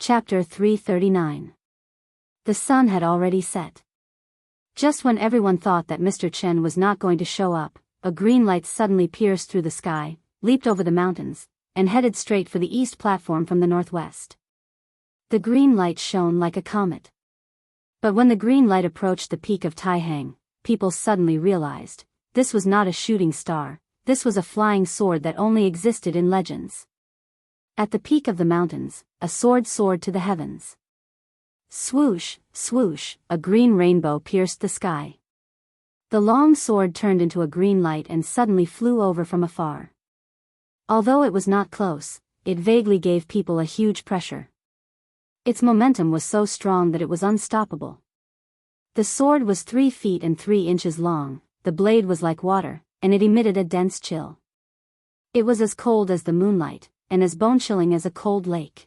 Chapter 339. The sun had already set. Just when everyone thought that Mr. Chen was not going to show up, a green light suddenly pierced through the sky, leaped over the mountains, and headed straight for the east platform from the northwest. The green light shone like a comet. But when the green light approached the peak of Taihang, people suddenly realized, this was not a shooting star, this was a flying sword that only existed in legends. At the peak of the mountains, a sword soared to the heavens. Swoosh, swoosh, a green rainbow pierced the sky. The long sword turned into a green light and suddenly flew over from afar. Although it was not close, it vaguely gave people a huge pressure. Its momentum was so strong that it was unstoppable. The sword was 3 feet and 3 inches long, the blade was like water, and it emitted a dense chill. It was as cold as the moonlight, and as bone-chilling as a cold lake.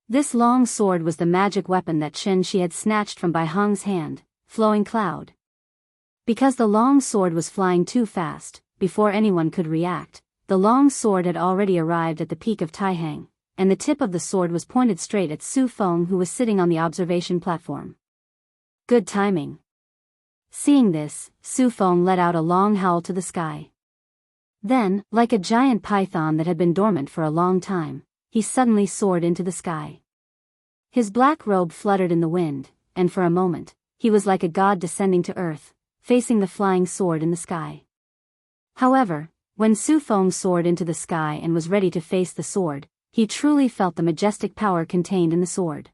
This long sword was the magic weapon that Chen Shi had snatched from Bai Hong's hand, Flowing Cloud. Because the long sword was flying too fast, before anyone could react, the long sword had already arrived at the peak of Taihang, and the tip of the sword was pointed straight at Su Feng, who was sitting on the observation platform. Good timing. Seeing this, Su Feng let out a long howl to the sky. Then, like a giant python that had been dormant for a long time, he suddenly soared into the sky. His black robe fluttered in the wind, and for a moment, he was like a god descending to earth, facing the flying sword in the sky. However, when Su Feng soared into the sky and was ready to face the sword, he truly felt the majestic power contained in the sword.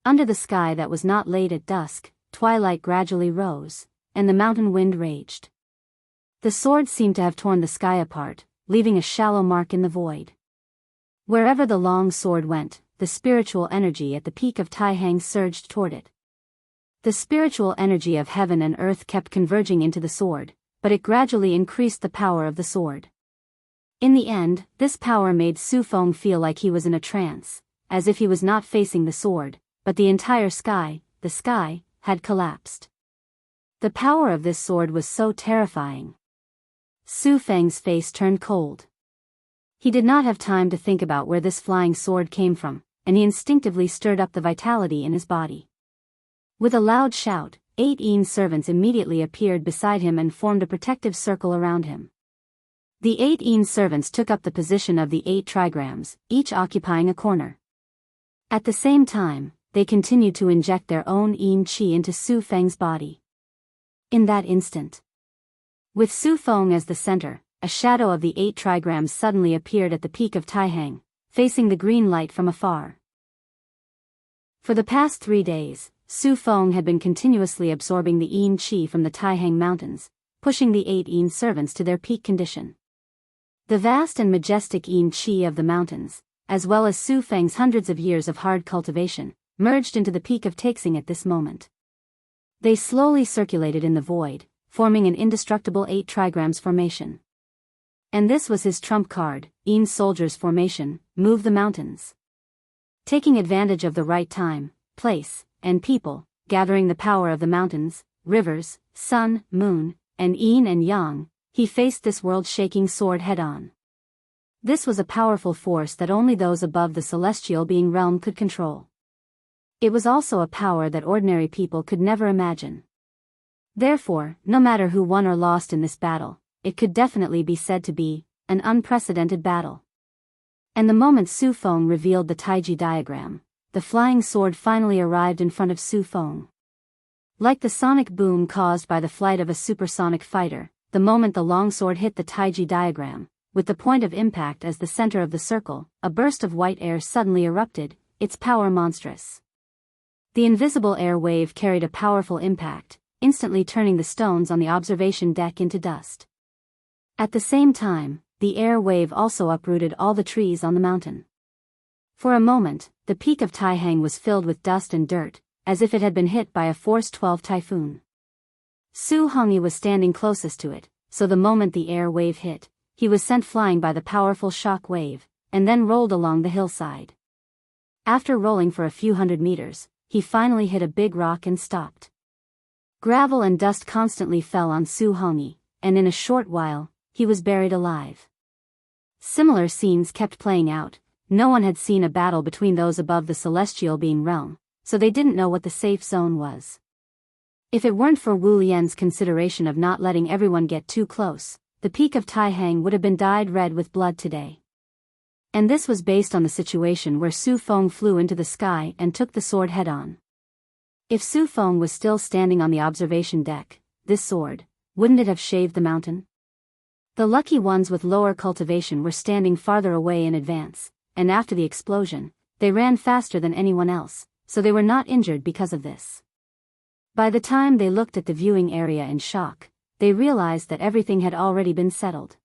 Under the sky that was not late at dusk, twilight gradually rose, and the mountain wind raged. The sword seemed to have torn the sky apart, leaving a shallow mark in the void. Wherever the long sword went, the spiritual energy at the peak of Taihang surged toward it. The spiritual energy of heaven and earth kept converging into the sword, but it gradually increased the power of the sword. In the end, this power made Su Feng feel like he was in a trance, as if he was not facing the sword, but the entire sky, the sky, had collapsed. The power of this sword was so terrifying. Su Feng's face turned cold. He did not have time to think about where this flying sword came from, and he instinctively stirred up the vitality in his body. With a loud shout, 8 Yin servants immediately appeared beside him and formed a protective circle around him. The 8 Yin servants took up the position of the 8 trigrams, each occupying a corner. At the same time, they continued to inject their own Yin Qi into Su Feng's body. In that instant, with Su Feng as the center, a shadow of the 8 trigrams suddenly appeared at the peak of Taihang, facing the green light from afar. For the past 3 days, Su Feng had been continuously absorbing the Yin Qi from the Taihang mountains, pushing the 8 Yin servants to their peak condition. The vast and majestic Yin Qi of the mountains, as well as Su Feng's hundreds of years of hard cultivation, merged into the peak of Taixing at this moment. They slowly circulated in the void, forming an indestructible 8 trigrams formation. And this was his trump card, Yin Soldier's formation, Move the Mountains. Taking advantage of the right time, place, and people, gathering the power of the mountains, rivers, sun, moon, and yin and yang, he faced this world-shaking sword head-on. This was a powerful force that only those above the celestial being realm could control. It was also a power that ordinary people could never imagine. Therefore, no matter who won or lost in this battle, it could definitely be said to be an unprecedented battle. And the moment Su Feng revealed the Taiji diagram, the flying sword finally arrived in front of Su Feng. Like the sonic boom caused by the flight of a supersonic fighter, the moment the longsword hit the Taiji diagram, with the point of impact as the center of the circle, a burst of white air suddenly erupted, its power monstrous. The invisible air wave carried a powerful impact, instantly turning the stones on the observation deck into dust. At the same time, the air wave also uprooted all the trees on the mountain. For a moment, the peak of Taihang was filled with dust and dirt, as if it had been hit by a Force 12 typhoon. Su Hongyi was standing closest to it, so the moment the air wave hit, he was sent flying by the powerful shock wave, and then rolled along the hillside. After rolling for a few hundred meters, he finally hit a big rock and stopped. Gravel and dust constantly fell on Su Hongyi, and in a short while, he was buried alive. Similar scenes kept playing out, no one had seen a battle between those above the celestial being realm, so they didn't know what the safe zone was. If it weren't for Wu Lian's consideration of not letting everyone get too close, the peak of Taihang would have been dyed red with blood today. And this was based on the situation where Su Feng flew into the sky and took the sword head-on. If Su Feng was still standing on the observation deck, this sword, wouldn't it have shaved the mountain? The lucky ones with lower cultivation were standing farther away in advance, and after the explosion, they ran faster than anyone else, so they were not injured because of this. By the time they looked at the viewing area in shock, they realized that everything had already been settled.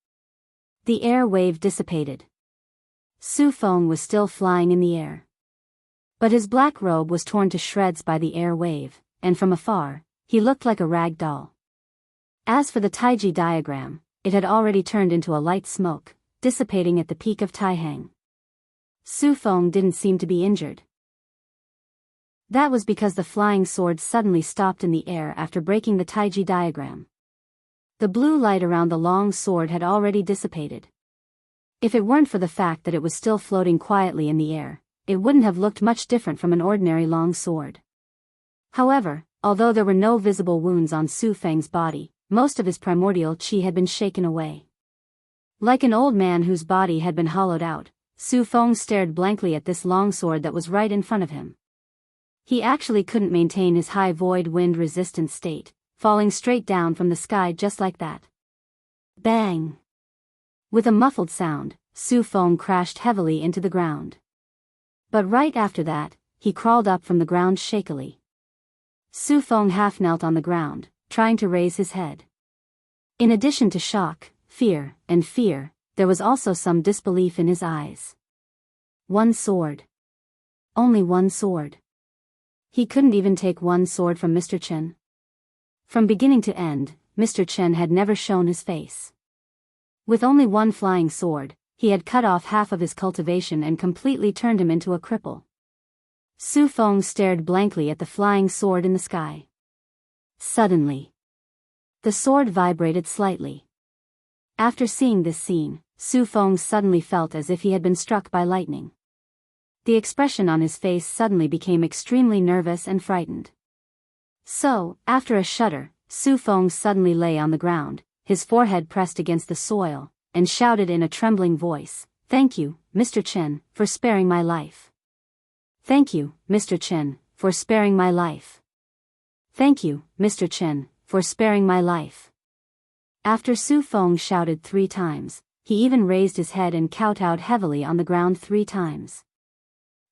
The air wave dissipated. Su Feng was still flying in the air. But his black robe was torn to shreds by the air wave, and from afar, he looked like a rag doll. As for the Taiji diagram, it had already turned into a light smoke, dissipating at the peak of Taihang. Su Feng didn't seem to be injured. That was because the flying sword suddenly stopped in the air after breaking the Taiji diagram. The blue light around the long sword had already dissipated. If it weren't for the fact that it was still floating quietly in the air, it wouldn't have looked much different from an ordinary long sword. However, although there were no visible wounds on Su Feng's body, most of his primordial qi had been shaken away. Like an old man whose body had been hollowed out, Su Feng stared blankly at this long sword that was right in front of him. He actually couldn't maintain his high void wind resistant state, falling straight down from the sky just like that. Bang! With a muffled sound, Su Feng crashed heavily into the ground. But right after that, he crawled up from the ground shakily. Su Feng half knelt on the ground, trying to raise his head. In addition to shock, fear, there was also some disbelief in his eyes. One sword. Only one sword. He couldn't even take one sword from Mr. Chen. From beginning to end, Mr. Chen had never shown his face. With only one flying sword, he had cut off half of his cultivation and completely turned him into a cripple. Su Feng stared blankly at the flying sword in the sky. Suddenly, the sword vibrated slightly. After seeing this scene, Su Feng suddenly felt as if he had been struck by lightning. The expression on his face suddenly became extremely nervous and frightened. So, after a shudder, Su Feng suddenly lay on the ground, his forehead pressed against the soil, and shouted in a trembling voice, "Thank you, Mr. Chen, for sparing my life. Thank you, Mr. Chen, for sparing my life. Thank you, Mr. Chen, for sparing my life." After Su Feng shouted 3 times, he even raised his head and kowtowed heavily on the ground 3 times.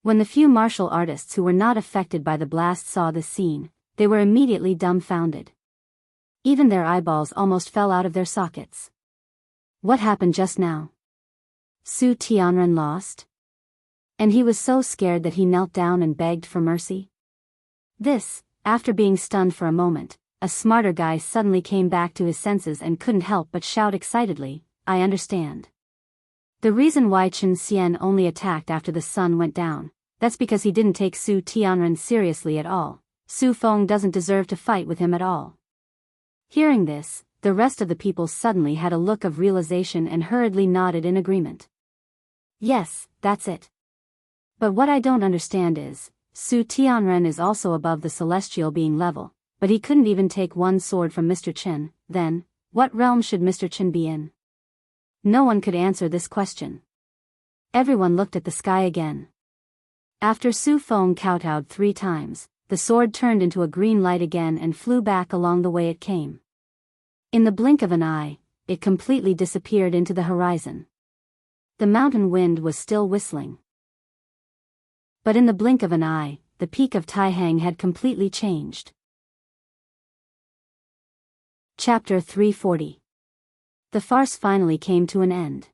When the few martial artists who were not affected by the blast saw this scene, they were immediately dumbfounded. Even their eyeballs almost fell out of their sockets. What happened just now? Su Tianren lost? And he was so scared that he knelt down and begged for mercy? This, after being stunned for a moment, a smarter guy suddenly came back to his senses and couldn't help but shout excitedly, "I understand. The reason why Chen Xian only attacked after the sun went down, that's because he didn't take Su Tianren seriously at all. Su Feng doesn't deserve to fight with him at all." Hearing this, the rest of the people suddenly had a look of realization and hurriedly nodded in agreement. Yes, that's it. But what I don't understand is, Su Tianren is also above the celestial being level, but he couldn't even take one sword from Mr. Chen. Then, what realm should Mr. Chen be in? No one could answer this question. Everyone looked at the sky again. After Su Feng kowtowed 3 times, the sword turned into a green light again and flew back along the way it came. In the blink of an eye, it completely disappeared into the horizon. The mountain wind was still whistling. But in the blink of an eye, the peak of Taihang had completely changed. Chapter 340. The farce finally came to an end.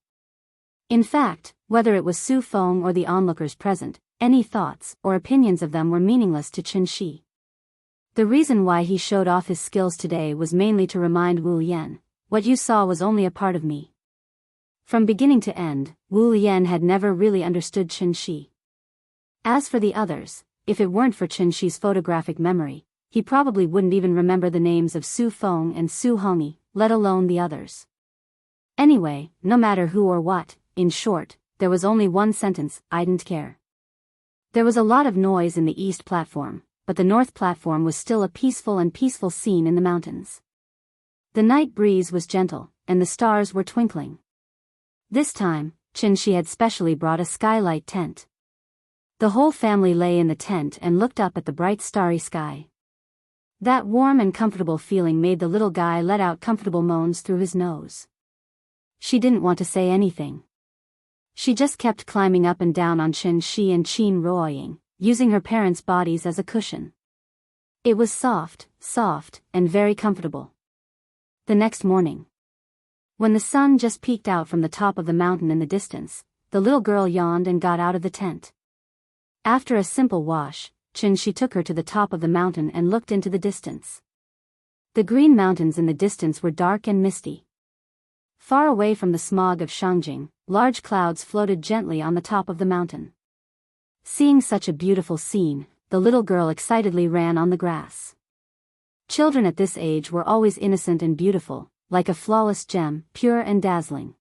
In fact, whether it was Su Feng or the onlookers present, any thoughts or opinions of them were meaningless to Chen Shi. The reason why he showed off his skills today was mainly to remind Wu Lian, "What you saw was only a part of me." From beginning to end, Wu Lian had never really understood Chen Shi. As for the others, if it weren't for Chen Shi's photographic memory, he probably wouldn't even remember the names of Su Feng and Su Hongyi, let alone the others. Anyway, no matter who or what, in short, there was only one sentence: I didn't care. There was a lot of noise in the east platform, but the north platform was still a peaceful scene in the mountains. The night breeze was gentle, and the stars were twinkling. This time, Xianxia had specially brought a skylight tent. The whole family lay in the tent and looked up at the bright starry sky. That warm and comfortable feeling made the little guy let out comfortable moans through his nose. She didn't want to say anything. She just kept climbing up and down on Xianxia and Qin Ruoying, using her parents' bodies as a cushion. It was soft, and very comfortable. The next morning, when the sun just peeked out from the top of the mountain in the distance, the little girl yawned and got out of the tent. After a simple wash, Xianxia took her to the top of the mountain and looked into the distance. The green mountains in the distance were dark and misty. Far away from the smog of Shangjing, large clouds floated gently on the top of the mountain. Seeing such a beautiful scene, the little girl excitedly ran on the grass. Children at this age were always innocent and beautiful, like a flawless gem, pure and dazzling.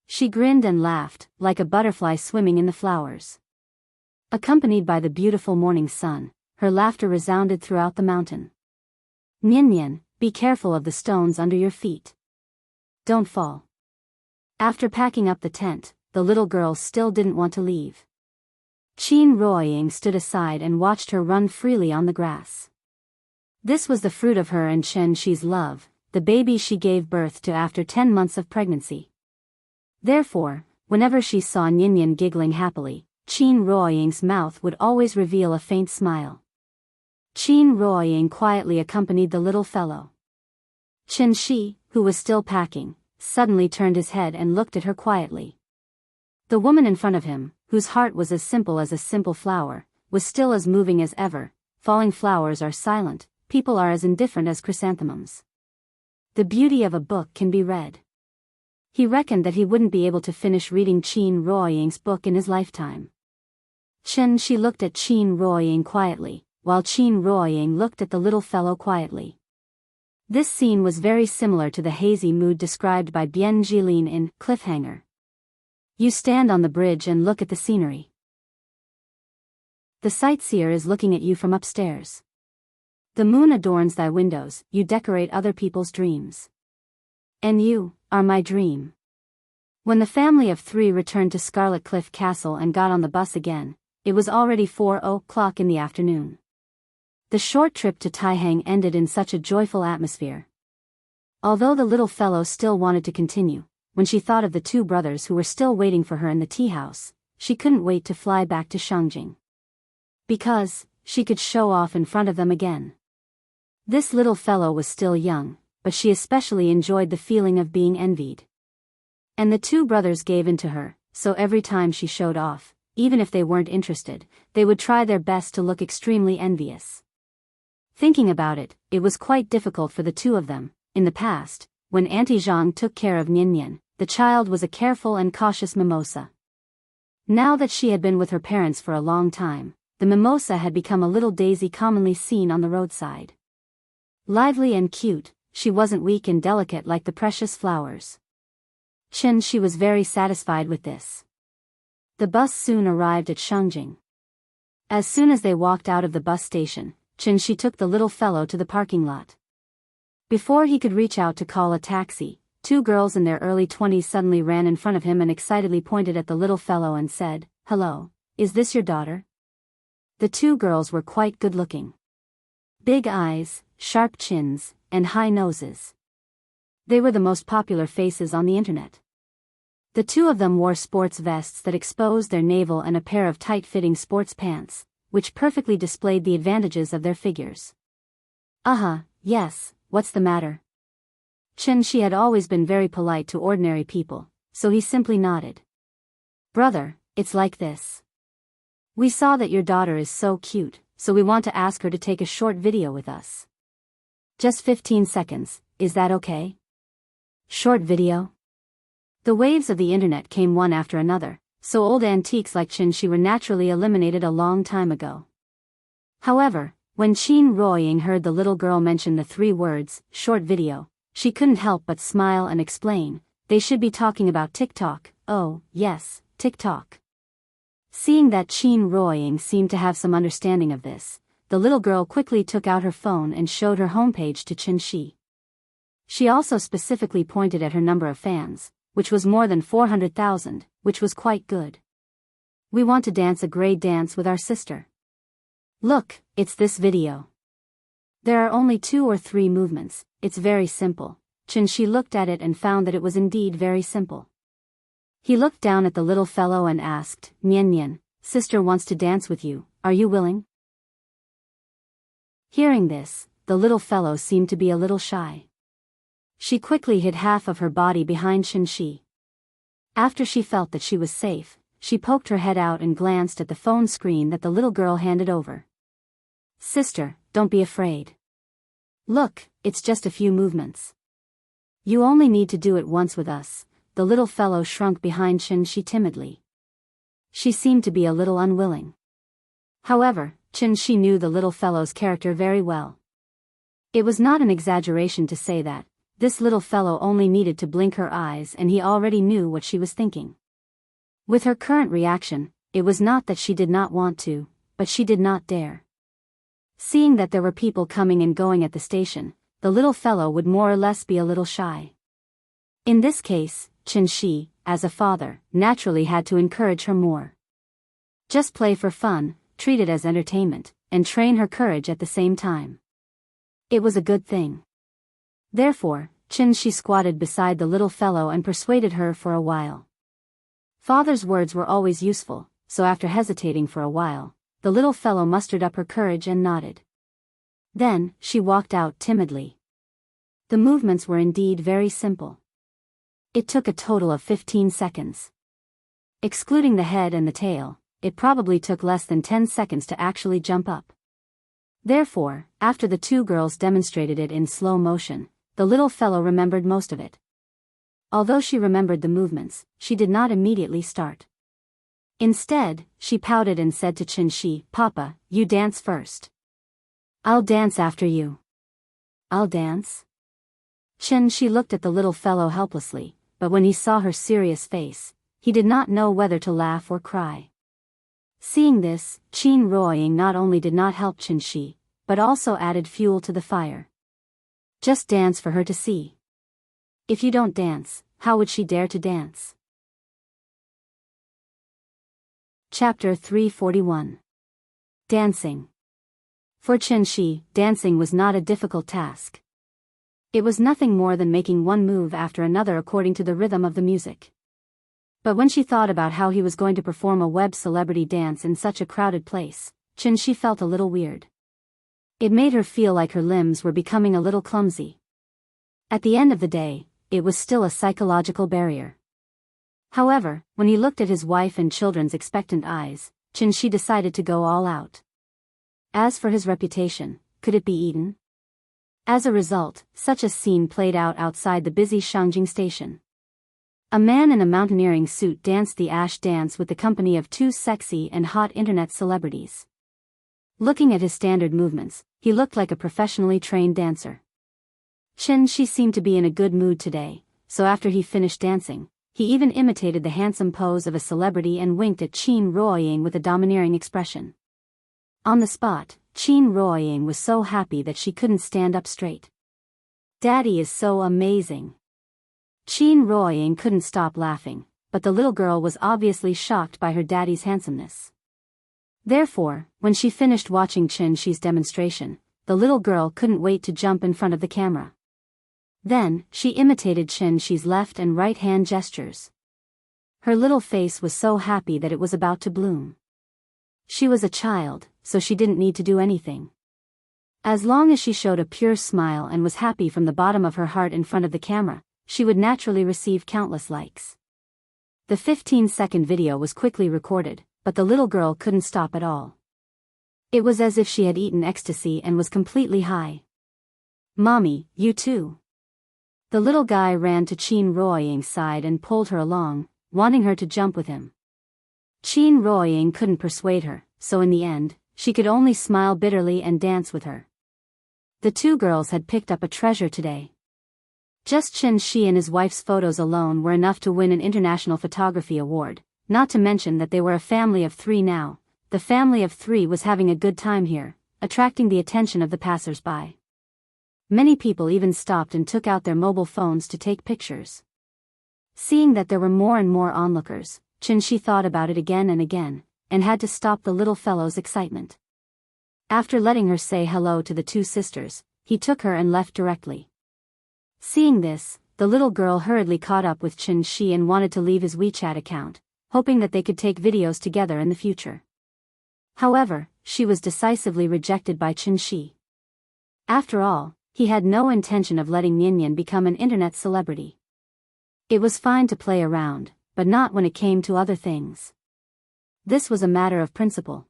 She grinned and laughed, like a butterfly swimming in the flowers. Accompanied by the beautiful morning sun, her laughter resounded throughout the mountain. Nian, be careful of the stones under your feet. Don't fall. After packing up the tent, the little girl still didn't want to leave. Qin Ruoying stood aside and watched her run freely on the grass. This was the fruit of her and Xianxi's love, the baby she gave birth to after 10 months of pregnancy. Therefore, whenever she saw Nian giggling happily, Qin Ruoying's mouth would always reveal a faint smile. Qin Ruoying quietly accompanied the little fellow. Xianxia, who was still packing, suddenly turned his head and looked at her quietly. The woman in front of him, whose heart was as simple as a simple flower, was still as moving as ever. Falling flowers are silent, people are as indifferent as chrysanthemums. The beauty of a book can be read. He reckoned that he wouldn't be able to finish reading Qin Ruoying's book in his lifetime. Xianxia looked at Qin Ruoying quietly, while Qin Ruoying looked at the little fellow quietly. This scene was very similar to the hazy mood described by Bian Jilin in Cliffhanger. You stand on the bridge and look at the scenery. The sightseer is looking at you from upstairs. The moon adorns thy windows, you decorate other people's dreams. And you are my dream. When the family of 3 returned to Scarlet Cliff Castle and got on the bus again, it was already 4:00 in the afternoon. The short trip to Taihang ended in such a joyful atmosphere. Although the little fellow still wanted to continue, when she thought of the 2 brothers who were still waiting for her in the tea house, she couldn't wait to fly back to Shangjing. Because she could show off in front of them again. This little fellow was still young, but she especially enjoyed the feeling of being envied. And the 2 brothers gave in to her, so every time she showed off, even if they weren't interested, they would try their best to look extremely envious. Thinking about it, it was quite difficult for the 2 of them. In the past, when Auntie Zhang took care of Nian, the child was a careful and cautious mimosa. Now that she had been with her parents for a long time, the mimosa had become a little daisy commonly seen on the roadside. Lively and cute, she wasn't weak and delicate like the precious flowers. Xianxia was very satisfied with this. The bus soon arrived at Shangjing. As soon as they walked out of the bus station, Xianxia took the little fellow to the parking lot. Before he could reach out to call a taxi, 2 girls in their early 20s suddenly ran in front of him and excitedly pointed at the little fellow and said, "Hello, is this your daughter?" The 2 girls were quite good-looking. Big eyes, sharp chins, and high noses. They were the most popular faces on the internet. The 2 of them wore sports vests that exposed their navel and a pair of tight-fitting sports pants, which perfectly displayed the advantages of their figures. Yes, what's the matter? Xianxia had always been very polite to ordinary people, so he simply nodded. Brother, it's like this. We saw that your daughter is so cute, so we want to ask her to take a short video with us. Just 15 seconds, is that okay? Short video? The waves of the internet came one after another, so old antiques like Xianxia were naturally eliminated a long time ago. However, when Qin Ruoying heard the little girl mention the 3 words, short video, she couldn't help but smile and explain, they should be talking about TikTok. Oh, yes, tick-tock. Seeing that Qin Ruoying seemed to have some understanding of this, the little girl quickly took out her phone and showed her homepage to Qin Shi. She also specifically pointed at her number of fans, which was more than 400,000, which was quite good. We want to dance a grade dance with our sister. Look, it's this video. There are only 2 or 3 movements, it's very simple. Qin Shi looked at it and found that it was indeed very simple. He looked down at the little fellow and asked, Nian Nian, sister wants to dance with you, are you willing? Hearing this, the little fellow seemed to be a little shy. She quickly hid half of her body behind Qin Shi. After she felt that she was safe, she poked her head out and glanced at the phone screen that the little girl handed over. Sister, don't be afraid. Look, it's just a few movements. You only need to do it once with us. The little fellow shrunk behind Qin Shi timidly. She seemed to be a little unwilling. However, Qin Shi knew the little fellow's character very well. It was not an exaggeration to say that this little fellow only needed to blink her eyes and he already knew what she was thinking. With her current reaction, it was not that she did not want to, but she did not dare. Seeing that there were people coming and going at the station, the little fellow would more or less be a little shy. In this case, Qin Shi, as a father, naturally had to encourage her more. Just play for fun, treat it as entertainment, and train her courage at the same time. It was a good thing. Therefore, Qin Shi squatted beside the little fellow and persuaded her for a while. Father's words were always useful, so after hesitating for a while, the little fellow mustered up her courage and nodded. Then, she walked out timidly. The movements were indeed very simple. It took a total of 15 seconds. Excluding the head and the tail, it probably took less than 10 seconds to actually jump up. Therefore, after the 2 girls demonstrated it in slow motion, the little fellow remembered most of it. Although she remembered the movements, she did not immediately start. Instead, she pouted and said to Qin Shi, Papa, you dance first. I'll dance after you. I'll dance? Qin Shi looked at the little fellow helplessly, but when he saw her serious face, he did not know whether to laugh or cry. Seeing this, Qin Ruoying not only did not help Qin Shi, but also added fuel to the fire. Just dance for her to see. If you don't dance, how would she dare to dance? Chapter 341. Dancing. For Qin Shi, dancing was not a difficult task. It was nothing more than making one move after another according to the rhythm of the music. But when she thought about how he was going to perform a web celebrity dance in such a crowded place, Qin Shi felt a little weird. It made her feel like her limbs were becoming a little clumsy. At the end of the day, it was still a psychological barrier. However, when he looked at his wife and children's expectant eyes, Qin Shi decided to go all out. As for his reputation, could it be eaten? As a result, such a scene played out outside the busy Shangjing station. A man in a mountaineering suit danced the ash dance with the company of 2 sexy and hot internet celebrities. Looking at his standard movements, he looked like a professionally trained dancer. Qin Shi seemed to be in a good mood today, so after he finished dancing, he even imitated the handsome pose of a celebrity and winked at Qin Ruoying with a domineering expression. On the spot, Qin Ruoying was so happy that she couldn't stand up straight. Daddy is so amazing. Qin Ruoying couldn't stop laughing, but the little girl was obviously shocked by her daddy's handsomeness. Therefore, when she finished watching Qin Shi's demonstration, the little girl couldn't wait to jump in front of the camera. Then, she imitated Qin Shi's left and right hand gestures. Her little face was so happy that it was about to bloom. She was a child, so she didn't need to do anything. As long as she showed a pure smile and was happy from the bottom of her heart in front of the camera, she would naturally receive countless likes. The 15-second video was quickly recorded, but the little girl couldn't stop at all. It was as if she had eaten ecstasy and was completely high. Mommy, you too. The little guy ran to Qin Ruoying's side and pulled her along, wanting her to jump with him. Qin Ruoying couldn't persuade her, so in the end, she could only smile bitterly and dance with her. The 2 girls had picked up a treasure today. Just Qin Shi and his wife's photos alone were enough to win an international photography award, not to mention that they were a family of 3 now. The family of 3 was having a good time here, attracting the attention of the passers-by. Many people even stopped and took out their mobile phones to take pictures. Seeing that there were more and more onlookers, Xianxia thought about it again and again, and had to stop the little fellow's excitement. After letting her say hello to the 2 sisters, he took her and left directly. Seeing this, the little girl hurriedly caught up with Xianxia and wanted to leave his WeChat account, hoping that they could take videos together in the future. However, she was decisively rejected by Xianxia. After all, he had no intention of letting Nian become an internet celebrity. It was fine to play around, but not when it came to other things. This was a matter of principle.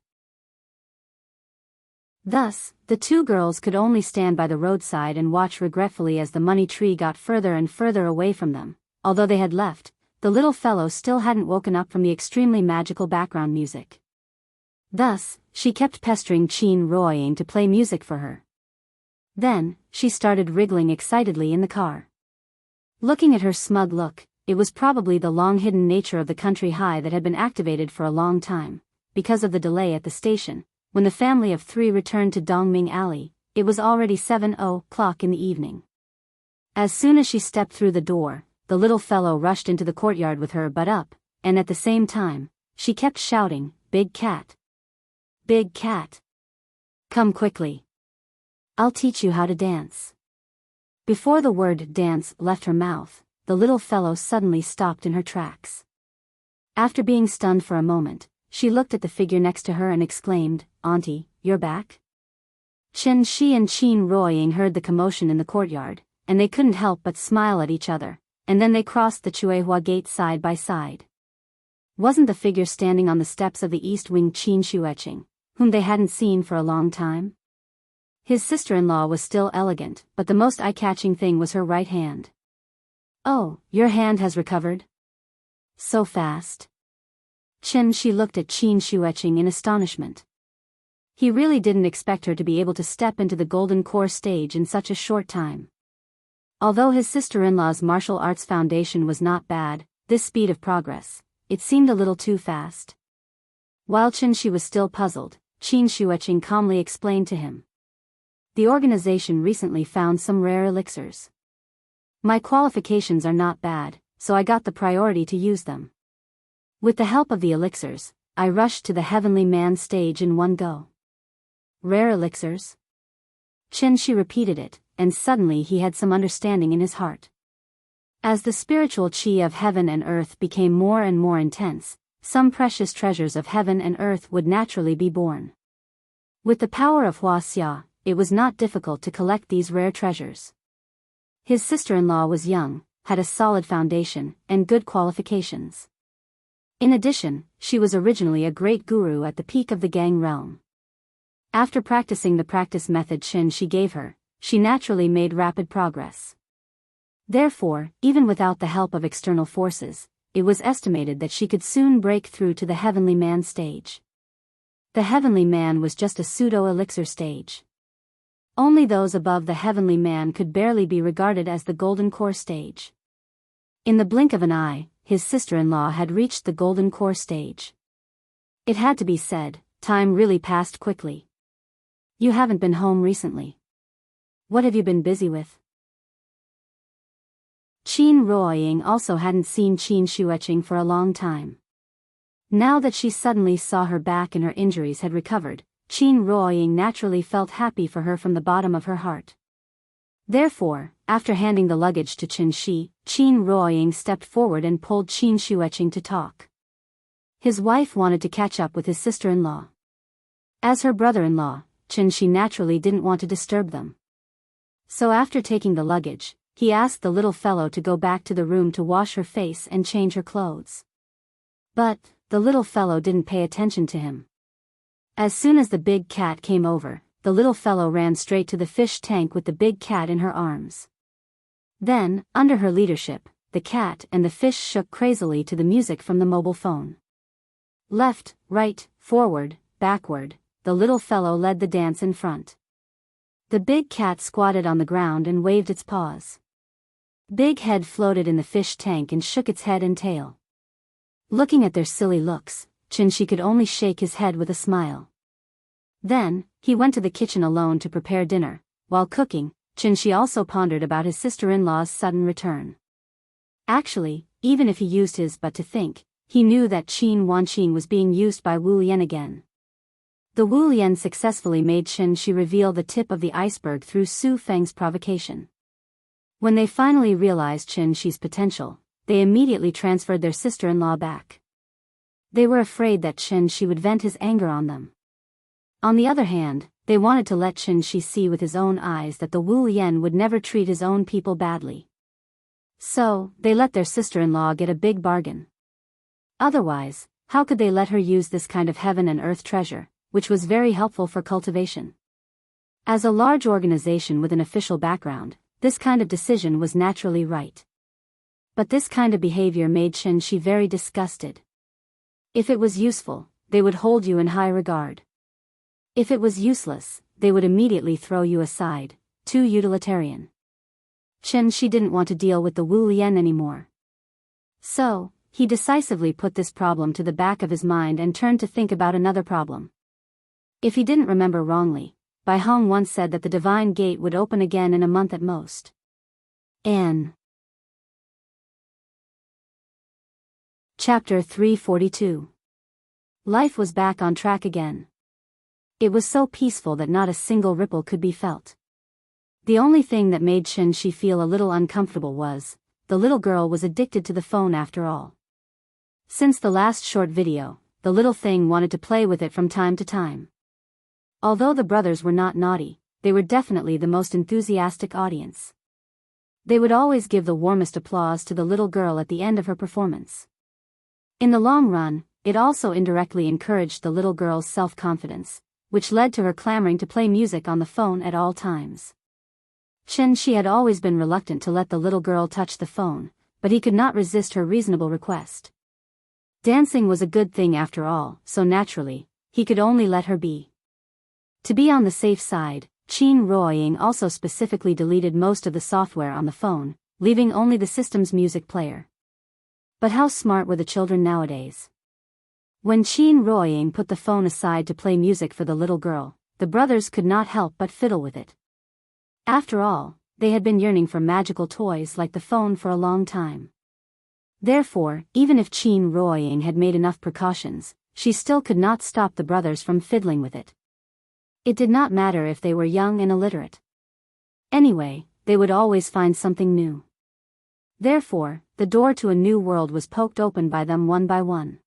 Thus, the 2 girls could only stand by the roadside and watch regretfully as the money tree got further and further away from them. Although they had left, the little fellow still hadn't woken up from the extremely magical background music. Thus, she kept pestering Qin Ruoying to play music for her. Then, she started wriggling excitedly in the car. Looking at her smug look, it was probably the long-hidden nature of the country high that had been activated for a long time. Because of the delay at the station, when the family of 3 returned to Dongming Alley, it was already 7:00 in the evening. As soon as she stepped through the door, the little fellow rushed into the courtyard with her butt up, and at the same time, she kept shouting, "Big cat! Big cat! Come quickly! I'll teach you how to dance." Before the word dance left her mouth, the little fellow suddenly stopped in her tracks. After being stunned for a moment, she looked at the figure next to her and exclaimed, "Auntie, you're back?" Xianxia and Qin Ruoying heard the commotion in the courtyard, and they couldn't help but smile at each other, and then they crossed the Chuehua gate side by side. Wasn't the figure standing on the steps of the east wing Qin Shueqing, whom they hadn't seen for a long time? His sister-in-law was still elegant, but the most eye-catching thing was her right hand. "Oh, your hand has recovered? So fast?" Xianxia looked at Qin Shueqing in astonishment. He really didn't expect her to be able to step into the golden core stage in such a short time. Although his sister-in-law's martial arts foundation was not bad, this speed of progress, it seemed a little too fast. While Xianxia was still puzzled, Qin Shueqing calmly explained to him. "The organization recently found some rare elixirs. My qualifications are not bad, so I got the priority to use them. With the help of the elixirs, I rushed to the Heavenly Man stage in one go." Rare elixirs? Xianxia repeated it, and suddenly he had some understanding in his heart. As the spiritual qi of heaven and earth became more and more intense, some precious treasures of heaven and earth would naturally be born. With the power of Wuxia, it was not difficult to collect these rare treasures. His sister-in-law was young, had a solid foundation, and good qualifications. In addition, she was originally a great guru at the peak of the Gang realm. After practicing the practice method Xianxia gave her, she naturally made rapid progress. Therefore, even without the help of external forces, it was estimated that she could soon break through to the Heavenly Man stage. The Heavenly Man was just a pseudo-elixir stage. Only those above the Heavenly Man could barely be regarded as the Golden Core stage. In the blink of an eye, his sister-in-law had reached the Golden Core stage. It had to be said, time really passed quickly. "You haven't been home recently. What have you been busy with?" Qin Ruoying also hadn't seen Qin Shueqing for a long time. Now that she suddenly saw her back and her injuries had recovered, Qin Ruoying naturally felt happy for her from the bottom of her heart. Therefore, after handing the luggage to Xianxia, Qin Ruoying stepped forward and pulled Qin Shueqing to talk. His wife wanted to catch up with his sister-in-law. As her brother-in-law, Xianxia naturally didn't want to disturb them. So after taking the luggage, he asked the little fellow to go back to the room to wash her face and change her clothes. But, the little fellow didn't pay attention to him. As soon as the big cat came over, the little fellow ran straight to the fish tank with the big cat in her arms. Then, under her leadership, the cat and the fish shook crazily to the music from the mobile phone. Left, right, forward, backward, the little fellow led the dance in front. The big cat squatted on the ground and waved its paws. Big head floated in the fish tank and shook its head and tail. Looking at their silly looks, Qianxi could only shake his head with a smile. Then, he went to the kitchen alone to prepare dinner. While cooking, Qianxi also pondered about his sister-in-law's sudden return. Actually, even if he used his butt to think, he knew that Qin Wanqing was being used by Wu Lian again. The Wu Lian successfully made Qianxi reveal the tip of the iceberg through Su Feng's provocation. When they finally realized Qianxi's potential, they immediately transferred their sister-in-law back. They were afraid that Qianxi would vent his anger on them. On the other hand, they wanted to let Qianxi see with his own eyes that the Wu Lian would never treat his own people badly. So, they let their sister-in-law get a big bargain. Otherwise, how could they let her use this kind of heaven and earth treasure, which was very helpful for cultivation? As a large organization with an official background, this kind of decision was naturally right. But this kind of behavior made Qianxi very disgusted. If it was useful, they would hold you in high regard. If it was useless, they would immediately throw you aside, too utilitarian. Qianxi didn't want to deal with the Wu Lian anymore. So, he decisively put this problem to the back of his mind and turned to think about another problem. If he didn't remember wrongly, Bai Hong once said that the divine gate would open again in a month at most. Chapter 342. Life was back on track again. It was so peaceful that not a single ripple could be felt. The only thing that made Qianxi feel a little uncomfortable was, the little girl was addicted to the phone after all. Since the last short video, the little thing wanted to play with it from time to time. Although the brothers were not naughty, they were definitely the most enthusiastic audience. They would always give the warmest applause to the little girl at the end of her performance. In the long run, it also indirectly encouraged the little girl's self-confidence, which led to her clamoring to play music on the phone at all times. Qianxi had always been reluctant to let the little girl touch the phone, but he could not resist her reasonable request. Dancing was a good thing after all, so naturally, he could only let her be. To be on the safe side, Qin Ruoying also specifically deleted most of the software on the phone, leaving only the system's music player. But how smart were the children nowadays? When Qin Ruoying put the phone aside to play music for the little girl, the brothers could not help but fiddle with it. After all, they had been yearning for magical toys like the phone for a long time. Therefore, even if Qin Ruoying had made enough precautions, she still could not stop the brothers from fiddling with it. It did not matter if they were young and illiterate. Anyway, they would always find something new. Therefore, the door to a new world was poked open by them one by one.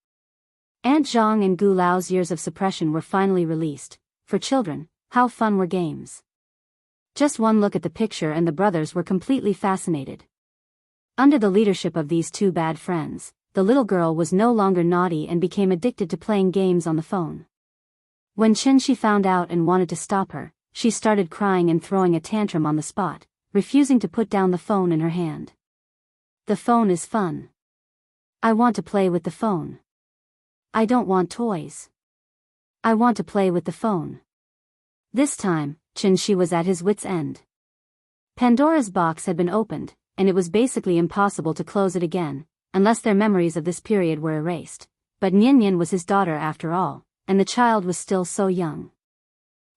Aunt Zhang and Gu Lao's years of suppression were finally released. For children, how fun were games. Just one look at the picture and the brothers were completely fascinated. Under the leadership of these two bad friends, the little girl was no longer naughty and became addicted to playing games on the phone. When Qianxi found out and wanted to stop her, she started crying and throwing a tantrum on the spot, refusing to put down the phone in her hand. The phone is fun. I want to play with the phone. I don't want toys. I want to play with the phone. This time, Qianxi was at his wit's end. Pandora's box had been opened, and it was basically impossible to close it again, unless their memories of this period were erased. But Nian was his daughter after all, and the child was still so young.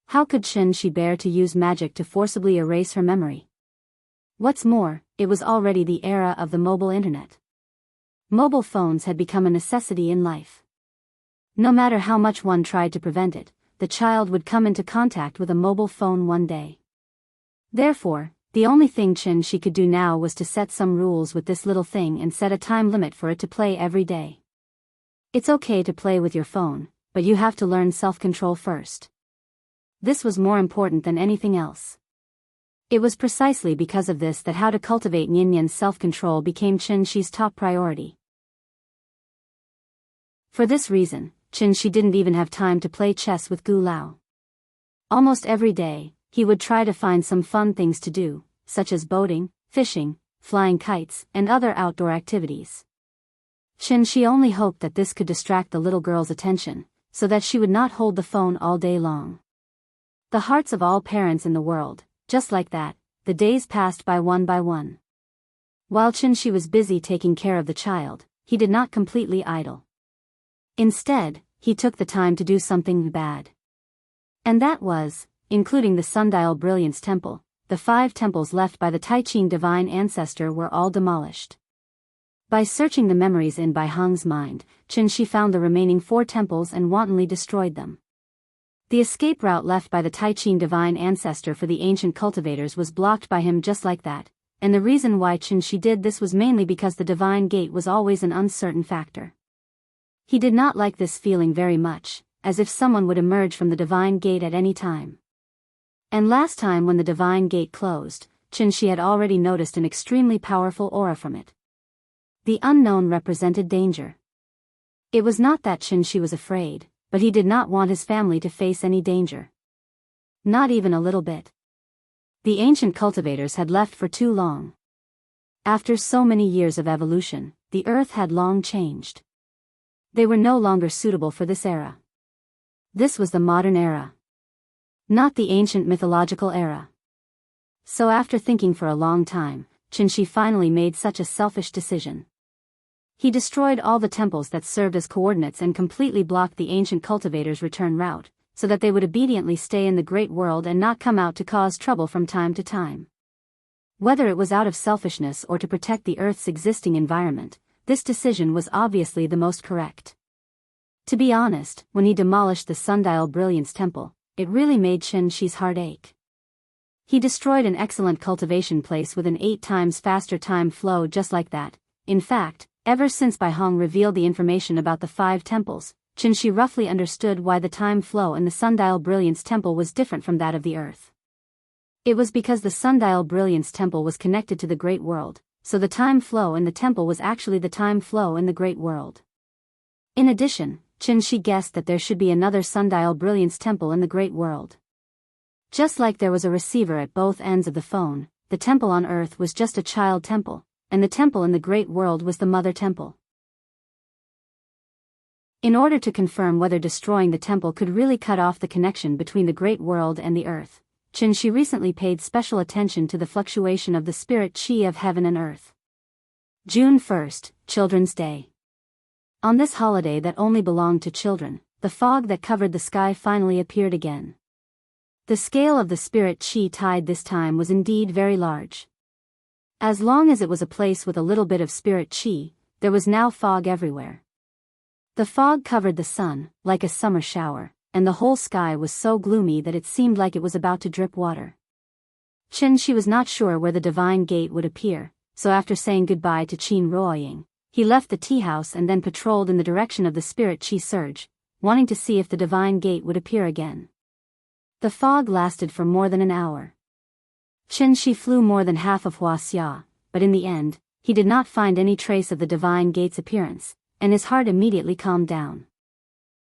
How could Qianxi bear to use magic to forcibly erase her memory? What's more, it was already the era of the mobile internet. Mobile phones had become a necessity in life. No matter how much one tried to prevent it, the child would come into contact with a mobile phone one day. Therefore, the only thing Qianxi could do now was to set some rules with this little thing and set a time limit for it to play every day. It's okay to play with your phone, but you have to learn self-control first. This was more important than anything else. It was precisely because of this that how to cultivate Nian's self-control became Qianxi's top priority. For this reason, Qianxi didn't even have time to play chess with Gu Lao. Almost every day, he would try to find some fun things to do, such as boating, fishing, flying kites, and other outdoor activities. Qianxi only hoped that this could distract the little girl's attention, so that she would not hold the phone all day long. The hearts of all parents in the world, just like that, the days passed by one. While Qianxi was busy taking care of the child, he did not completely idle. Instead, he took the time to do something bad. And that was, including the Sundial Brilliance Temple, the 5 temples left by the Taiqing divine ancestor were all demolished. By searching the memories in Bai Hong's mind, Qin Shi found the remaining 4 temples and wantonly destroyed them. The escape route left by the Taiqing divine ancestor for the ancient cultivators was blocked by him just like that, and the reason why Qin Shi did this was mainly because the divine gate was always an uncertain factor. He did not like this feeling very much, as if someone would emerge from the divine gate at any time. And last time when the divine gate closed, Qin Shi had already noticed an extremely powerful aura from it. The unknown represented danger. It was not that Qin Shi was afraid, but he did not want his family to face any danger. Not even a little bit. The ancient cultivators had left for too long. After so many years of evolution, the earth had long changed. They were no longer suitable for this era. This was the modern era. Not the ancient mythological era. So after thinking for a long time, Qin Shi finally made such a selfish decision. He destroyed all the temples that served as coordinates and completely blocked the ancient cultivators' return route, so that they would obediently stay in the great world and not come out to cause trouble from time to time. Whether it was out of selfishness or to protect the Earth's existing environment, this decision was obviously the most correct. To be honest, when he demolished the Sundial Brilliance Temple, it really made Qin Shi's heart ache. He destroyed an excellent cultivation place with an 8 times faster time flow just like that. In fact, ever since Bai Hong revealed the information about the 5 temples, Qin Shi roughly understood why the time flow in the Sundial Brilliance Temple was different from that of the Earth. It was because the Sundial Brilliance Temple was connected to the Great World, so the time flow in the temple was actually the time flow in the Great World. In addition, Qin Shi guessed that there should be another Sundial Brilliance Temple in the Great World. Just like there was a receiver at both ends of the phone, the temple on Earth was just a child temple, and the temple in the Great World was the mother temple. In order to confirm whether destroying the temple could really cut off the connection between the Great World and the Earth, Qin Shi recently paid special attention to the fluctuation of the spirit qi of heaven and earth. June 1st, Children's Day. On this holiday that only belonged to children, the fog that covered the sky finally appeared again. The scale of the spirit qi tide this time was indeed very large. As long as it was a place with a little bit of spirit qi, there was now fog everywhere. The fog covered the sun, like a summer shower, and the whole sky was so gloomy that it seemed like it was about to drip water. Qin Shi was not sure where the divine gate would appear, so after saying goodbye to Qin Ruoying, he left the tea house and then patrolled in the direction of the spirit qi surge, wanting to see if the divine gate would appear again. The fog lasted for more than an hour. Qin Shi flew more than half of Wuxia, but in the end, he did not find any trace of the divine gate's appearance, and his heart immediately calmed down.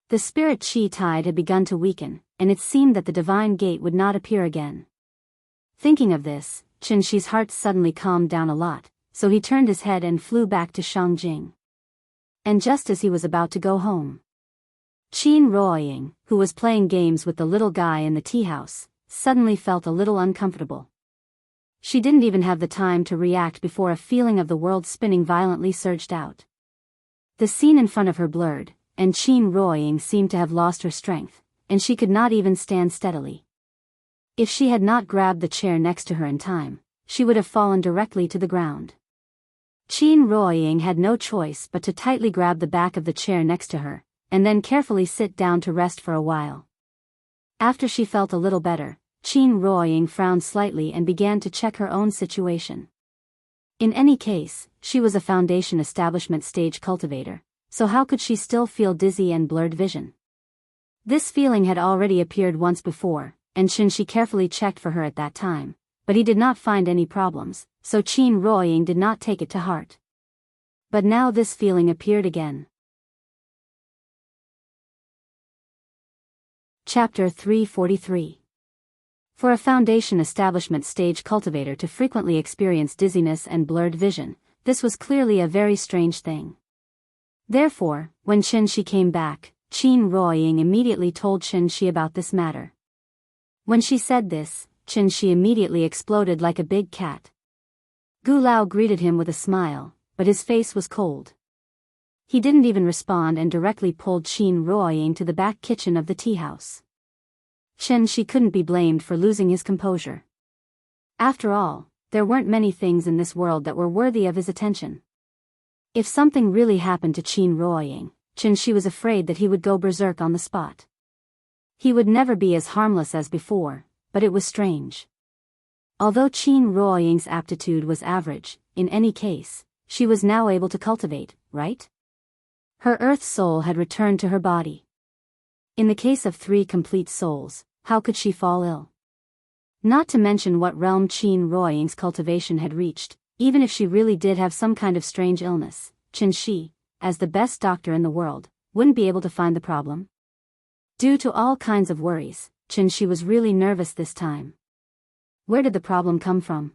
The spirit qi tide had begun to weaken, and it seemed that the divine gate would not appear again. Thinking of this, Qin Shi's heart suddenly calmed down a lot, so he turned his head and flew back to Shangjing. And just as he was about to go home, Qin Ruoying, who was playing games with the little guy in the tea house, suddenly felt a little uncomfortable. She didn't even have the time to react before a feeling of the world spinning violently surged out. The scene in front of her blurred, and Qin Ruoying seemed to have lost her strength, and she could not even stand steadily. If she had not grabbed the chair next to her in time, she would have fallen directly to the ground. Qin Ruoying had no choice but to tightly grab the back of the chair next to her, and then carefully sit down to rest for a while. After she felt a little better, Qin Ruoying frowned slightly and began to check her own situation. In any case, she was a foundation establishment stage cultivator, so how could she still feel dizzy and blurred vision? This feeling had already appeared once before, and Qin Shi carefully checked for her at that time, but he did not find any problems, so Qin Ruoying did not take it to heart. But now this feeling appeared again. Chapter 343. For a foundation establishment stage cultivator to frequently experience dizziness and blurred vision, this was clearly a very strange thing. Therefore, when Qin Shi came back, Qin Ruoying immediately told Qin Shi about this matter. When she said this, Qin Shi immediately exploded like a big cat. Gu Lao greeted him with a smile, but his face was cold. He didn't even respond and directly pulled Qin Ruoying to the back kitchen of the tea house. Chen Shi couldn't be blamed for losing his composure. After all, there weren't many things in this world that were worthy of his attention. If something really happened to Qin Ruoying, Chen Shi was afraid that he would go berserk on the spot. He would never be as harmless as before, but it was strange. Although Qin Ruoying's aptitude was average, in any case, she was now able to cultivate, right? Her earth soul had returned to her body. In the case of 3 complete souls, how could she fall ill? Not to mention what realm Qin Ruoying's cultivation had reached, even if she really did have some kind of strange illness, Chen Shi, as the best doctor in the world, wouldn't be able to find the problem. Due to all kinds of worries, Chen Shi was really nervous this time. Where did the problem come from?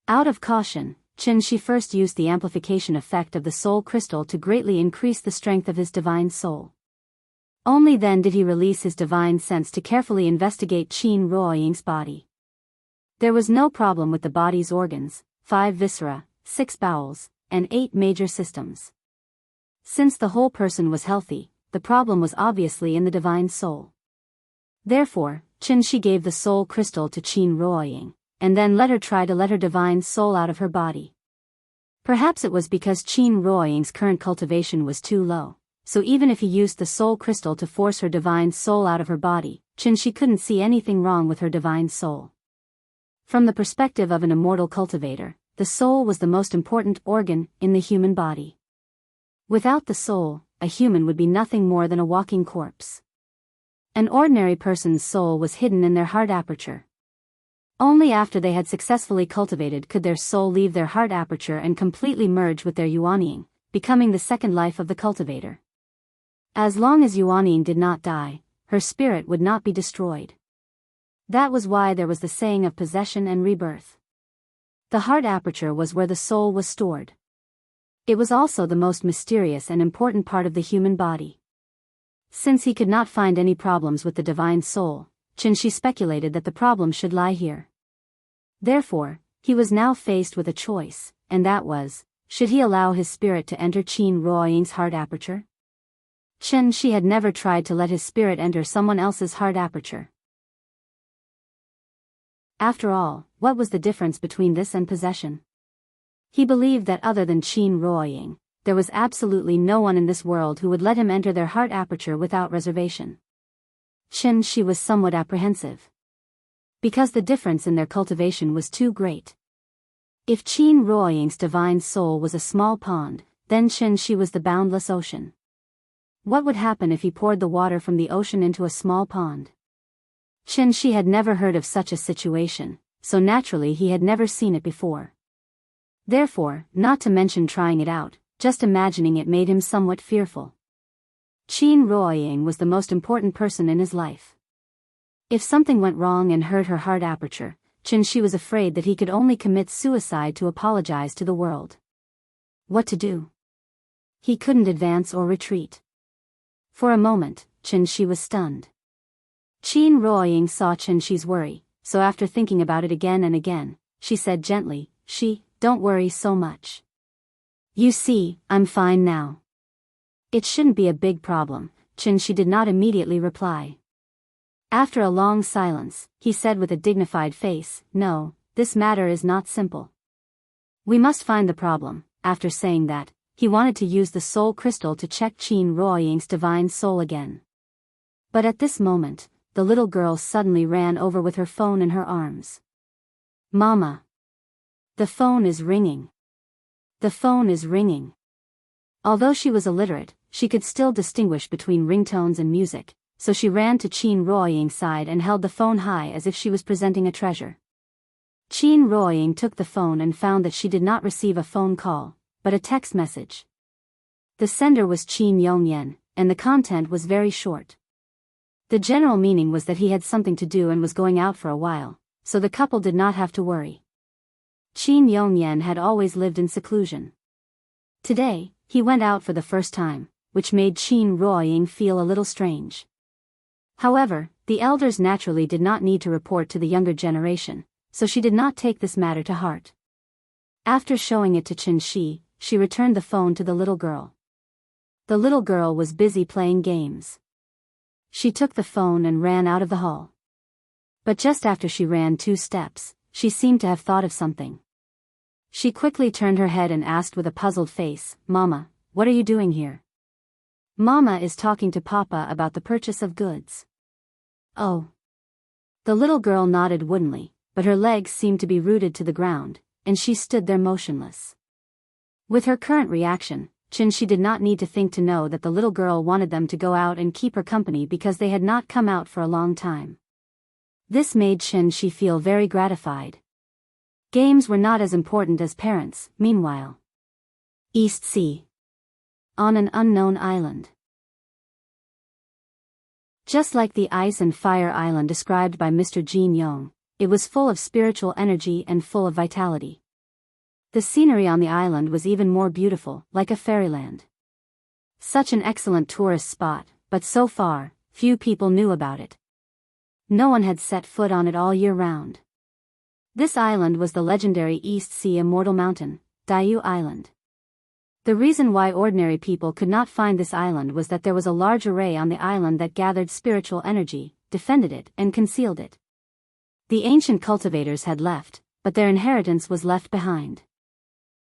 Out of caution, Chen Shi first used the amplification effect of the soul crystal to greatly increase the strength of his divine soul. Only then did he release his divine sense to carefully investigate Qin Ruoying's body. There was no problem with the body's organs, 5 viscera, 6 bowels, and 8 major systems. Since the whole person was healthy, the problem was obviously in the divine soul. Therefore, Chen Shi gave the soul crystal to Qin Ruoying, and then let her try to let her divine soul out of her body. Perhaps it was because Qin Ruoying's current cultivation was too low, so even if he used the soul crystal to force her divine soul out of her body, Chen Shi couldn't see anything wrong with her divine soul. From the perspective of an immortal cultivator, the soul was the most important organ in the human body. Without the soul, a human would be nothing more than a walking corpse. An ordinary person's soul was hidden in their heart aperture. Only after they had successfully cultivated could their soul leave their heart aperture and completely merge with their yuanying, becoming the second life of the cultivator. As long as yuanying did not die, her spirit would not be destroyed. That was why there was the saying of possession and rebirth. The heart aperture was where the soul was stored. It was also the most mysterious and important part of the human body. Since he could not find any problems with the divine soul, Chen Shi speculated that the problem should lie here. Therefore, he was now faced with a choice, and that was, should he allow his spirit to enter Qin Ruoying's heart aperture? Chen Shi had never tried to let his spirit enter someone else's heart aperture. After all, what was the difference between this and possession? He believed that other than Qin Ruoying, there was absolutely no one in this world who would let him enter their heart aperture without reservation. Chen Shi was somewhat apprehensive. Because the difference in their cultivation was too great. If Qin Ruoying's divine soul was a small pond, then Chen Shi was the boundless ocean. What would happen if he poured the water from the ocean into a small pond? Chen Shi had never heard of such a situation, so naturally he had never seen it before. Therefore, not to mention trying it out, just imagining it made him somewhat fearful. Qin Ruoying was the most important person in his life. If something went wrong and hurt her heart aperture, Chen Shi was afraid that he could only commit suicide to apologize to the world. What to do? He couldn't advance or retreat. For a moment, Chen Shi was stunned. Qin Ruoying saw Chen Shi's worry, so after thinking about it again and again, she said gently, "Don't worry so much. You see, I'm fine now." "It shouldn't be a big problem," Chen Shi did not immediately reply. After a long silence, he said with a dignified face, "No, this matter is not simple. We must find the problem." After saying that, he wanted to use the soul crystal to check Qin Ruoying's divine soul again. But at this moment, the little girl suddenly ran over with her phone in her arms. "Mama! The phone is ringing. The phone is ringing." Although she was illiterate, she could still distinguish between ringtones and music, so she ran to Qin Ruoying's side and held the phone high as if she was presenting a treasure. Qin Ruoying took the phone and found that she did not receive a phone call, but a text message. The sender was Qin Yongyan, and the content was very short. The general meaning was that he had something to do and was going out for a while, so the couple did not have to worry. Qin Yongyan had always lived in seclusion. Today, he went out for the first time, which made Qin Ruoying feel a little strange. However, the elders naturally did not need to report to the younger generation, so she did not take this matter to heart. After showing it to Chen Shi, she returned the phone to the little girl. The little girl was busy playing games. She took the phone and ran out of the hall. But just after she ran 2 steps, she seemed to have thought of something. She quickly turned her head and asked with a puzzled face, "Mama, what are you doing here?" "Mama is talking to Papa about the purchase of goods." "Oh." The little girl nodded woodenly, but her legs seemed to be rooted to the ground, and she stood there motionless. With her current reaction, she did not need to think to know that the little girl wanted them to go out and keep her company because they had not come out for a long time. This made she feel very gratified. Games were not as important as parents, meanwhile. East Sea. On an unknown island. Just like the ice and fire island described by Mr. Jin Yong, it was full of spiritual energy and full of vitality. The scenery on the island was even more beautiful, like a fairyland. Such an excellent tourist spot, but so far, few people knew about it. No one had set foot on it all year round. This island was the legendary East Sea Immortal Mountain, Daoist Island. The reason why ordinary people could not find this island was that there was a large array on the island that gathered spiritual energy, defended it, and concealed it. The ancient cultivators had left, but their inheritance was left behind.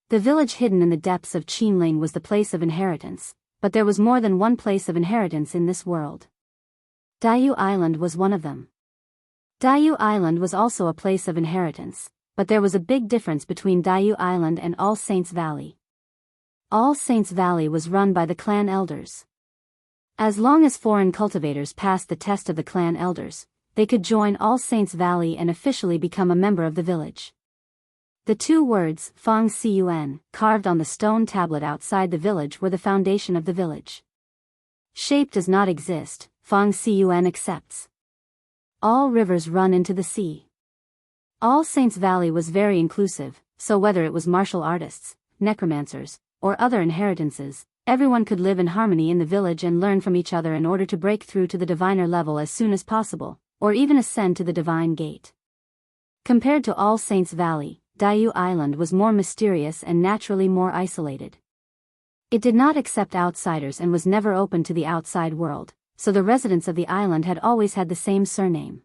The village hidden in the depths of Qinling was the place of inheritance, but there was more than one place of inheritance in this world. Daoist Island was one of them. Daoist Island was also a place of inheritance, but there was a big difference between Daoist Island and All Saints Valley. All Saints Valley was run by the clan elders. As long as foreign cultivators passed the test of the clan elders, they could join All Saints Valley and officially become a member of the village. The 2 words, Fang Cun, carved on the stone tablet outside the village were the foundation of the village. Shape does not exist, Fang Cun accepts. All rivers run into the sea. All Saints Valley was very inclusive, so whether it was martial artists, necromancers, or other inheritances, everyone could live in harmony in the village and learn from each other in order to break through to the diviner level as soon as possible, or even ascend to the divine gate. Compared to All Saints Valley, Daoist Island was more mysterious and naturally more isolated. It did not accept outsiders and was never open to the outside world, so the residents of the island had always had the same surname.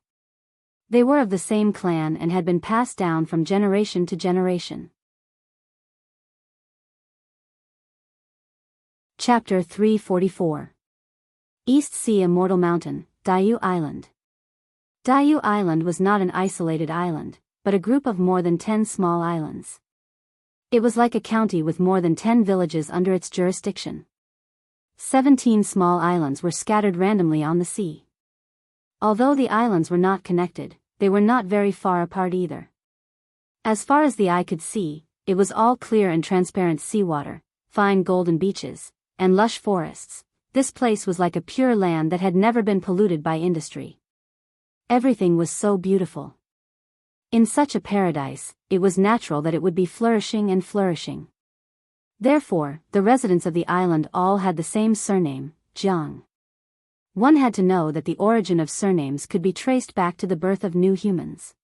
They were of the same clan and had been passed down from generation to generation. Chapter 344. East Sea Immortal Mountain, Daoist Island. Daoist Island was not an isolated island, but a group of more than 10 small islands. It was like a county with more than 10 villages under its jurisdiction. 17 small islands were scattered randomly on the sea. Although the islands were not connected, they were not very far apart either. As far as the eye could see, it was all clear and transparent seawater, fine golden beaches, and lush forests. This place was like a pure land that had never been polluted by industry. Everything was so beautiful. In such a paradise, it was natural that it would be flourishing and flourishing. Therefore, the residents of the island all had the same surname, Jiang. One had to know that the origin of surnames could be traced back to the birth of new humans.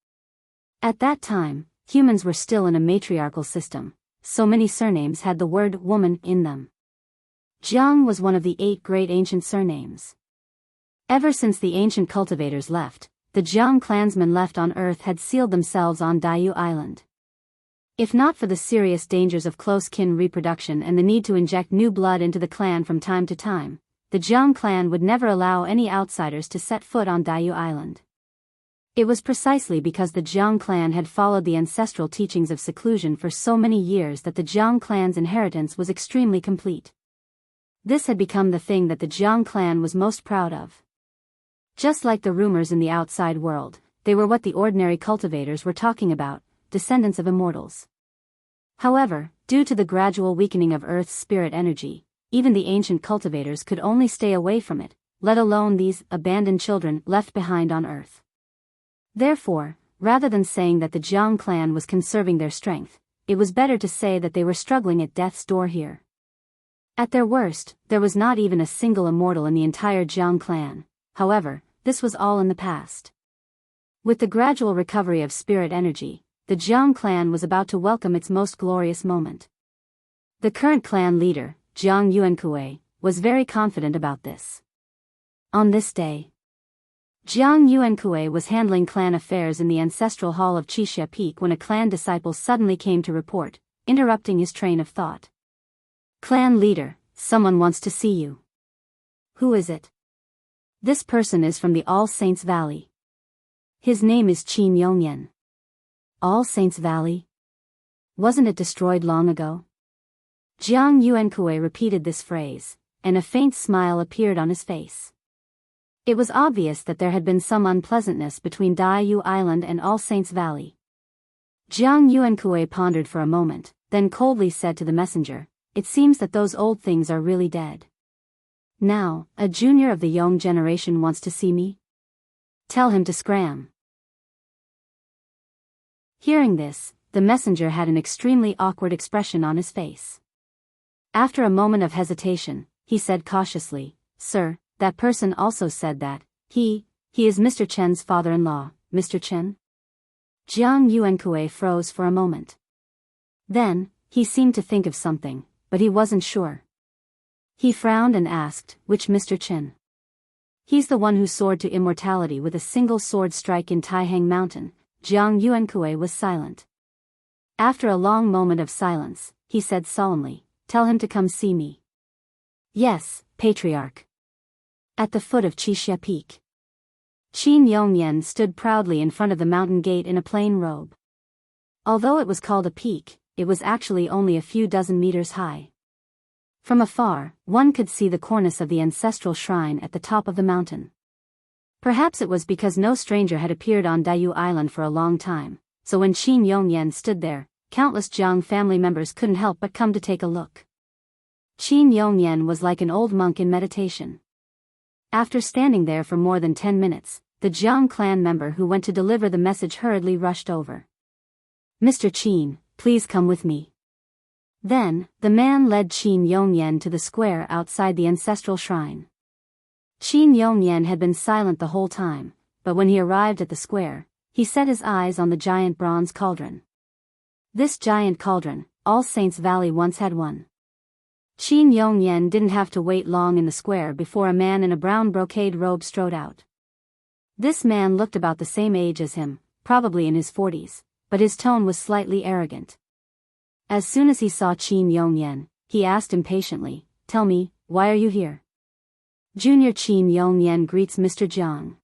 At that time, humans were still in a matriarchal system, so many surnames had the word woman in them. Jiang was one of the 8 great ancient surnames. Ever since the ancient cultivators left, the Jiang clansmen left on Earth had sealed themselves on Daoist Island. If not for the serious dangers of close kin reproduction and the need to inject new blood into the clan from time to time, the Jiang clan would never allow any outsiders to set foot on Daoist Island. It was precisely because the Jiang clan had followed the ancestral teachings of seclusion for so many years that the Jiang clan's inheritance was extremely complete. This had become the thing that the Jiang clan was most proud of. Just like the rumors in the outside world, they were what the ordinary cultivators were talking about, descendants of immortals. However, due to the gradual weakening of Earth's spirit energy, even the ancient cultivators could only stay away from it, let alone these abandoned children left behind on Earth. Therefore, rather than saying that the Jiang clan was conserving their strength, it was better to say that they were struggling at death's door here. At their worst, there was not even a single immortal in the entire Jiang clan. However, this was all in the past. With the gradual recovery of spirit energy, the Jiang clan was about to welcome its most glorious moment. The current clan leader, Jiang Yuankue, was very confident about this. On this day, Jianghu was handling clan affairs in the ancestral hall of Xianxia Peak when a clan disciple suddenly came to report, interrupting his train of thought. Clan leader, someone wants to see you. Who is it? This person is from the All Saints Valley. His name is Qin Yongyan. All Saints Valley? Wasn't it destroyed long ago? Jianghu repeated this phrase, and a faint smile appeared on his face. It was obvious that there had been some unpleasantness between Daoist Island and All Saints Valley. Jianghu pondered for a moment, then coldly said to the messenger, "It seems that those old things are really dead. Now, a junior of the young generation wants to see me? Tell him to scram." Hearing this, the messenger had an extremely awkward expression on his face. After a moment of hesitation, he said cautiously, "Sir, that person also said that, he is Mr. Chen's father-in-law, Mr. Chen?" Jianghu froze for a moment. Then, he seemed to think of something, but he wasn't sure. He frowned and asked, "Which Mr. Chen?" "He's the one who soared to immortality with a single sword strike in Taihang Mountain." Jianghu was silent. After a long moment of silence, he said solemnly, "Tell him to come see me." "Yes, Patriarch." At the foot of Xianxia Peak, Qin Yongyan stood proudly in front of the mountain gate in a plain robe. Although it was called a peak, it was actually only a few dozen meters high. From afar, one could see the cornice of the ancestral shrine at the top of the mountain. Perhaps it was because no stranger had appeared on Daoist Island for a long time, so when Qin Yongyan stood there, countless Jiang family members couldn't help but come to take a look. Qin Yongyan was like an old monk in meditation. After standing there for more than 10 minutes, the Jiang clan member who went to deliver the message hurriedly rushed over. "Mr. Qin, please come with me." Then, the man led Qin Yongyan to the square outside the ancestral shrine. Qin Yongyan had been silent the whole time, but when he arrived at the square, he set his eyes on the giant bronze cauldron. This giant cauldron, All Saints Valley once had one. Qin Yongyan didn't have to wait long in the square before a man in a brown brocade robe strode out. This man looked about the same age as him, probably in his 40s, but his tone was slightly arrogant. As soon as he saw Qin Yongyan, he asked impatiently, "Tell me, why are you here?" Junior Qin Yongyan greets Mr. Jiang.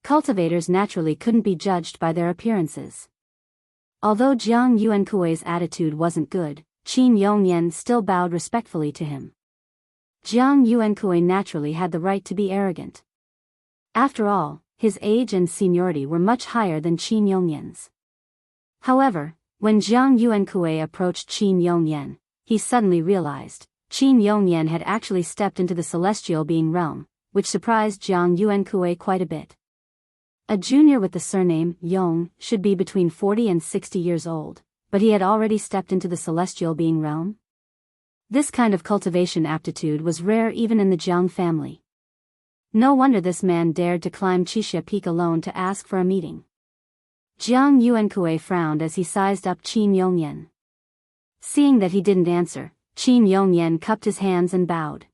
Cultivators naturally couldn't be judged by their appearances. Although Jianghu's attitude wasn't good, Qin Yongyan still bowed respectfully to him. Jianghu naturally had the right to be arrogant. After all, his age and seniority were much higher than Qin Yongyan's. However, when Jianghu approached Qin Yongyan, he suddenly realized Qin Yongyan had actually stepped into the celestial being realm, which surprised Jianghu quite a bit. A junior with the surname Yong should be between 40 and 60 years old, but he had already stepped into the celestial being realm? This kind of cultivation aptitude was rare even in the Jiang family. No wonder this man dared to climb Xianxia Peak alone to ask for a meeting. Jianghu frowned as he sized up Qin Yongyan. Seeing that he didn't answer, Qin Yongyan cupped his hands and bowed.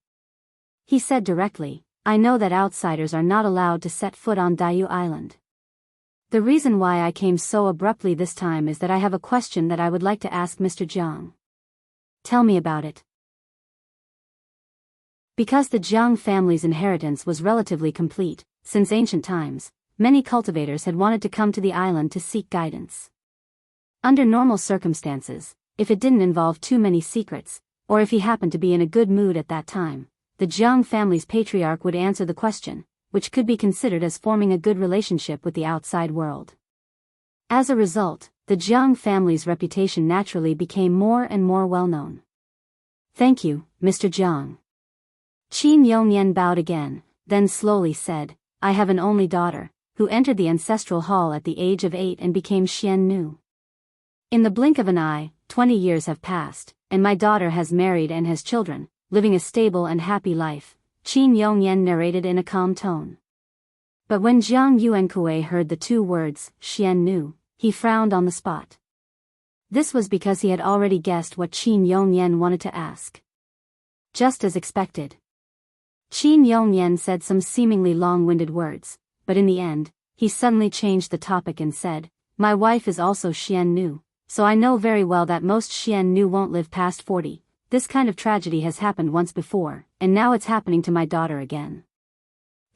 He said directly, "I know that outsiders are not allowed to set foot on Daoist Island. The reason why I came so abruptly this time is that I have a question that I would like to ask Mr. Jiang." "Tell me about it." Because the Jiang family's inheritance was relatively complete, since ancient times, many cultivators had wanted to come to the island to seek guidance. Under normal circumstances, if it didn't involve too many secrets, or if he happened to be in a good mood at that time, the Jiang family's patriarch would answer the question, which could be considered as forming a good relationship with the outside world. As a result, the Jiang family's reputation naturally became more and more well-known. "Thank you, Mr. Jiang." Qin Yongyan bowed again, then slowly said, "I have an only daughter, who entered the ancestral hall at the age of 8 and became Xiannu. In the blink of an eye, 20 years have passed, and my daughter has married and has children, living a stable and happy life," Qin Yongyan narrated in a calm tone. But when Jianghu heard the two words, Xiannu, he frowned on the spot. This was because he had already guessed what Qin Yongyan wanted to ask. Just as expected. Qin Yongyan said some seemingly long-winded words, but in the end, he suddenly changed the topic and said, "My wife is also Xian Nu, so I know very well that most Xian Nu won't live past 40. This kind of tragedy has happened once before, and now it's happening to my daughter again.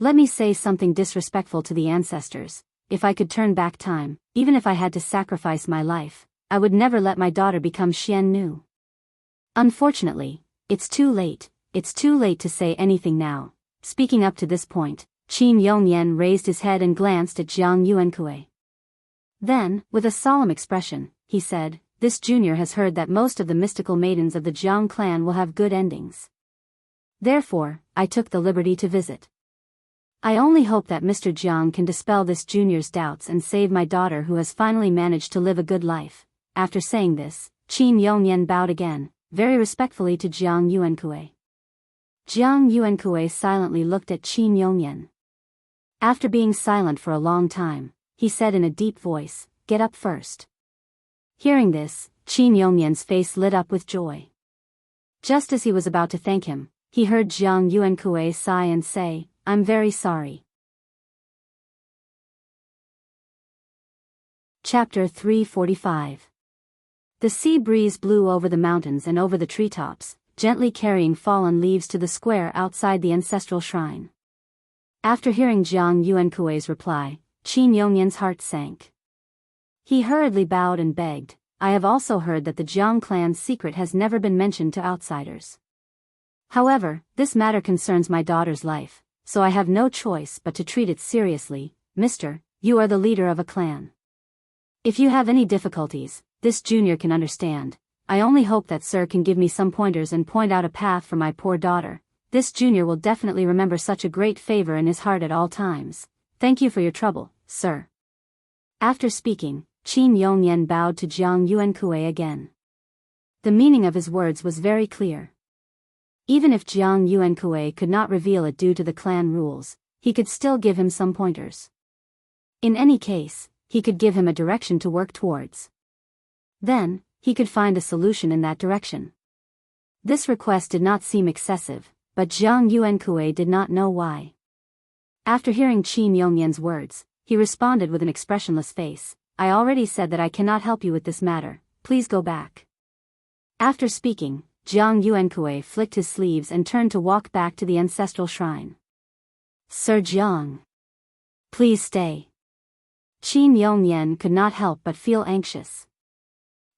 Let me say something disrespectful to the ancestors. If I could turn back time, even if I had to sacrifice my life, I would never let my daughter become Xian Nu. Unfortunately, it's too late to say anything now." Speaking up to this point, Qin Yongyan raised his head and glanced at Jiang Yuankui. Then, with a solemn expression, he said, "This junior has heard that most of the mystical maidens of the Jiang clan will have good endings. Therefore, I took the liberty to visit. I only hope that Mr. Jiang can dispel this junior's doubts and save my daughter who has finally managed to live a good life." After saying this, Qin Yongyan bowed again, very respectfully to Jiang Yuankui. Jiang Yuankui silently looked at Qin Yongyan. After being silent for a long time, he said in a deep voice, "Get up first." Hearing this, Qin Yongyan's face lit up with joy. Just as he was about to thank him, he heard Jiang Yuankui sigh and say, "I'm very sorry." Chapter 345. The sea breeze blew over the mountains and over the treetops, gently carrying fallen leaves to the square outside the ancestral shrine. After hearing Jiang Yuankui's reply, Qin Yongyan's heart sank. He hurriedly bowed and begged, "I have also heard that the Jiang clan's secret has never been mentioned to outsiders. However, this matter concerns my daughter's life, so I have no choice but to treat it seriously. Mister, you are the leader of a clan. If you have any difficulties, this junior can understand. I only hope that sir can give me some pointers and point out a path for my poor daughter. This junior will definitely remember such a great favor in his heart at all times. Thank you for your trouble, sir." After speaking, Qin Yongyan bowed to Jiang Yuankui again. The meaning of his words was very clear. Even if Jiang Yuankui could not reveal it due to the clan rules, he could still give him some pointers. In any case, he could give him a direction to work towards. Then, he could find a solution in that direction. This request did not seem excessive, but Jiang Yuankui did not know why. After hearing Qin Yongyan's words, he responded with an expressionless face, "I already said that I cannot help you with this matter, please go back." After speaking, Jiang Yuankui flicked his sleeves and turned to walk back to the ancestral shrine. "Sir Jiang, please stay." Qin Yongyan could not help but feel anxious.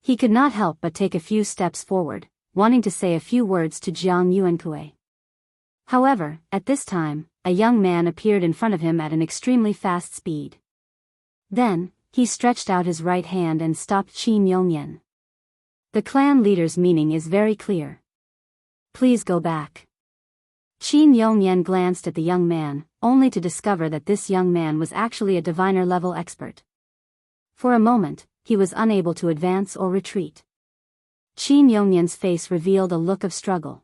He could not help but take a few steps forward, wanting to say a few words to Jiang Yuankui. However, at this time, a young man appeared in front of him at an extremely fast speed. Then, he stretched out his right hand and stopped Qin Yongyan. The clan leader's meaning is very clear. "Please go back." Qin Yongyan glanced at the young man, only to discover that this young man was actually a diviner-level expert. For a moment, he was unable to advance or retreat. Qin Yongyan's face revealed a look of struggle.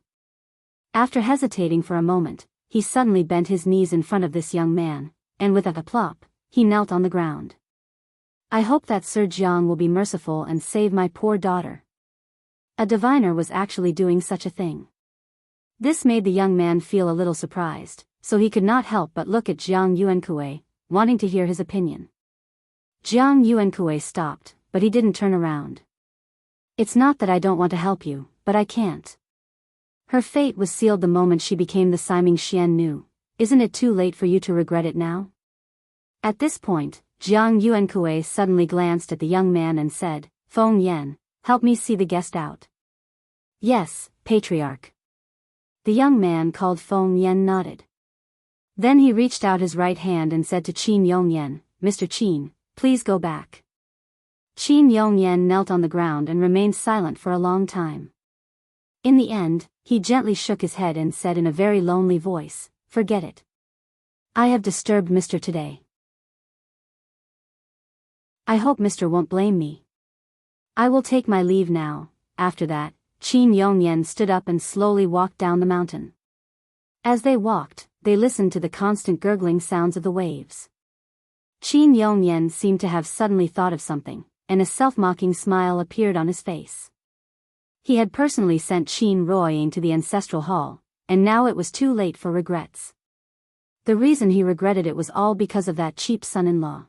After hesitating for a moment, he suddenly bent his knees in front of this young man, and with a plop, he knelt on the ground. "I hope that Sir Jiang will be merciful and save my poor daughter." A diviner was actually doing such a thing. This made the young man feel a little surprised, so he could not help but look at Jiang Yuankui, wanting to hear his opinion. Jiang Yuankui stopped, but he didn't turn around. "It's not that I don't want to help you, but I can't. Her fate was sealed the moment she became the Siming Xian Nu. Isn't it too late for you to regret it now?" At this point, Jiang Yuankui suddenly glanced at the young man and said, "Feng Yan, help me see the guest out." "Yes, Patriarch." The young man called Feng Yan nodded. Then he reached out his right hand and said to Qin Yongyan, "Mr. Qin, please go back." Qin Yongyan knelt on the ground and remained silent for a long time. In the end, he gently shook his head and said in a very lonely voice, "Forget it. I have disturbed Mr. today. I hope Mr. won't blame me. I will take my leave now." After that, Qin Yongyan stood up and slowly walked down the mountain. As they walked, they listened to the constant gurgling sounds of the waves. Qin Yongyan seemed to have suddenly thought of something, and a self-mocking smile appeared on his face. He had personally sent Qin Ruoying to the ancestral hall, and now it was too late for regrets. The reason he regretted it was all because of that cheap son-in-law.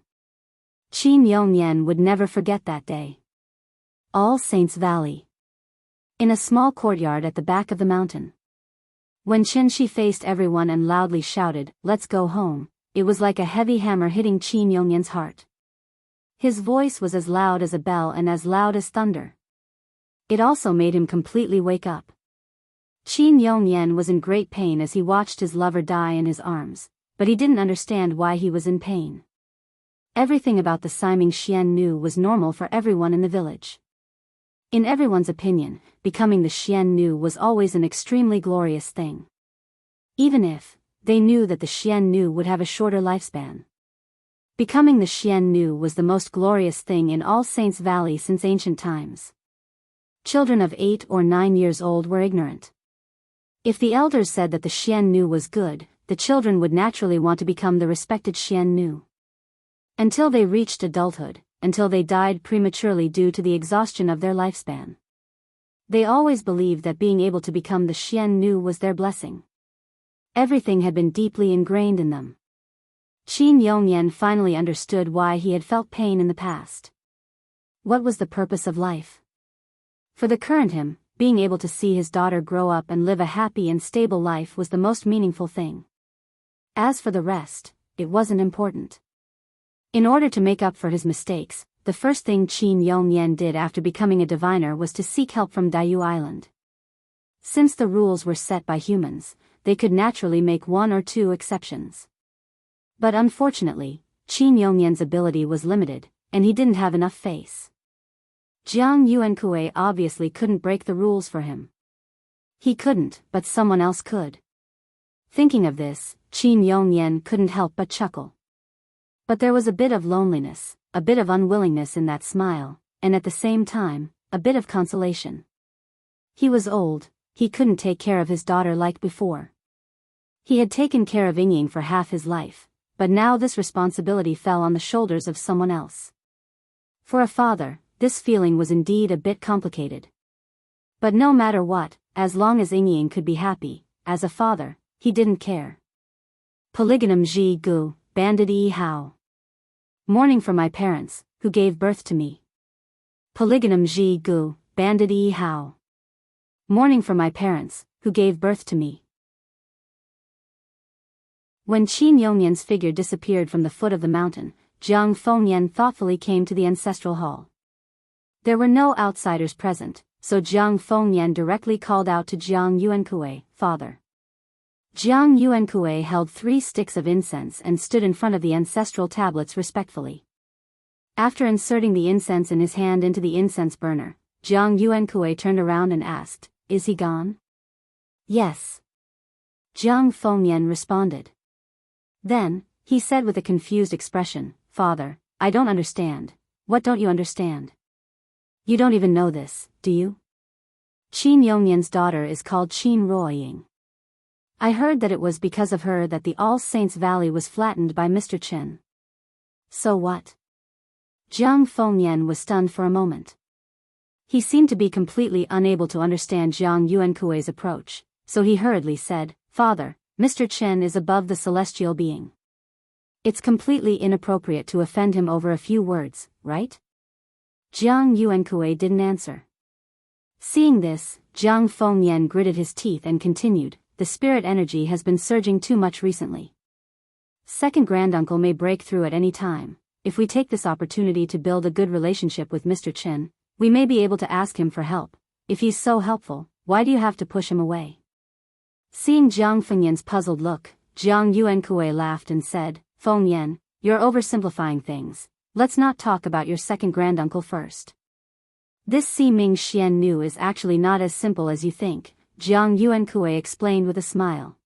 Qin Yongyan would never forget that day. All Saints Valley. In a small courtyard at the back of the mountain. When Qianxi faced everyone and loudly shouted, "Let's go home," it was like a heavy hammer hitting Qin Yongyan's heart. His voice was as loud as a bell and as loud as thunder. It also made him completely wake up. Qin Yongyan was in great pain as he watched his lover die in his arms, but he didn't understand why he was in pain. Everything about the Siming Xiannu was normal for everyone in the village. In everyone's opinion, becoming the Xiannu was always an extremely glorious thing. Even if they knew that the Xiannu would have a shorter lifespan. Becoming the Xiannu was the most glorious thing in All Saints Valley since ancient times. Children of 8 or 9 years old were ignorant. If the elders said that the Xiannu was good, the children would naturally want to become the respected Xiannu. Until they reached adulthood, until they died prematurely due to the exhaustion of their lifespan. They always believed that being able to become the Xiannu was their blessing. Everything had been deeply ingrained in them. Qin Yongyan finally understood why he had felt pain in the past. What was the purpose of life? For the current him, being able to see his daughter grow up and live a happy and stable life was the most meaningful thing. As for the rest, it wasn't important. In order to make up for his mistakes, the first thing Qin Yongyan did after becoming a diviner was to seek help from Daoist Island. Since the rules were set by humans, they could naturally make 1 or 2 exceptions. But unfortunately, Qin Yongyan's ability was limited, and he didn't have enough face. Jianghu obviously couldn't break the rules for him. He couldn't, but someone else could. Thinking of this, Qin Yongyan couldn't help but chuckle. But there was a bit of loneliness, a bit of unwillingness in that smile, and at the same time, a bit of consolation. He was old, he couldn't take care of his daughter like before. He had taken care of Yingying for half his life, but now this responsibility fell on the shoulders of someone else. For a father, this feeling was indeed a bit complicated. But no matter what, as long as Yingying could be happy, as a father, he didn't care. Polygonum Ji Gu, Bandit Yi Hao. Mourning for my parents, who gave birth to me. Polygonum Ji Gu, Bandit Yi Hao. Mourning for my parents, who gave birth to me. When Qin Yongyan's figure disappeared from the foot of the mountain, Jiang Fengyan thoughtfully came to the ancestral hall. There were no outsiders present, so Jiang Fengyan directly called out to Jiang Yuankue, "Father." Jiang Yuankue held 3 sticks of incense and stood in front of the ancestral tablets respectfully. After inserting the incense in his hand into the incense burner, Jiang Yuankue turned around and asked, "Is he gone?" "Yes." Jiang Fengyan responded. Then, he said with a confused expression, "Father, I don't understand. What don't you understand? You don't even know this, do you? Qin Yongyan's daughter is called Qin Ruoying. I heard that it was because of her that the All Saints Valley was flattened by Mr. Chen." "So what?" Jiang Fengyan was stunned for a moment. He seemed to be completely unable to understand Jiang Yuankue's approach, so he hurriedly said, "Father, Mr. Chen is above the celestial being. It's completely inappropriate to offend him over a few words, right?" Jiang Yuankue didn't answer. Seeing this, Jiang Fengyan gritted his teeth and continued, "The spirit energy has been surging too much recently. Second granduncle may break through at any time. If we take this opportunity to build a good relationship with Mr. Chen, we may be able to ask him for help. If he's so helpful, why do you have to push him away?" Seeing Jiang Fengyan's puzzled look, Jiang Yuankue laughed and said, "Fengyan, you're oversimplifying things. Let's not talk about your second granduncle first. This Siming Xiannu is actually not as simple as you think," Jiang Yuankue explained with a smile.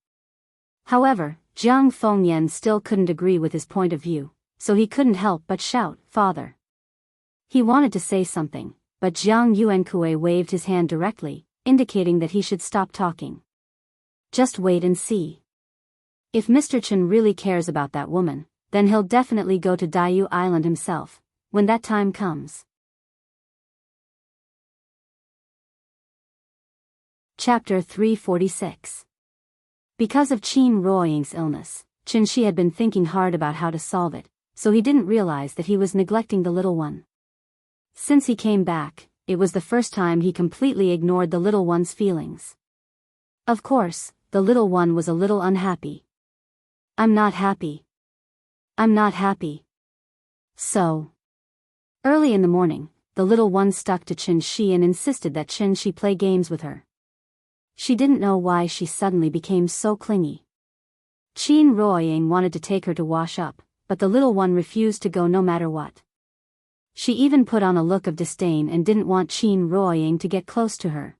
However, Jiang Fengyan still couldn't agree with his point of view, so he couldn't help but shout, "Father." He wanted to say something, but Jiang Yuankue waved his hand directly, indicating that he should stop talking. "Just wait and see. If Mr. Chen really cares about that woman, then he'll definitely go to Daoist Island himself, when that time comes." Chapter 346. Because of Qin Ruoying's illness, Qin Shi had been thinking hard about how to solve it, so he didn't realize that he was neglecting the little one. Since he came back, it was the first time he completely ignored the little one's feelings. Of course, the little one was a little unhappy. "I'm not happy. I'm not happy." So, early in the morning, the little one stuck to Qin Shi and insisted that Qin Shi play games with her. She didn't know why she suddenly became so clingy. Qin Ruoying wanted to take her to wash up, but the little one refused to go no matter what. She even put on a look of disdain and didn't want Qin Ruoying to get close to her.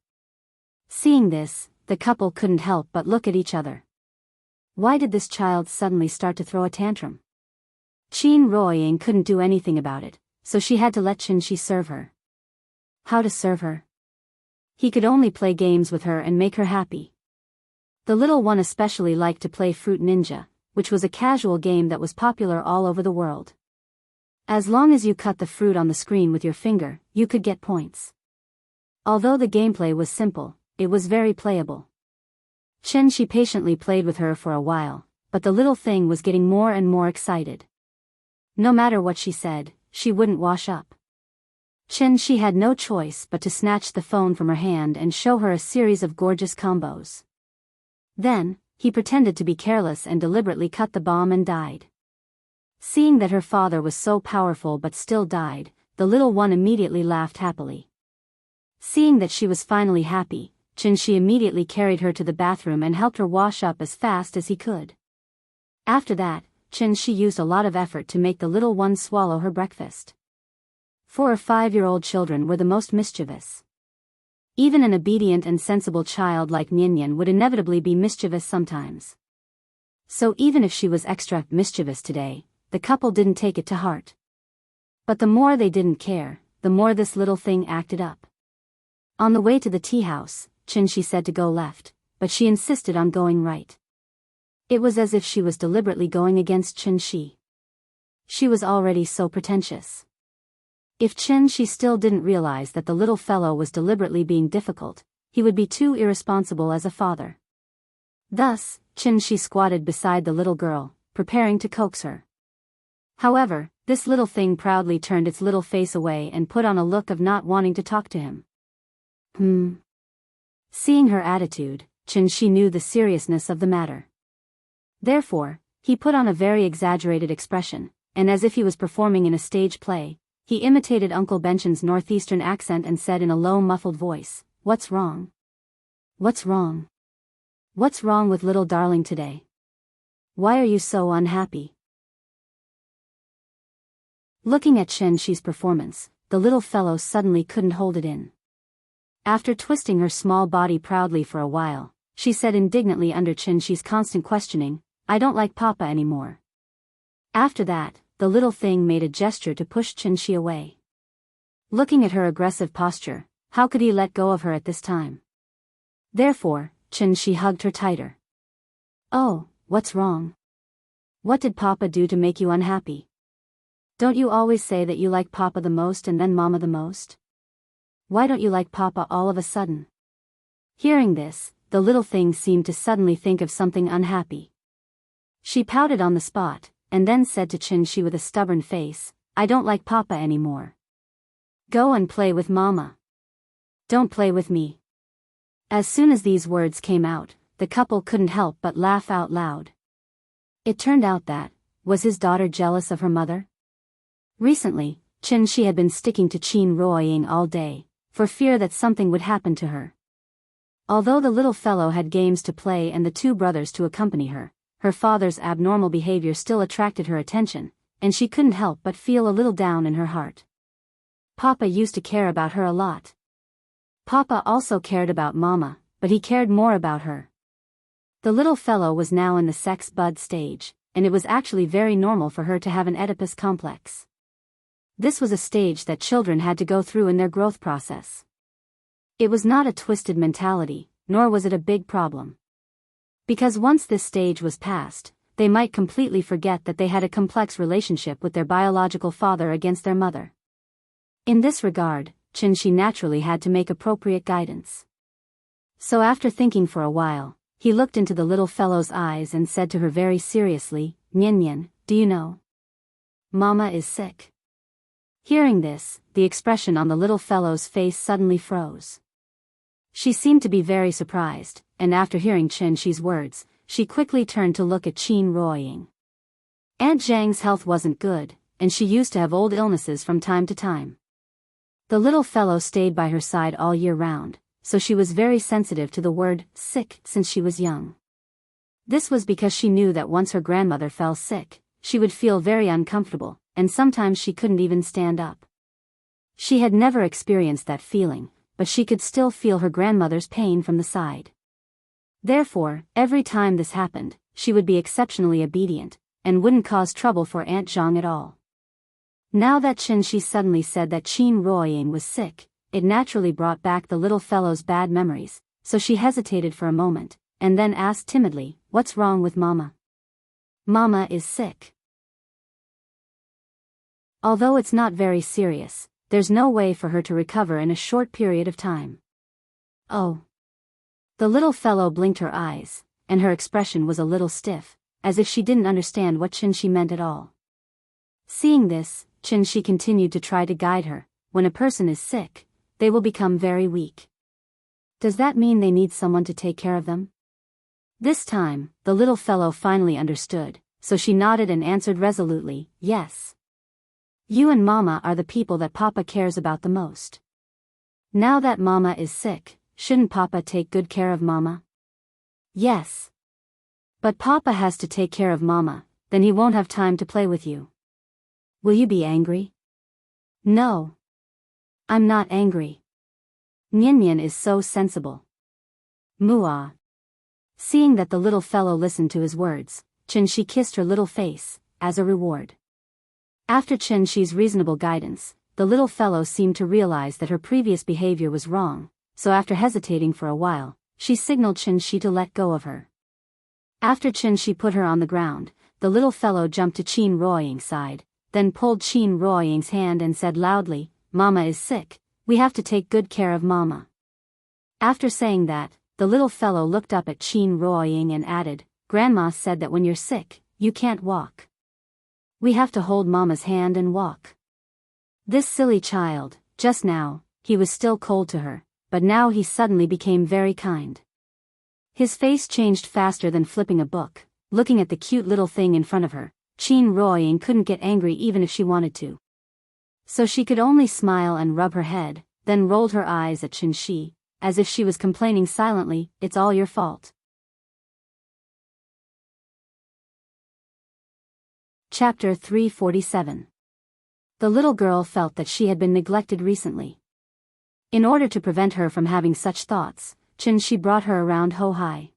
Seeing this, the couple couldn't help but look at each other. Why did this child suddenly start to throw a tantrum? Qin Ruoying couldn't do anything about it, so she had to let Qin Shi serve her. How to serve her? He could only play games with her and make her happy. The little one especially liked to play Fruit Ninja, which was a casual game that was popular all over the world. As long as you cut the fruit on the screen with your finger, you could get points. Although the gameplay was simple, it was very playable. Qin Shi patiently played with her for a while, but the little thing was getting more and more excited. No matter what she said, she wouldn't wash up. Qin Shi had no choice but to snatch the phone from her hand and show her a series of gorgeous combos. Then, he pretended to be careless and deliberately cut the bomb and died. Seeing that her father was so powerful but still died, the little one immediately laughed happily. Seeing that she was finally happy, Qin Shi immediately carried her to the bathroom and helped her wash up as fast as he could. After that, Qin Shi used a lot of effort to make the little one swallow her breakfast. 4 or 5-year-old children were the most mischievous. Even an obedient and sensible child like Nian would inevitably be mischievous sometimes. So even if she was extra mischievous today, the couple didn't take it to heart. But the more they didn't care, the more this little thing acted up. On the way to the tea house, Qin Shi said to go left, but she insisted on going right. It was as if she was deliberately going against Qin Shi. She was already so pretentious. If Qin Shi still didn't realize that the little fellow was deliberately being difficult, he would be too irresponsible as a father. Thus, Qin Shi squatted beside the little girl, preparing to coax her. However, this little thing proudly turned its little face away and put on a look of not wanting to talk to him. Seeing her attitude, Qin Shi knew the seriousness of the matter. Therefore, he put on a very exaggerated expression, and as if he was performing in a stage play, he imitated Uncle Benchen's northeastern accent and said in a low muffled voice, "What's wrong? What's wrong? What's wrong with little darling today? Why are you so unhappy?" Looking at Qin Shi's performance, the little fellow suddenly couldn't hold it in. After twisting her small body proudly for a while, she said indignantly under Qin Shi's constant questioning, "I don't like Papa anymore." After that, the little thing made a gesture to push Qin Shi away. Looking at her aggressive posture, how could he let go of her at this time? Therefore, Qin Shi hugged her tighter. "Oh, what's wrong? What did Papa do to make you unhappy? Don't you always say that you like Papa the most and then Mama the most? Why don't you like Papa all of a sudden?" Hearing this, the little thing seemed to suddenly think of something unhappy. She pouted on the spot, and then said to Qin Shi with a stubborn face, "I don't like Papa anymore. Go and play with Mama. Don't play with me." As soon as these words came out, the couple couldn't help but laugh out loud. It turned out that, was his daughter jealous of her mother? Recently, Qin Shi had been sticking to Qin Ruoying all day, for fear that something would happen to her. Although the little fellow had games to play and the 2 brothers to accompany her, her father's abnormal behavior still attracted her attention, and she couldn't help but feel a little down in her heart. Papa used to care about her a lot. Papa also cared about Mama, but he cared more about her. The little fellow was now in the sex bud stage, and it was actually very normal for her to have an Oedipus complex. This was a stage that children had to go through in their growth process. It was not a twisted mentality, nor was it a big problem. Because once this stage was passed, they might completely forget that they had a complex relationship with their biological father against their mother. In this regard, Qin Shi naturally had to make appropriate guidance. So after thinking for a while, he looked into the little fellow's eyes and said to her very seriously, "Nian Nian, do you know? Mama is sick." Hearing this, the expression on the little fellow's face suddenly froze. She seemed to be very surprised, and after hearing Chen Shi's words, she quickly turned to look at Qin Ruoying. Aunt Zhang's health wasn't good, and she used to have old illnesses from time to time. The little fellow stayed by her side all year round, so she was very sensitive to the word sick since she was young. This was because she knew that once her grandmother fell sick, she would feel very uncomfortable, and sometimes she couldn't even stand up. She had never experienced that feeling, but she could still feel her grandmother's pain from the side. Therefore, every time this happened, she would be exceptionally obedient, and wouldn't cause trouble for Aunt Zhang at all. Now that Chen Shi suddenly said that Qin Ruoying was sick, it naturally brought back the little fellow's bad memories, so she hesitated for a moment, and then asked timidly, "What's wrong with Mama?" "Mama is sick. Although it's not very serious, there's no way for her to recover in a short period of time." "Oh." The little fellow blinked her eyes, and her expression was a little stiff, as if she didn't understand what Chen Shi meant at all. Seeing this, Chen Shi continued to try to guide her. When a person is sick, they will become very weak. Does that mean they need someone to take care of them? This time, the little fellow finally understood, so she nodded and answered resolutely, "Yes. You and Mama are the people that Papa cares about the most. Now that Mama is sick, shouldn't Papa take good care of Mama?" "Yes. But Papa has to take care of Mama, then he won't have time to play with you. Will you be angry?" "No. I'm not angry. Nian Nian is so sensible." "Mua." Seeing that the little fellow listened to his words, Chen Shi kissed her little face, as a reward. After Chen Shi's reasonable guidance, the little fellow seemed to realize that her previous behavior was wrong, so after hesitating for a while, she signaled Chen Shi to let go of her. After Chen Shi put her on the ground, the little fellow jumped to Qin Ruoying's side, then pulled Qin Ruoying's hand and said loudly, "Mama is sick, we have to take good care of Mama." After saying that, the little fellow looked up at Qin Ruoying and added, "Grandma said that when you're sick, you can't walk. We have to hold Mama's hand and walk." This silly child, just now, he was still cold to her, but now he suddenly became very kind. His face changed faster than flipping a book. Looking at the cute little thing in front of her, Qin Ruoying couldn't get angry even if she wanted to. So she could only smile and rub her head, then rolled her eyes at Chen Shi, as if she was complaining silently, "It's all your fault." Chapter 347. The little girl felt that she had been neglected recently. In order to prevent her from having such thoughts, Chen Shi brought her around Ho-Hai.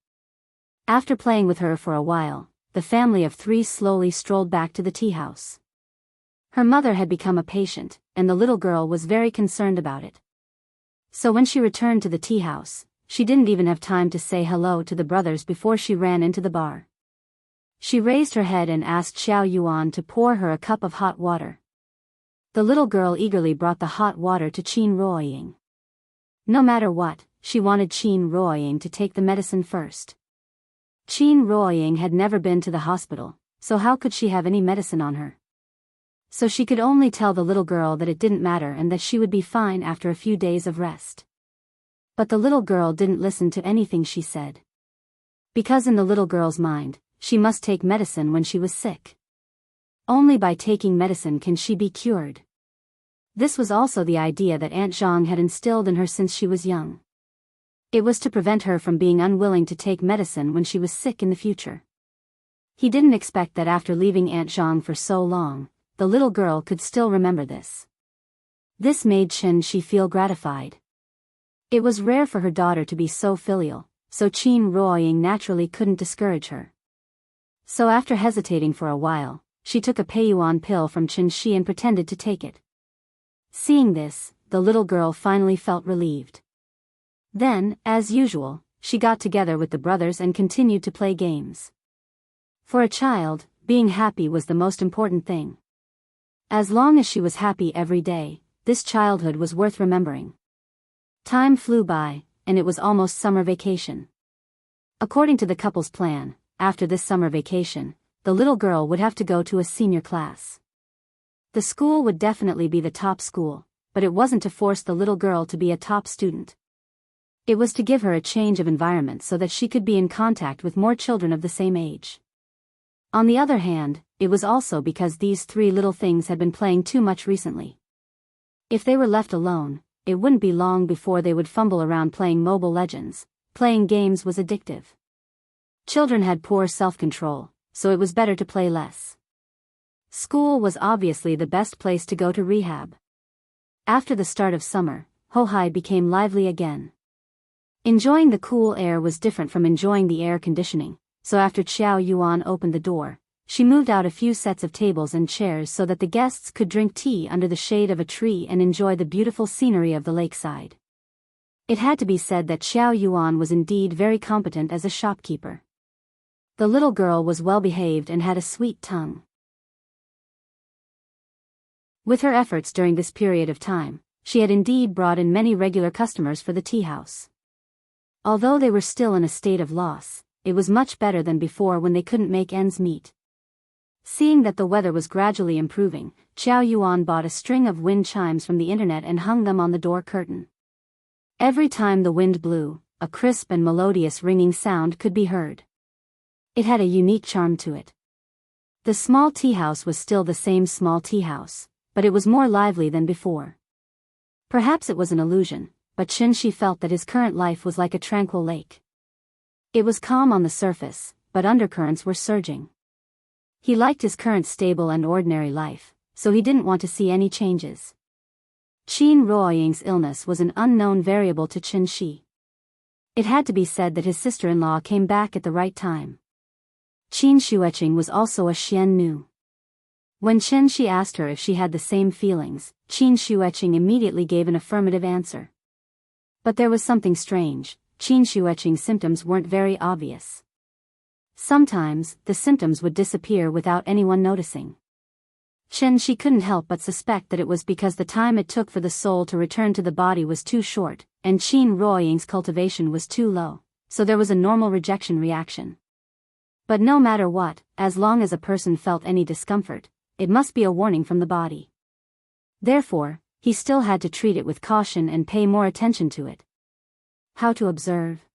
After playing with her for a while, the family of three slowly strolled back to the tea house. Her mother had become a patient, and the little girl was very concerned about it. So when she returned to the tea house, she didn't even have time to say hello to the brothers before she ran into the bar. She raised her head and asked Xiao Yuan to pour her a cup of hot water. The little girl eagerly brought the hot water to Qin Ruoying. No matter what, she wanted Qin Ruoying to take the medicine first. Qin Ruoying had never been to the hospital, so how could she have any medicine on her? So she could only tell the little girl that it didn't matter and that she would be fine after a few days of rest. But the little girl didn't listen to anything she said. Because in the little girl's mind, she must take medicine when she was sick. Only by taking medicine can she be cured. This was also the idea that Aunt Zhang had instilled in her since she was young. It was to prevent her from being unwilling to take medicine when she was sick in the future. He didn't expect that after leaving Aunt Zhang for so long, the little girl could still remember this. This made Chen Shi feel gratified. It was rare for her daughter to be so filial, so Qin Ruoying naturally couldn't discourage her. So after hesitating for a while, she took a Peiyuan pill from Chen Shi and pretended to take it. Seeing this, the little girl finally felt relieved. Then, as usual, she got together with the brothers and continued to play games. For a child, being happy was the most important thing. As long as she was happy every day, this childhood was worth remembering. Time flew by, and it was almost summer vacation. According to the couple's plan, after this summer vacation, the little girl would have to go to a senior class. The school would definitely be the top school, but it wasn't to force the little girl to be a top student. It was to give her a change of environment so that she could be in contact with more children of the same age. On the other hand, it was also because these three little things had been playing too much recently. If they were left alone, it wouldn't be long before they would fumble around playing Mobile Legends. Playing games was addictive. Children had poor self-control, so it was better to play less. School was obviously the best place to go to rehab. After the start of summer, Hohai became lively again. Enjoying the cool air was different from enjoying the air conditioning, so after Xiao Yuan opened the door, she moved out a few sets of tables and chairs so that the guests could drink tea under the shade of a tree and enjoy the beautiful scenery of the lakeside. It had to be said that Xiao Yuan was indeed very competent as a shopkeeper. The little girl was well behaved and had a sweet tongue. With her efforts during this period of time, she had indeed brought in many regular customers for the tea house. Although they were still in a state of loss, it was much better than before when they couldn't make ends meet. Seeing that the weather was gradually improving, Xiao Yuan bought a string of wind chimes from the internet and hung them on the door curtain. Every time the wind blew, a crisp and melodious ringing sound could be heard. It had a unique charm to it. The small tea house was still the same small tea house, but it was more lively than before. Perhaps it was an illusion, but Xianxia felt that his current life was like a tranquil lake. It was calm on the surface, but undercurrents were surging. He liked his current stable and ordinary life, so he didn't want to see any changes. Qin Ruoying's illness was an unknown variable to Xianxia. It had to be said that his sister-in-law came back at the right time. Qin Xueqing was also a Xian Nu. When Xianxia asked her if she had the same feelings, Qin Xueqing immediately gave an affirmative answer. But there was something strange. Qin Xueqing's symptoms weren't very obvious. Sometimes, the symptoms would disappear without anyone noticing. Xianxia couldn't help but suspect that it was because the time it took for the soul to return to the body was too short, and Qin Ruoying's cultivation was too low, so there was a normal rejection reaction. But no matter what, as long as a person felt any discomfort, it must be a warning from the body. Therefore, he still had to treat it with caution and pay more attention to it. How to observe?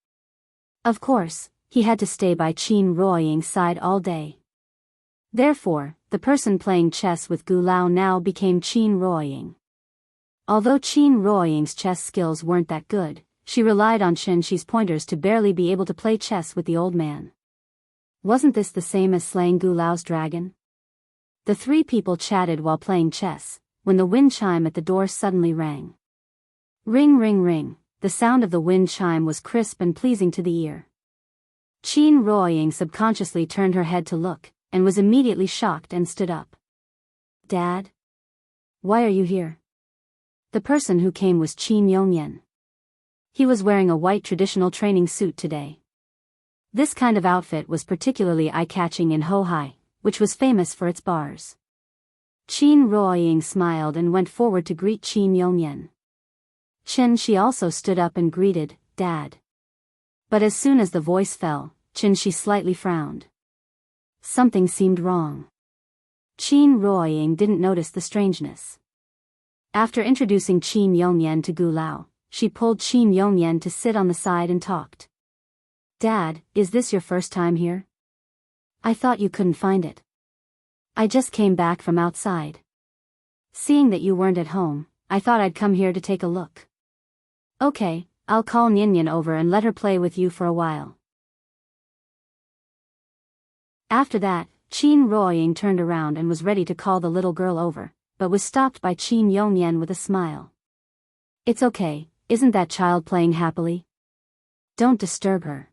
Of course, he had to stay by Qin Ruoying's side all day. Therefore, the person playing chess with Gu Lao now became Qin Ruoying. Although Qin Ruoying's chess skills weren't that good, she relied on Xianxia's pointers to barely be able to play chess with the old man. Wasn't this the same as slaying Gu Lao's dragon? The three people chatted while playing chess, when the wind chime at the door suddenly rang. Ring ring ring, the sound of the wind chime was crisp and pleasing to the ear. Qin Ruoying subconsciously turned her head to look, and was immediately shocked and stood up. Dad? Why are you here? The person who came was Qin Yongyan. He was wearing a white traditional training suit today. This kind of outfit was particularly eye-catching in Hohai, which was famous for its bars. Qin Ruoying smiled and went forward to greet Qin Yongyan. Xianxia also stood up and greeted, Dad. But as soon as the voice fell, Xianxia slightly frowned. Something seemed wrong. Qin Ruoying didn't notice the strangeness. After introducing Qin Yongyan to Gu Lao, she pulled Qin Yongyan to sit on the side and talked. Dad, is this your first time here? I thought you couldn't find it. I just came back from outside. Seeing that you weren't at home, I thought I'd come here to take a look. Okay, I'll call Nyanyan over and let her play with you for a while. After that, Qin Ruoying turned around and was ready to call the little girl over, but was stopped by Qin Yongyan with a smile. It's okay, isn't that child playing happily? Don't disturb her.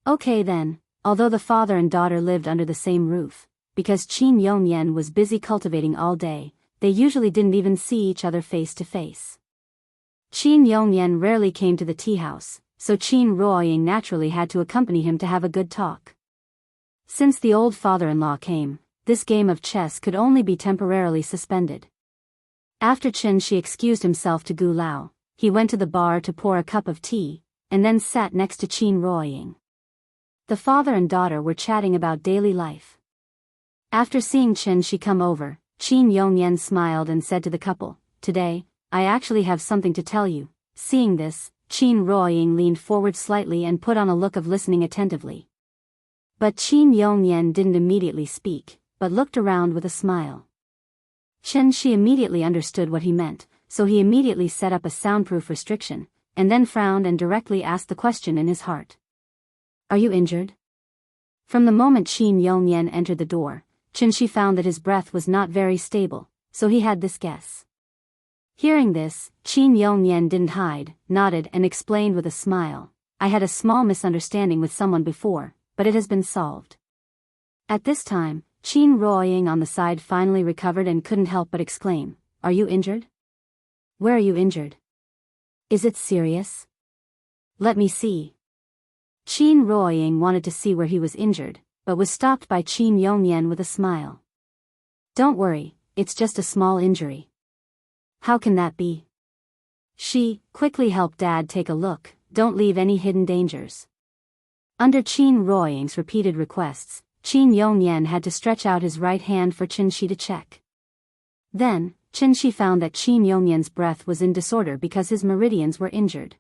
Okay then, although the father and daughter lived under the same roof, because Qin Yongyan was busy cultivating all day, they usually didn't even see each other face to face. Qin Yongyan rarely came to the tea house, so Qin Ruoying naturally had to accompany him to have a good talk. Since the old father-in-law came, this game of chess could only be temporarily suspended. After Xianxia excused himself to Gu Lao, he went to the bar to pour a cup of tea, and then sat next to Qin Ruoying. The father and daughter were chatting about daily life. After seeing Qianxi come over, Qin Yongyan smiled and said to the couple, "Today, I actually have something to tell you." Seeing this, Qin Ruoying leaned forward slightly and put on a look of listening attentively. But Qin Yongyan didn't immediately speak, but looked around with a smile. Qianxi immediately understood what he meant, so he immediately set up a soundproof restriction, and then frowned and directly asked the question in his heart. "Are you injured?" From the moment Qin Yongyan entered the door, Qianxi found that his breath was not very stable, so he had this guess. Hearing this, Qin Yongyan didn't hide, nodded and explained with a smile, "I had a small misunderstanding with someone before, but it has been solved." At this time, Qin Ruoying on the side finally recovered and couldn't help but exclaim, "Are you injured? Where are you injured? Is it serious? Let me see." Qin Ruoying wanted to see where he was injured, but was stopped by Qin Yongyan with a smile. "Don't worry, it's just a small injury." "How can that be?" "She, quickly help Dad take a look, don't leave any hidden dangers." Under Qin Ruoying's repeated requests, Qin Yongyan had to stretch out his right hand for Qianxi to check. Then, Qianxi found that Qin Yongyan's breath was in disorder because his meridians were injured.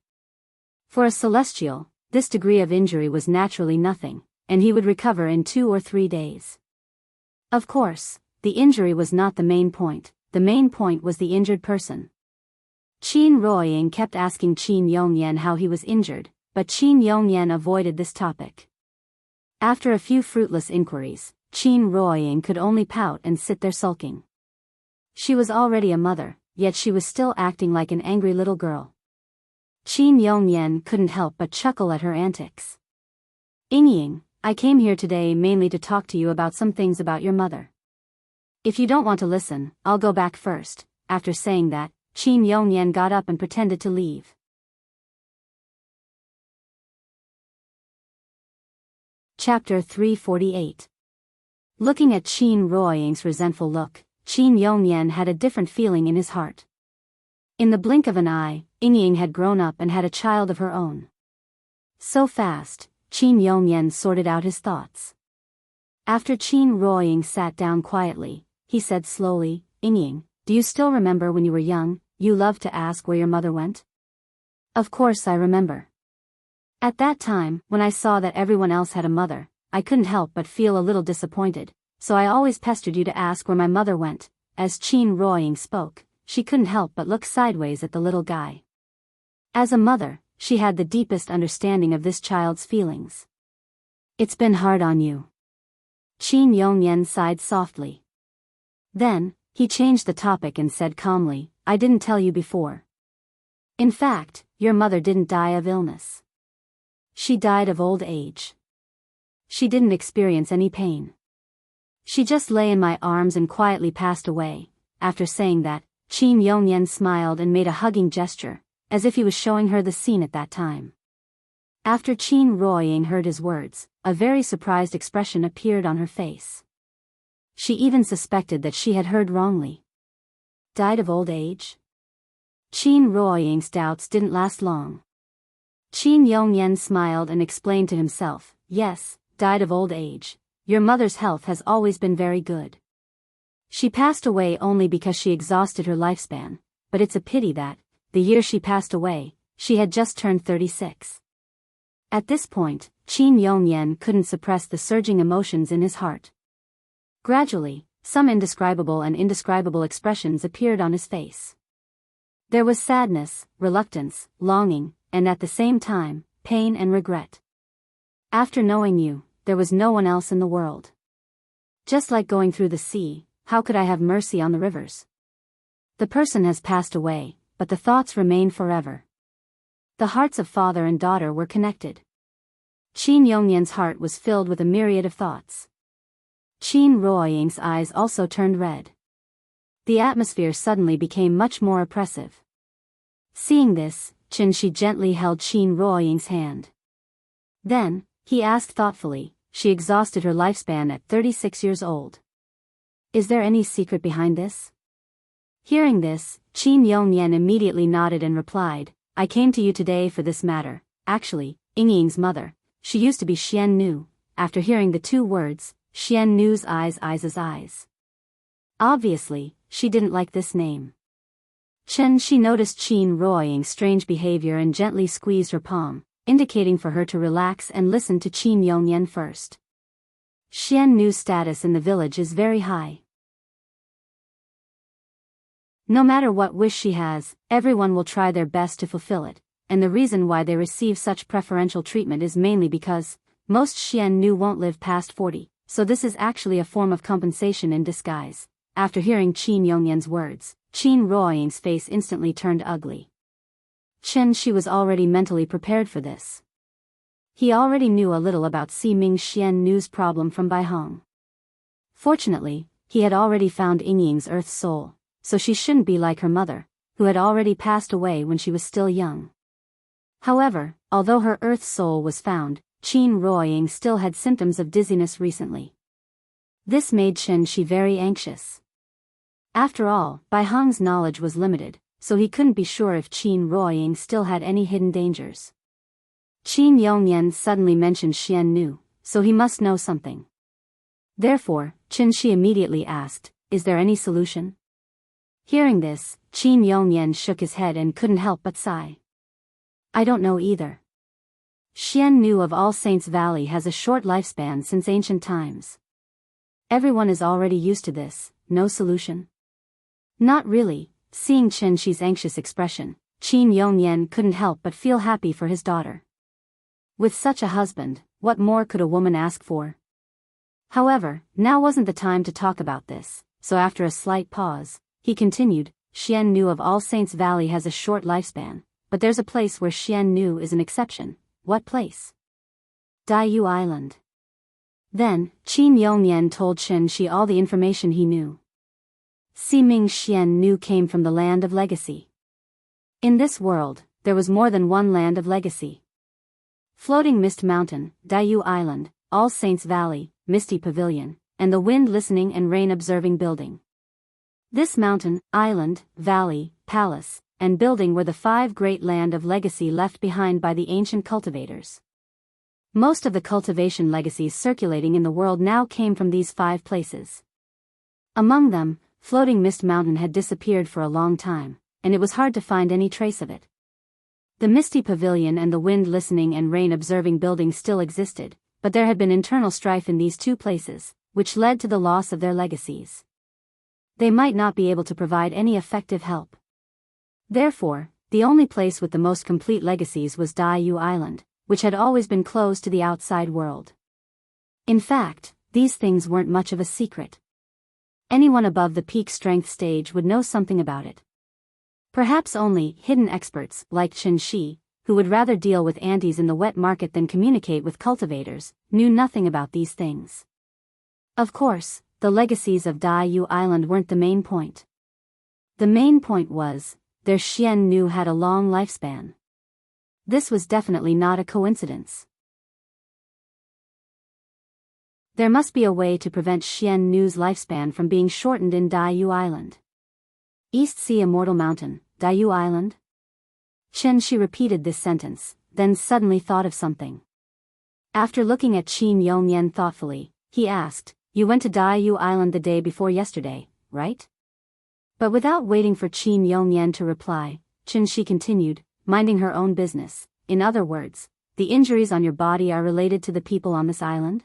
For a celestial, this degree of injury was naturally nothing, and he would recover in 2 or 3 days. Of course, the injury was not the main point. The main point was the injured person. Qin Ruoying kept asking Qin Yongyan how he was injured, but Qin Yongyan avoided this topic. After a few fruitless inquiries, Qin Ruoying could only pout and sit there sulking. She was already a mother, yet she was still acting like an angry little girl. Qin Yongyan couldn't help but chuckle at her antics. "Yingying, I came here today mainly to talk to you about some things about your mother. If you don't want to listen, I'll go back first." After saying that, Qin Yongyan got up and pretended to leave. Chapter 348. Looking at Qin Ruoying's resentful look, Qin Yongyan had a different feeling in his heart. In the blink of an eye, Yingying had grown up and had a child of her own. So fast, Qin Yongyan sorted out his thoughts. After Qin Ruoying sat down quietly, he said slowly, "Yingying, do you still remember when you were young, you loved to ask where your mother went?" "Of course I remember. At that time, when I saw that everyone else had a mother, I couldn't help but feel a little disappointed, so I always pestered you to ask where my mother went." As Qin Ruoying spoke, she couldn't help but look sideways at the little guy. As a mother, she had the deepest understanding of this child's feelings. "It's been hard on you." Qin Yongyan sighed softly. Then, he changed the topic and said calmly, "I didn't tell you before. In fact, your mother didn't die of illness. She died of old age. She didn't experience any pain. She just lay in my arms and quietly passed away." After saying that, Qin Yongyan smiled and made a hugging gesture, as if he was showing her the scene at that time. After Qin Ruoying heard his words, a very surprised expression appeared on her face. She even suspected that she had heard wrongly. Died of old age? Qin Ruoying's doubts didn't last long. Qin Yongyan smiled and explained to himself, "Yes, died of old age. Your mother's health has always been very good. She passed away only because she exhausted her lifespan, but it's a pity that, the year she passed away, she had just turned 36. At this point, Qin Yongyan couldn't suppress the surging emotions in his heart. Gradually, some indescribable and indescribable expressions appeared on his face. There was sadness, reluctance, longing, and at the same time, pain and regret. After knowing you, there was no one else in the world. Just like going through the sea, how could I have mercy on the rivers? The person has passed away, but the thoughts remain forever." The hearts of father and daughter were connected. Qin Yongyan's heart was filled with a myriad of thoughts. Qin Ruoying's eyes also turned red. The atmosphere suddenly became much more oppressive. Seeing this, Qianxi gently held Qin Ruoying's hand. Then, he asked thoughtfully, "She exhausted her lifespan at 36 years old. Is there any secret behind this?" Hearing this, Qin Yongnian immediately nodded and replied, I came to you today for this matter. Actually, Yingying's mother, she used to be Xian Nu. After hearing the two words, Xian Nu's eyes. Obviously, she didn't like this name. She noticed Qin Ruoying's strange behavior and gently squeezed her palm, indicating for her to relax and listen to Qin Yongnian first. Xian Nu's status in the village is very high. No matter what wish she has, everyone will try their best to fulfill it, and the reason why they receive such preferential treatment is mainly because most Xian Nu won't live past 40, so this is actually a form of compensation in disguise. After hearing Qin Yongnian's words, Qin Ruoying's face instantly turned ugly. She was already mentally prepared for this. He already knew a little about Siming Xian Nu's problem from Baihong. Fortunately, he had already found Yingying's earth soul, so she shouldn't be like her mother, who had already passed away when she was still young. However, although her earth soul was found, Qin Ruoying still had symptoms of dizziness recently. This made Shi very anxious. After all, Baihong's knowledge was limited, so he couldn't be sure if Qin Ruoying still had any hidden dangers. Qin Yongnian suddenly mentioned Xian Nu, so he must know something. Therefore, Shi immediately asked, is there any solution? Hearing this, Qin Yongnian shook his head and couldn't help but sigh. I don't know either. Xian Nu of All Saints Valley has a short lifespan since ancient times. Everyone is already used to this. No solution? Not really. Seeing Shi's anxious expression, Qin Yongnian couldn't help but feel happy for his daughter. With such a husband, what more could a woman ask for? However, now wasn't the time to talk about this, so after a slight pause, he continued, Xian Nu of All Saints Valley has a short lifespan, but there's a place where Xian Nu is an exception. What place? Daoist Island. Then, Qin Yongnian told Shi all the information he knew. Siming Xian Nu came from the land of legacy. In this world, there was more than one land of legacy. Floating Mist Mountain, Daoist Island, All Saints Valley, Misty Pavilion, and the Wind Listening and Rain Observing Building. This mountain, island, valley, palace, and building were the 5 great land of legacy left behind by the ancient cultivators. Most of the cultivation legacies circulating in the world now came from these 5 places. Among them, Floating Mist Mountain had disappeared for a long time, and it was hard to find any trace of it. The Misty Pavilion and the Wind Listening and Rain Observing Building still existed, but there had been internal strife in these 2 places, which led to the loss of their legacies. They might not be able to provide any effective help. Therefore, the only place with the most complete legacies was Daoist Island, which had always been closed to the outside world. In fact, these things weren't much of a secret. Anyone above the peak strength stage would know something about it. Perhaps only hidden experts like Shi, who would rather deal with antis in the wet market than communicate with cultivators, knew nothing about these things. Of course, the legacies of Daoist Island weren't the main point. The main point was, their Xian Nu had a long lifespan. This was definitely not a coincidence. There must be a way to prevent Xian Nu's lifespan from being shortened in Daoist Island. East Sea Immortal Mountain, Daoist Island? Shi repeated this sentence, then suddenly thought of something. After looking at Qin Yongnian thoughtfully, he asked, you went to Daoist Island the day before yesterday, right? But without waiting for Qin Yongnian to reply, Shi continued, minding her own business. In other words, the injuries on your body are related to the people on this island?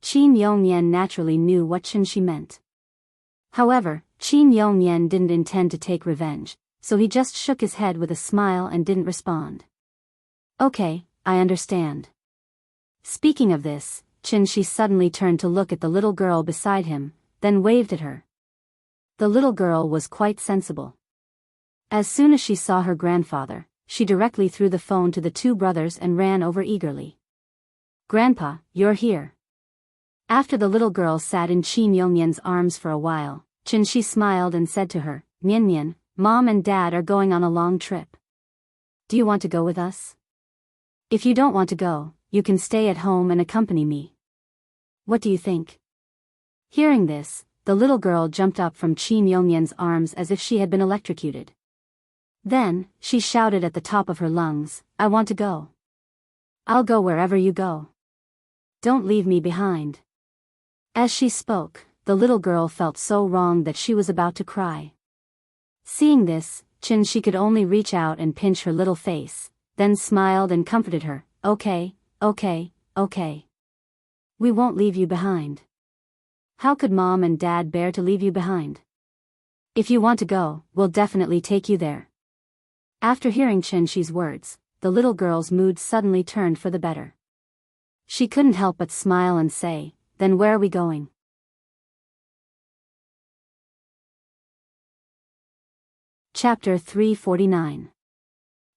Qin Yongnian naturally knew what Shi meant. However, Qin Yongnian didn't intend to take revenge, so he just shook his head with a smile and didn't respond. Okay, I understand. Speaking of this, Shi suddenly turned to look at the little girl beside him, then waved at her. The little girl was quite sensible. As soon as she saw her grandfather, she directly threw the phone to the 2 brothers and ran over eagerly. Grandpa, you're here. After the little girl sat in Qin Yongnian's arms for a while, Shi smiled and said to her, Nian, Mom and Dad are going on a long trip. Do you want to go with us? If you don't want to go, you can stay at home and accompany me. What do you think? Hearing this, the little girl jumped up from Qin Yongyan's arms as if she had been electrocuted. Then, she shouted at the top of her lungs, "I want to go. I'll go wherever you go. Don't leave me behind." As she spoke, the little girl felt so wrong that she was about to cry. Seeing this, she could only reach out and pinch her little face, then smiled and comforted her, "Okay, okay, okay. We won't leave you behind. How could Mom and Dad bear to leave you behind? If you want to go, we'll definitely take you there." After hearing Qi's words, the little girl's mood suddenly turned for the better. She couldn't help but smile and say, "Then where are we going?" Chapter 349.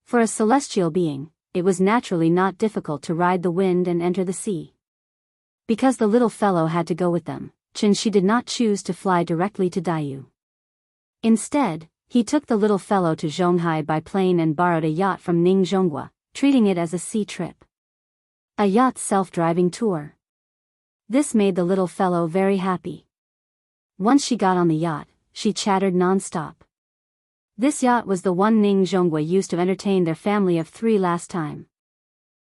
For a celestial being, it was naturally not difficult to ride the wind and enter the sea. Because the little fellow had to go with them, she did not choose to fly directly to Daoist. Instead, he took the little fellow to Zhonghai by plane and borrowed a yacht from Ning Zhonghua, treating it as a sea trip. A yacht self-driving tour. This made the little fellow very happy. Once she got on the yacht, she chattered non-stop. This yacht was the one Ning Zhonghua used to entertain their family of 3 last time.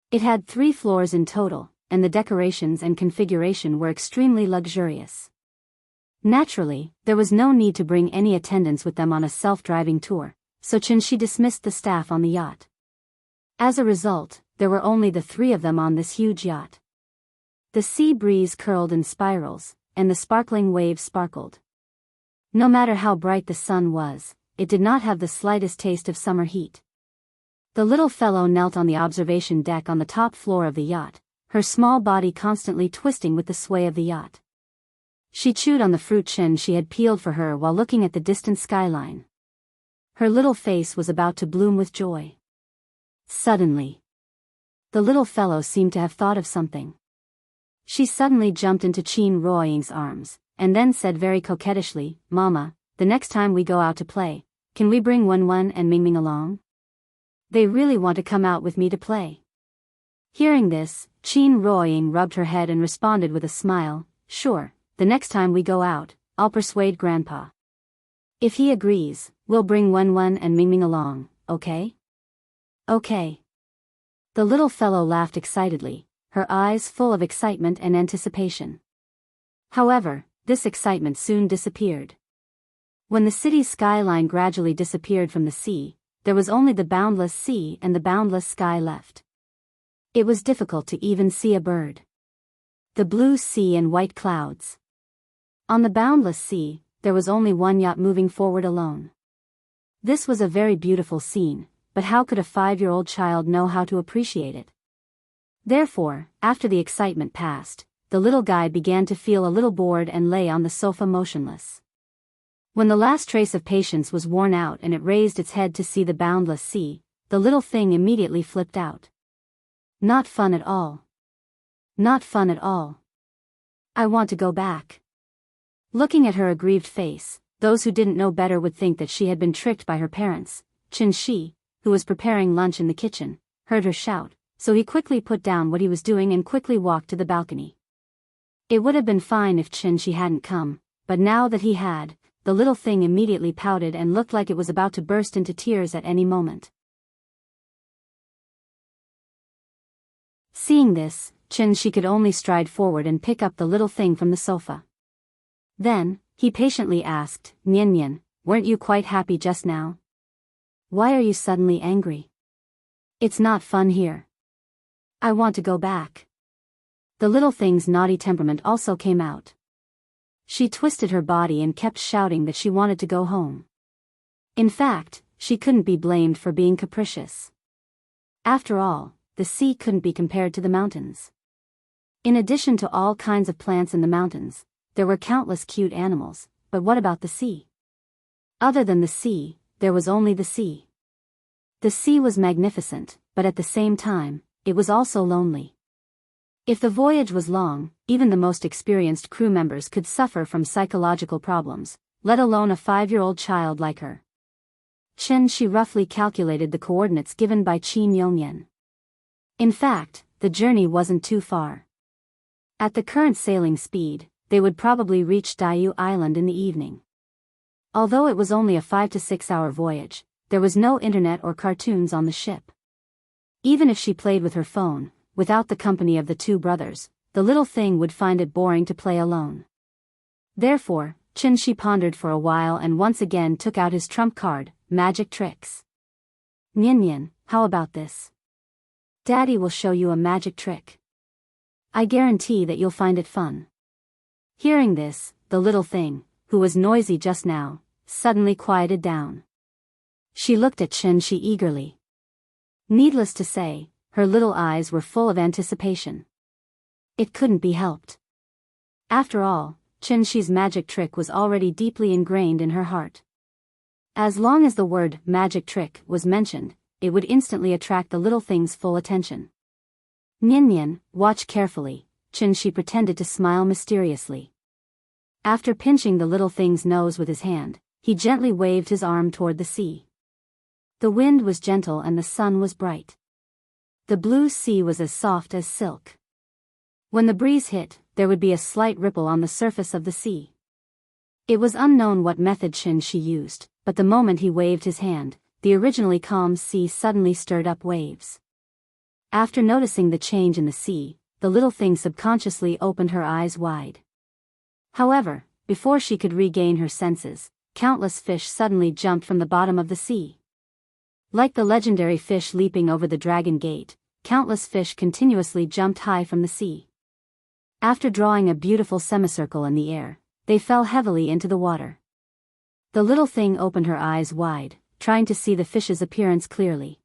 It had 3 floors in total, and the decorations and configuration were extremely luxurious. Naturally, there was no need to bring any attendants with them on a self-driving tour, so she dismissed the staff on the yacht. As a result, there were only the 3 of them on this huge yacht. The sea breeze curled in spirals, and the sparkling waves sparkled. No matter how bright the sun was, it did not have the slightest taste of summer heat. The little fellow knelt on the observation deck on the top floor of the yacht, her small body constantly twisting with the sway of the yacht. She chewed on the fruit she had peeled for her while looking at the distant skyline. Her little face was about to bloom with joy. Suddenly, the little fellow seemed to have thought of something. She suddenly jumped into Qin Ruoying's arms, and then said very coquettishly, "Mama, the next time we go out to play, can we bring Wenwen and Mingming along? They really want to come out with me to play." Hearing this, Qin Ruoying rubbed her head and responded with a smile, "Sure, the next time we go out, I'll persuade Grandpa. If he agrees, we'll bring Wenwen and Mingming along, okay?" "Okay." The little fellow laughed excitedly, her eyes full of excitement and anticipation. However, this excitement soon disappeared. When the city's skyline gradually disappeared from the sea, there was only the boundless sea and the boundless sky left. It was difficult to even see a bird. The blue sea and white clouds. On the boundless sea, there was only one yacht moving forward alone. This was a very beautiful scene, but how could a 5-year-old child know how to appreciate it? Therefore, after the excitement passed, the little guy began to feel a little bored and lay on the sofa motionless. When the last trace of patience was worn out and it raised its head to see the boundless sea, the little thing immediately flipped out. "Not fun at all. Not fun at all. I want to go back." Looking at her aggrieved face, those who didn't know better would think that she had been tricked by her parents. Shi, who was preparing lunch in the kitchen, heard her shout, so he quickly put down what he was doing and quickly walked to the balcony. It would have been fine if Shi hadn't come, but now that he had, the little thing immediately pouted and looked like it was about to burst into tears at any moment. Seeing this, Shi could only stride forward and pick up the little thing from the sofa. Then, he patiently asked, "Nian Nian, weren't you quite happy just now? Why are you suddenly angry? It's not fun here. I want to go back." The little thing's naughty temperament also came out. She twisted her body and kept shouting that she wanted to go home. In fact, she couldn't be blamed for being capricious. After all, the sea couldn't be compared to the mountains. In addition to all kinds of plants in the mountains, there were countless cute animals, but what about the sea? Other than the sea, there was only the sea. The sea was magnificent, but at the same time, it was also lonely. If the voyage was long, even the most experienced crew members could suffer from psychological problems, let alone a 5-year-old child like her. She roughly calculated the coordinates given by Qin Yongyan. In fact, the journey wasn't too far. At the current sailing speed, they would probably reach Diu Island in the evening. Although it was only a 5 to 6 hour voyage, there was no internet or cartoons on the ship. Even if she played with her phone, without the company of the two brothers, the little thing would find it boring to play alone. Therefore, Xianxia pondered for a while and once again took out his trump card, magic tricks. Nian, how about this? Daddy will show you a magic trick. I guarantee that you'll find it fun. Hearing this, the little thing, who was noisy just now, suddenly quieted down. She looked at Xianxia eagerly. Needless to say, her little eyes were full of anticipation. It couldn't be helped. After all, Xianxia's magic trick was already deeply ingrained in her heart. As long as the word magic trick was mentioned, it would instantly attract the little thing's full attention. Nian, watch carefully, Xianxia pretended to smile mysteriously. After pinching the little thing's nose with his hand, he gently waved his arm toward the sea. The wind was gentle and the sun was bright. The blue sea was as soft as silk. When the breeze hit, there would be a slight ripple on the surface of the sea. It was unknown what method Xianxia used, but the moment he waved his hand, the originally calm sea suddenly stirred up waves. After noticing the change in the sea, the little thing subconsciously opened her eyes wide. However, before she could regain her senses, countless fish suddenly jumped from the bottom of the sea. Like the legendary fish leaping over the Dragon Gate, countless fish continuously jumped high from the sea. After drawing a beautiful semicircle in the air, they fell heavily into the water. The little thing opened her eyes wide, trying to see the fish's appearance clearly.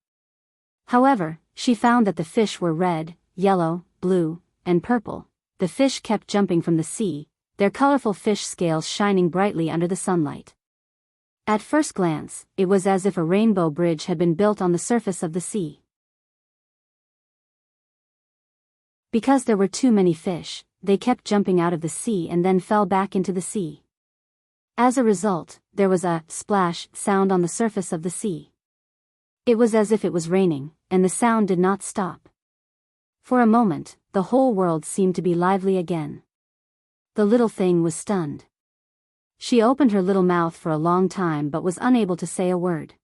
However, she found that the fish were red, yellow, blue, and purple. The fish kept jumping from the sea, their colorful fish scales shining brightly under the sunlight. At first glance, it was as if a rainbow bridge had been built on the surface of the sea. Because there were too many fish, they kept jumping out of the sea and then fell back into the sea. As a result, there was a splash sound on the surface of the sea. It was as if it was raining, and the sound did not stop. For a moment, the whole world seemed to be lively again. The little thing was stunned. She opened her little mouth for a long time but was unable to say a word.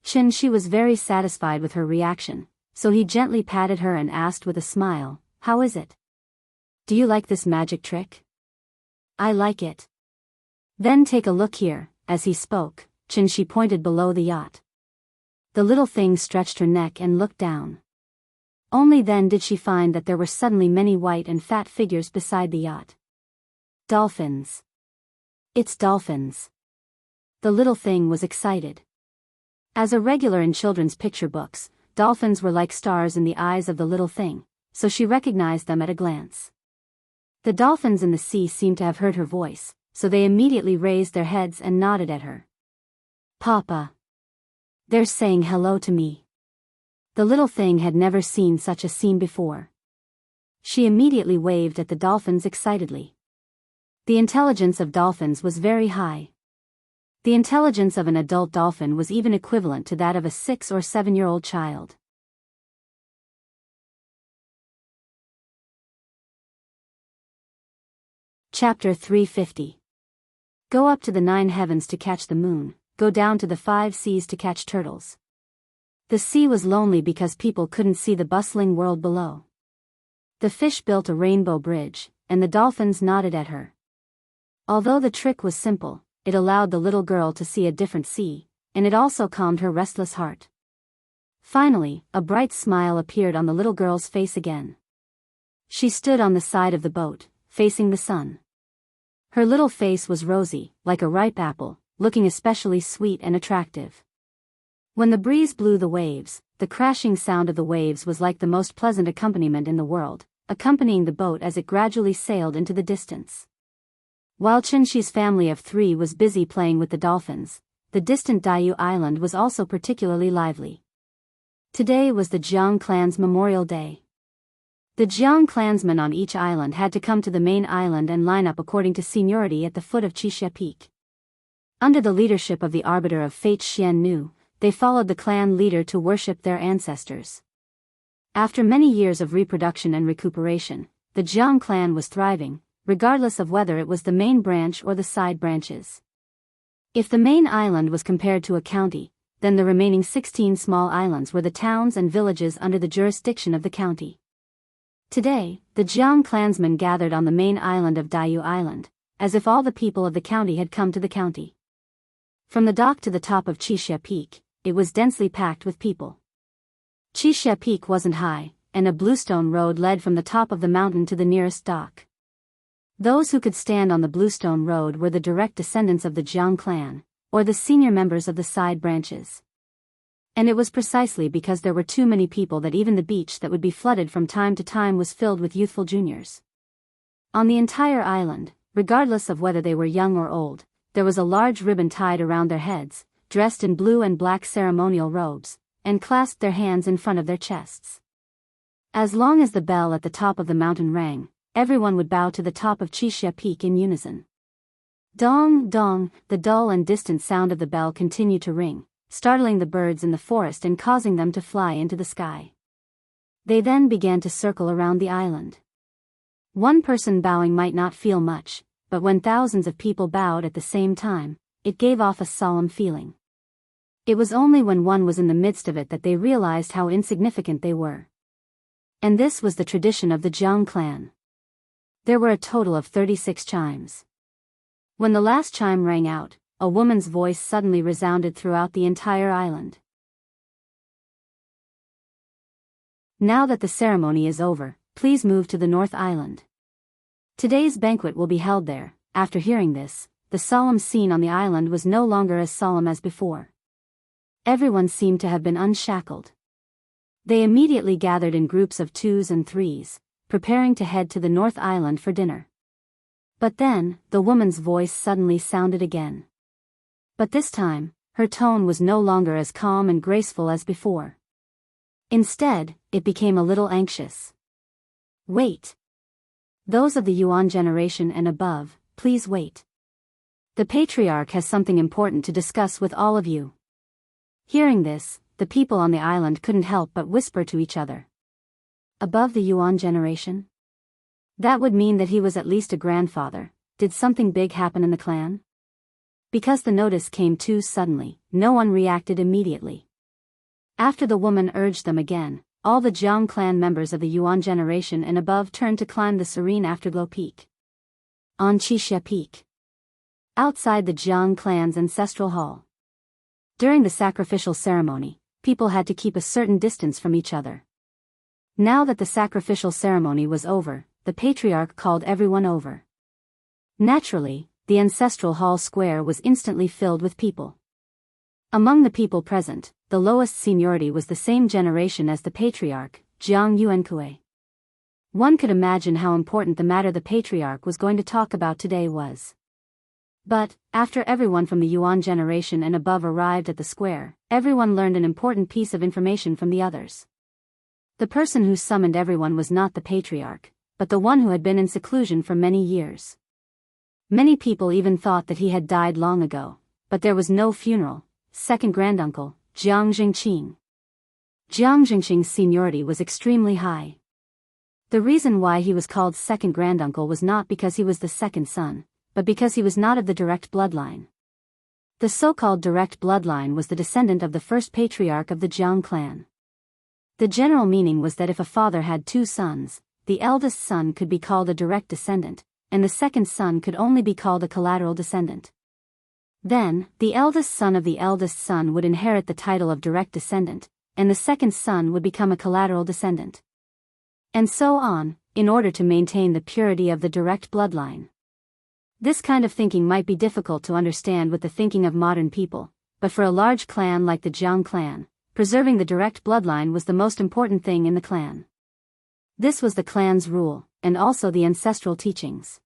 Xianxia was very satisfied with her reaction, so he gently patted her and asked with a smile, "How is it? Do you like this magic trick?" "I like it." "Then take a look here." As he spoke, Xianxia pointed below the yacht. The little thing stretched her neck and looked down. Only then did she find that there were suddenly many white and fat figures beside the yacht. Dolphins. It's dolphins. The little thing was excited. As a regular in children's picture books, dolphins were like stars in the eyes of the little thing, so she recognized them at a glance. The dolphins in the sea seemed to have heard her voice, so they immediately raised their heads and nodded at her. "Papa. They're saying hello to me." The little thing had never seen such a scene before. She immediately waved at the dolphins excitedly. The intelligence of dolphins was very high. The intelligence of an adult dolphin was even equivalent to that of a 6 or 7-year-old child. Chapter 350. Go up to the 9 heavens to catch the moon, go down to the 5 seas to catch turtles. The sea was lonely because people couldn't see the bustling world below. The fish built a rainbow bridge, and the dolphins nodded at her. Although the trick was simple, it allowed the little girl to see a different sea, and it also calmed her restless heart. Finally, a bright smile appeared on the little girl's face again. She stood on the side of the boat, facing the sun. Her little face was rosy, like a ripe apple, looking especially sweet and attractive. When the breeze blew the waves, the crashing sound of the waves was like the most pleasant accompaniment in the world, accompanying the boat as it gradually sailed into the distance. While Xianxia's family of 3 was busy playing with the dolphins, the distant Diu Island was also particularly lively. Today was the Jiang clan's Memorial Day. The Jiang clansmen on each island had to come to the main island and line up according to seniority at the foot of Wuxia Peak. Under the leadership of the Arbiter of Fate Xiannu, they followed the clan leader to worship their ancestors. After many years of reproduction and recuperation, the Jiang clan was thriving, regardless of whether it was the main branch or the side branches. If the main island was compared to a county, then the remaining 16 small islands were the towns and villages under the jurisdiction of the county. Today, the Jiang clansmen gathered on the main island of Daoist Island, as if all the people of the county had come to the county. From the dock to the top of Wuxia Peak, it was densely packed with people. Wuxia Peak wasn't high, and a bluestone road led from the top of the mountain to the nearest dock. Those who could stand on the bluestone road were the direct descendants of the Jiang clan, or the senior members of the side branches. And it was precisely because there were too many people that even the beach that would be flooded from time to time was filled with youthful juniors. On the entire island, regardless of whether they were young or old, there was a large ribbon tied around their heads, dressed in blue and black ceremonial robes, and clasped their hands in front of their chests. As long as the bell at the top of the mountain rang, everyone would bow to the top of Wuxia Peak in unison. Dong, dong, the dull and distant sound of the bell continued to ring, startling the birds in the forest and causing them to fly into the sky. They then began to circle around the island. One person bowing might not feel much, but when thousands of people bowed at the same time, it gave off a solemn feeling. It was only when one was in the midst of it that they realized how insignificant they were. And this was the tradition of the Jiang clan. There were a total of 36 chimes. When the last chime rang out, a woman's voice suddenly resounded throughout the entire island. Now that the ceremony is over, please move to the North Island. Today's banquet will be held there. After hearing this, the solemn scene on the island was no longer as solemn as before. Everyone seemed to have been unshackled. They immediately gathered in groups of 2s and 3s, preparing to head to the North Island for dinner. But then, the woman's voice suddenly sounded again. But this time, her tone was no longer as calm and graceful as before. Instead, it became a little anxious. Wait. Those of the Yuan generation and above, please wait. The patriarch has something important to discuss with all of you. Hearing this, the people on the island couldn't help but whisper to each other. Above the Yuan generation? That would mean that he was at least a grandfather. Did something big happen in the clan? Because the notice came too suddenly, no one reacted immediately. After the woman urged them again, all the Jiang clan members of the Yuan generation and above turned to climb the serene afterglow peak. On Wuxia Peak. Outside the Jiang clan's ancestral hall. During the sacrificial ceremony, people had to keep a certain distance from each other. Now that the sacrificial ceremony was over, the patriarch called everyone over. Naturally, the ancestral hall square was instantly filled with people. Among the people present, the lowest seniority was the same generation as the patriarch, Jiang Yuankue. One could imagine how important the matter the patriarch was going to talk about today was. But, after everyone from the Yuan generation and above arrived at the square, everyone learned an important piece of information from the others. The person who summoned everyone was not the patriarch, but the one who had been in seclusion for many years. Many people even thought that he had died long ago, but there was no funeral. Second granduncle, Jiang Jingqing. Jiang Jingqing's seniority was extremely high. The reason why he was called second granduncle was not because he was the second son, but because he was not of the direct bloodline. The so-called direct bloodline was the descendant of the first patriarch of the Jiang clan. The general meaning was that if a father had 2 sons, the eldest son could be called a direct descendant, and the second son could only be called a collateral descendant. Then, the eldest son of the eldest son would inherit the title of direct descendant, and the second son would become a collateral descendant. And so on, in order to maintain the purity of the direct bloodline. This kind of thinking might be difficult to understand with the thinking of modern people, but for a large clan like the Jiang clan, preserving the direct bloodline was the most important thing in the clan. This was the clan's rule, and also the ancestral teachings.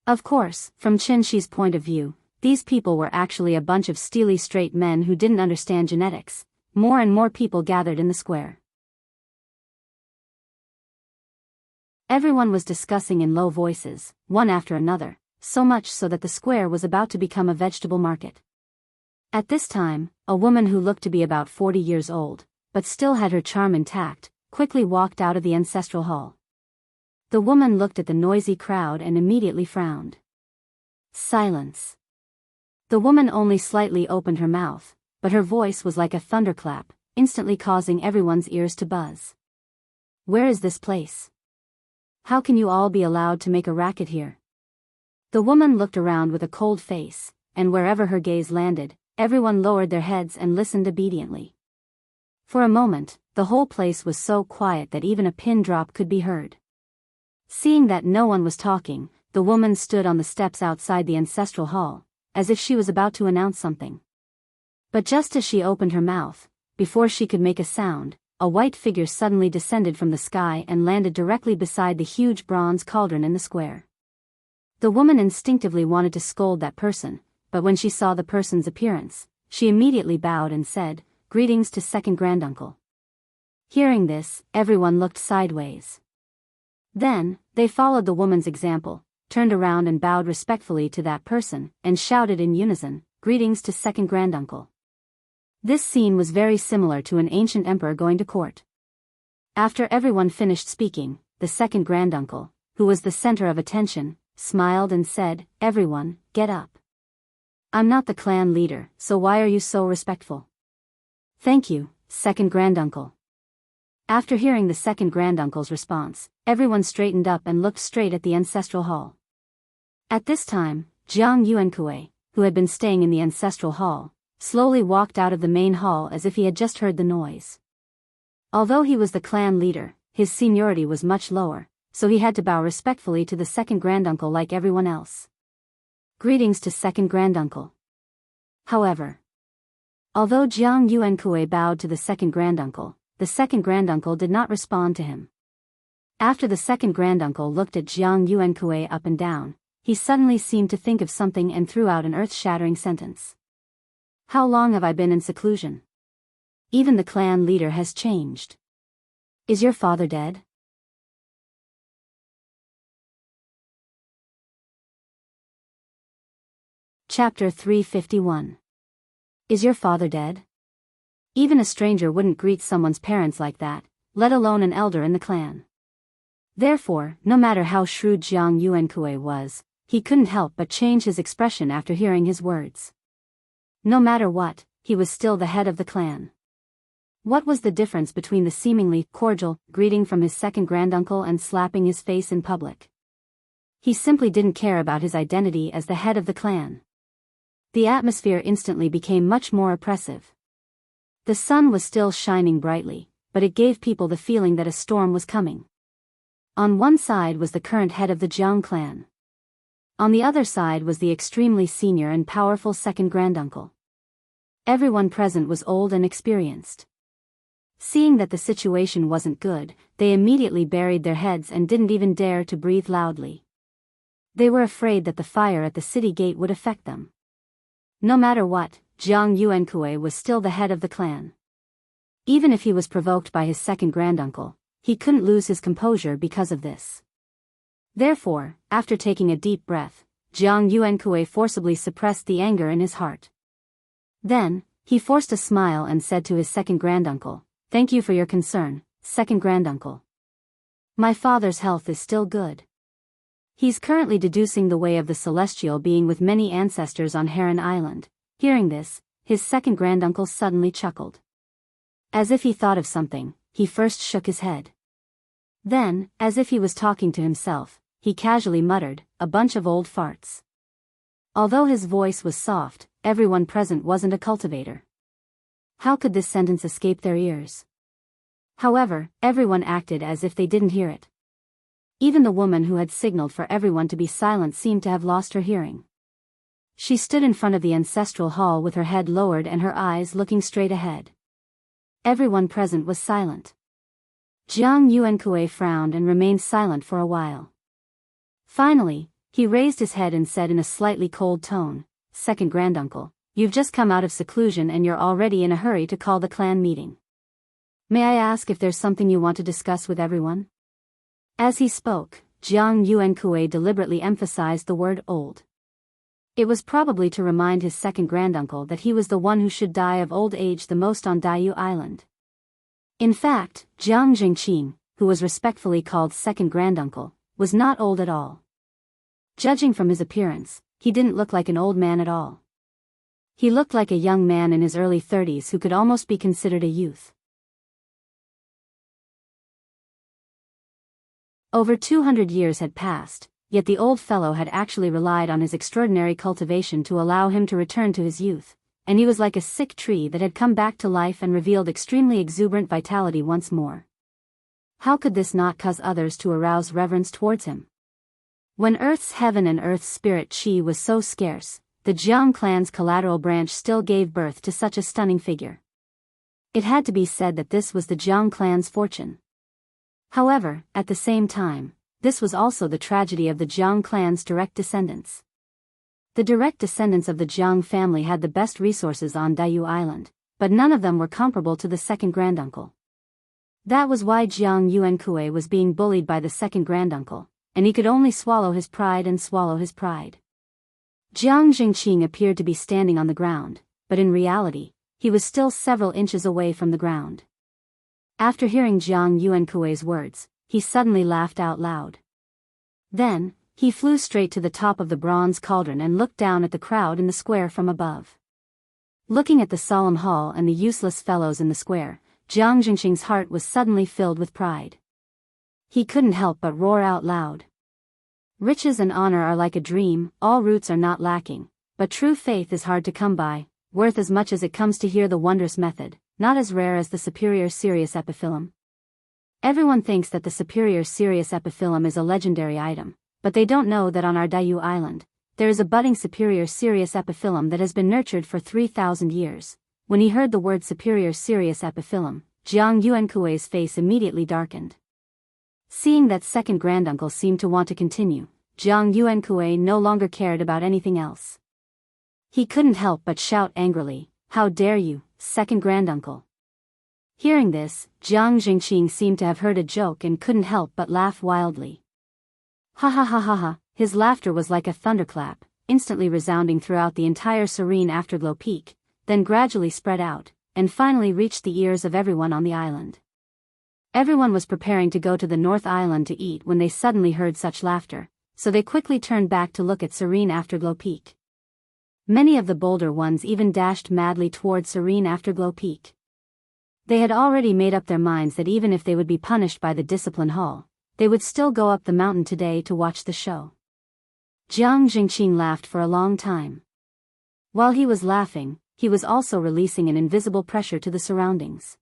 Of course, from Qin Shi's point of view, these people were actually a bunch of steely straight men who didn't understand genetics. More and more people gathered in the square. Everyone was discussing in low voices, one after another, so much so that the square was about to become a vegetable market. At this time, a woman who looked to be about 40 years old, but still had her charm intact, quickly walked out of the ancestral hall. The woman looked at the noisy crowd and immediately frowned. Silence. The woman only slightly opened her mouth, but her voice was like a thunderclap, instantly causing everyone's ears to buzz. Where is this place? How can you all be allowed to make a racket here? The woman looked around with a cold face, and wherever her gaze landed, everyone lowered their heads and listened obediently. For a moment, the whole place was so quiet that even a pin drop could be heard. Seeing that no one was talking, the woman stood on the steps outside the ancestral hall, as if she was about to announce something. But just as she opened her mouth, before she could make a sound, a white figure suddenly descended from the sky and landed directly beside the huge bronze cauldron in the square. The woman instinctively wanted to scold that person, but when she saw the person's appearance, she immediately bowed and said, "Greetings to second granduncle." Hearing this, everyone looked sideways. Then, they followed the woman's example, turned around and bowed respectfully to that person, and shouted in unison, "Greetings to second granduncle." This scene was very similar to an ancient emperor going to court. After everyone finished speaking, the second granduncle, who was the center of attention, smiled and said, "Everyone, get up. I'm not the clan leader, so why are you so respectful?" "Thank you, second granduncle." After hearing the second granduncle's response, everyone straightened up and looked straight at the ancestral hall. At this time, Jianghu, who had been staying in the ancestral hall, slowly walked out of the main hall as if he had just heard the noise. Although he was the clan leader, his seniority was much lower, so he had to bow respectfully to the second granduncle like everyone else. "Greetings to second granduncle." However, although Jianghu bowed to the second granduncle did not respond to him. After the second granduncle looked at Jianghu up and down, he suddenly seemed to think of something and threw out an earth-shattering sentence. "How long have I been in seclusion? Even the clan leader has changed. Is your father dead?" Chapter 351. Is your father dead? Even a stranger wouldn't greet someone's parents like that, let alone an elder in the clan. Therefore, no matter how shrewd Jianghu was, he couldn't help but change his expression after hearing his words. No matter what, he was still the head of the clan. What was the difference between the seemingly cordial greeting from his second granduncle and slapping his face in public? He simply didn't care about his identity as the head of the clan. The atmosphere instantly became much more oppressive. The sun was still shining brightly, but it gave people the feeling that a storm was coming. On one side was the current head of the Jiang clan. On the other side was the extremely senior and powerful second granduncle. Everyone present was old and experienced. Seeing that the situation wasn't good, they immediately buried their heads and didn't even dare to breathe loudly. They were afraid that the fire at the city gate would affect them. No matter what, Jianghu was still the head of the clan. Even if he was provoked by his second granduncle, he couldn't lose his composure because of this. Therefore, after taking a deep breath, Jianghu forcibly suppressed the anger in his heart. Then, he forced a smile and said to his second granduncle, "Thank you for your concern, second granduncle. My father's health is still good. He's currently deducing the way of the celestial being with many ancestors on Heron Island." Hearing this, his second granduncle suddenly chuckled. As if he thought of something, he first shook his head. Then, as if he was talking to himself, he casually muttered, "A bunch of old farts." Although his voice was soft, everyone present wasn't a cultivator. How could this sentence escape their ears? However, everyone acted as if they didn't hear it. Even the woman who had signaled for everyone to be silent seemed to have lost her hearing. She stood in front of the ancestral hall with her head lowered and her eyes looking straight ahead. Everyone present was silent. Jianghu frowned and remained silent for a while. Finally, he raised his head and said in a slightly cold tone, "Second granduncle, you've just come out of seclusion and you're already in a hurry to call the clan meeting. May I ask if there's something you want to discuss with everyone?" As he spoke, Jianghu deliberately emphasized the word old. It was probably to remind his second granduncle that he was the one who should die of old age the most on Daoist Island. In fact, Jiang Jingqing, who was respectfully called second granduncle, was not old at all. Judging from his appearance, he didn't look like an old man at all. He looked like a young man in his early 30s who could almost be considered a youth. Over 200 years had passed, yet the old fellow had actually relied on his extraordinary cultivation to allow him to return to his youth, and he was like a sick tree that had come back to life and revealed extremely exuberant vitality once more. How could this not cause others to arouse reverence towards him? When Earth's heaven and Earth's spirit chi was so scarce, the Jiang clan's collateral branch still gave birth to such a stunning figure. It had to be said that this was the Jiang clan's fortune. However, at the same time, this was also the tragedy of the Jiang clan's direct descendants. The direct descendants of the Jiang family had the best resources on Daoist Island, but none of them were comparable to the second granduncle. That was why Jiang Yuankui was being bullied by the second granduncle, and he could only swallow his pride and swallow his pride. Jiang Jingqing appeared to be standing on the ground, but in reality, he was still several inches away from the ground. After hearing Jiang Yuankui's words, he suddenly laughed out loud. Then, he flew straight to the top of the bronze cauldron and looked down at the crowd in the square from above. Looking at the solemn hall and the useless fellows in the square, Jiang Jingqing's heart was suddenly filled with pride. He couldn't help but roar out loud. Riches and honor are like a dream, all roots are not lacking, but true faith is hard to come by, worth as much as it comes to hear the wondrous method, not as rare as the superior Sirius epiphyllum. Everyone thinks that the superior Sirius epiphyllum is a legendary item, but they don't know that on our Daoist Island, there is a budding superior Sirius epiphyllum that has been nurtured for 3,000 years. When he heard the word superior Sirius epiphyllum, Jiang Yuankui's face immediately darkened. Seeing that second granduncle seemed to want to continue, Jiang Yuankui no longer cared about anything else. He couldn't help but shout angrily, "How dare you, second granduncle!" Hearing this, Jiang Jingqing seemed to have heard a joke and couldn't help but laugh wildly. Ha ha ha ha ha, his laughter was like a thunderclap, instantly resounding throughout the entire serene afterglow peak, then gradually spread out, and finally reached the ears of everyone on the island. Everyone was preparing to go to the North Island to eat when they suddenly heard such laughter, so they quickly turned back to look at serene Afterglow Peak. Many of the bolder ones even dashed madly toward serene Afterglow Peak. They had already made up their minds that even if they would be punished by the discipline hall, they would still go up the mountain today to watch the show. Jiang Jingqing laughed for a long time. While he was laughing, he was also releasing an invisible pressure to the surroundings.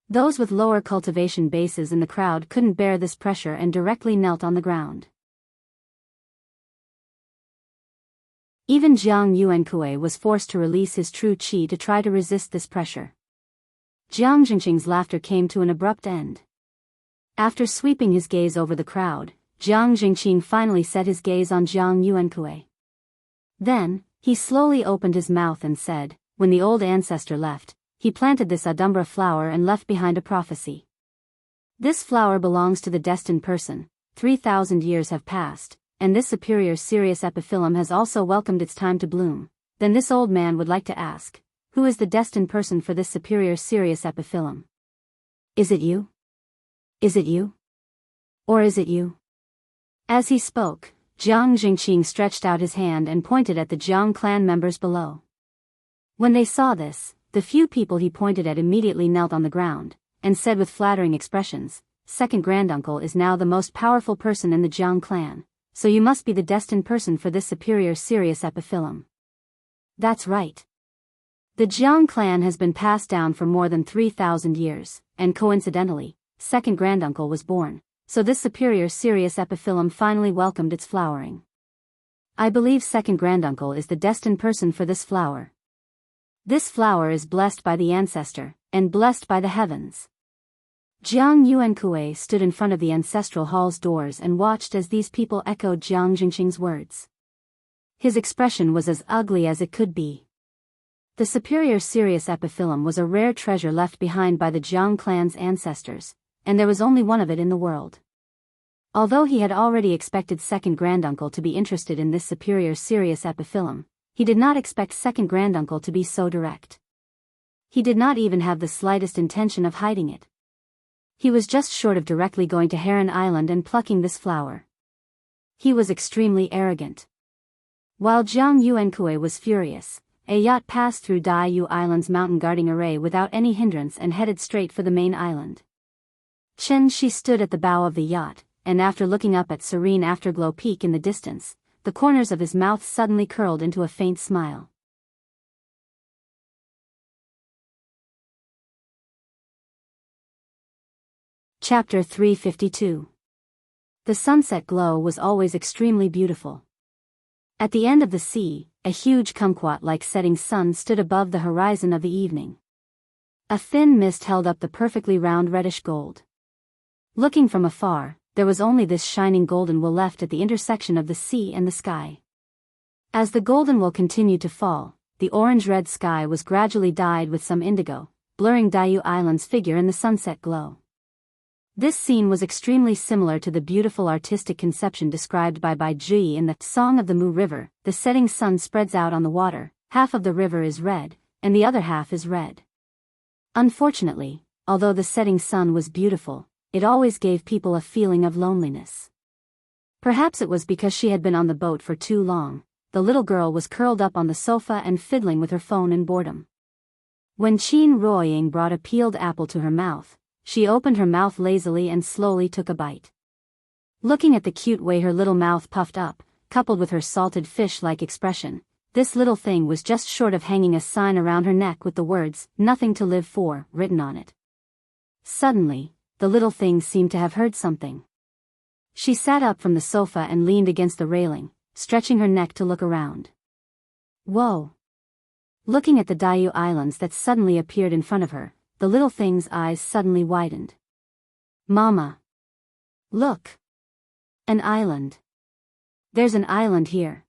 Those with lower cultivation bases in the crowd couldn't bear this pressure and directly knelt on the ground. Even Jiang Yuankui was forced to release his true qi to try to resist this pressure. Jiang Jingqing's laughter came to an abrupt end. After sweeping his gaze over the crowd, Jiang Jingqing finally set his gaze on Jiang Yuankui. Then, he slowly opened his mouth and said, "When the old ancestor left, he planted this Adumbra flower and left behind a prophecy. This flower belongs to the destined person. 3,000 years have passed, and this superior Sirius epiphyllum has also welcomed its time to bloom. Then this old man would like to ask, who is the destined person for this superior Sirius epiphyllum? Is it you? Is it you? Or is it you?" As he spoke, Jiang Jingqing stretched out his hand and pointed at the Jiang clan members below. When they saw this, the few people he pointed at immediately knelt on the ground, and said with flattering expressions, "Second granduncle is now the most powerful person in the Jiang clan, so you must be the destined person for this superior Sirius epiphyllum." That's right. The Jiang clan has been passed down for more than 3,000 years, and coincidentally, second granduncle was born, so this superior Sirius epiphyllum finally welcomed its flowering. I believe second granduncle is the destined person for this flower. This flower is blessed by the ancestor, and blessed by the heavens. Jiang Yuankui stood in front of the ancestral hall's doors and watched as these people echoed Jiang Jingqing's words. His expression was as ugly as it could be. The superior Sirius epiphyllum was a rare treasure left behind by the Jiang clan's ancestors, and there was only one of it in the world. Although he had already expected second granduncle to be interested in this superior Sirius epiphyllum, he did not expect second granduncle to be so direct. He did not even have the slightest intention of hiding it. He was just short of directly going to Heron Island and plucking this flower. He was extremely arrogant. While Jiang Yuankui was furious, a yacht passed through Daoist Island's mountain guarding array without any hindrance and headed straight for the main island. Chen Shi stood at the bow of the yacht, and after looking up at serene afterglow peak in the distance, the corners of his mouth suddenly curled into a faint smile. Chapter 352. The sunset glow was always extremely beautiful. At the end of the sea, a huge kumquat-like setting sun stood above the horizon of the evening. A thin mist held up the perfectly round reddish gold. Looking from afar, there was only this shining golden wool left at the intersection of the sea and the sky. As the golden wool continued to fall, the orange-red sky was gradually dyed with some indigo, blurring Daoist Island's figure in the sunset glow. This scene was extremely similar to the beautiful artistic conception described by Bai Zhi in the Song of the Mu River. The setting sun spreads out on the water, half of the river is red, and the other half is red. Unfortunately, although the setting sun was beautiful, it always gave people a feeling of loneliness. Perhaps it was because she had been on the boat for too long. The little girl was curled up on the sofa and fiddling with her phone in boredom. When Qin Ruoying brought a peeled apple to her mouth, she opened her mouth lazily and slowly took a bite. Looking at the cute way her little mouth puffed up, coupled with her salted fish-like expression, this little thing was just short of hanging a sign around her neck with the words, "Nothing to live for," written on it. Suddenly, the little thing seemed to have heard something. She sat up from the sofa and leaned against the railing, stretching her neck to look around. Whoa! Looking at the Daoist Islands that suddenly appeared in front of her, the little thing's eyes suddenly widened. Mama! Look! An island! There's an island here!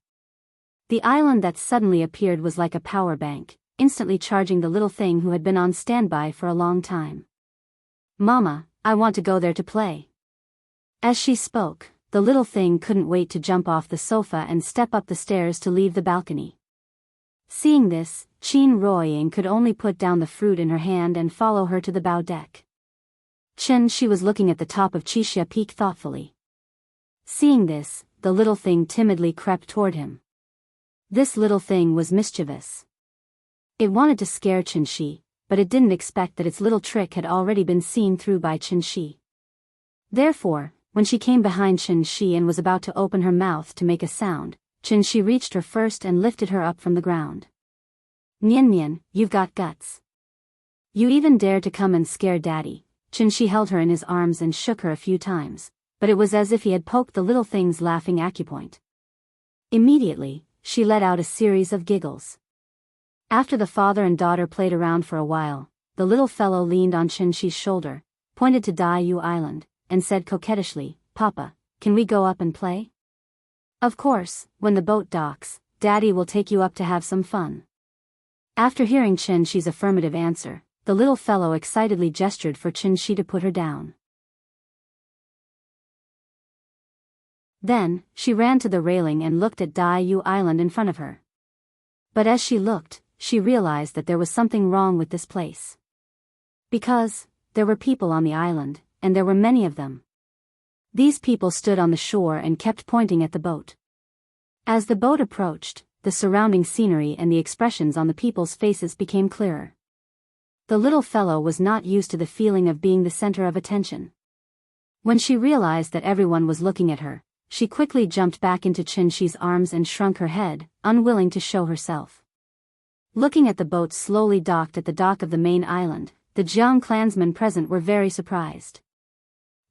The island that suddenly appeared was like a power bank, instantly charging the little thing who had been on standby for a long time. Mama, I want to go there to play. As she spoke, the little thing couldn't wait to jump off the sofa and step up the stairs to leave the balcony. Seeing this, Qin Ruoying could only put down the fruit in her hand and follow her to the bow deck. Chen Shi was looking at the top of Qixia Peak thoughtfully. Seeing this, the little thing timidly crept toward him. This little thing was mischievous. It wanted to scare Chen Shi, but it didn't expect that its little trick had already been seen through by Chen Shi. Therefore, when she came behind Chen Shi and was about to open her mouth to make a sound, Chen Shi reached her first and lifted her up from the ground. Nian Nian, you've got guts. You even dared to come and scare Daddy. Chen Shi held her in his arms and shook her a few times, but it was as if he had poked the little thing's laughing acupoint. Immediately, she let out a series of giggles. After the father and daughter played around for a while, the little fellow leaned on Chen Shi's shoulder, pointed to Daoist Island, and said coquettishly, "Papa, can we go up and play?" "Of course, when the boat docks, Daddy will take you up to have some fun." After hearing Chen Shi's affirmative answer, the little fellow excitedly gestured for Chen Shi to put her down. Then, she ran to the railing and looked at Daoist Island in front of her. But as she looked, she realized that there was something wrong with this place. Because there were people on the island, and there were many of them. These people stood on the shore and kept pointing at the boat. As the boat approached, the surrounding scenery and the expressions on the people's faces became clearer. The little fellow was not used to the feeling of being the center of attention. When she realized that everyone was looking at her, she quickly jumped back into Chen Shi's arms and shrunk her head, unwilling to show herself. Looking at the boat slowly docked at the dock of the main island, the Jiang clansmen present were very surprised.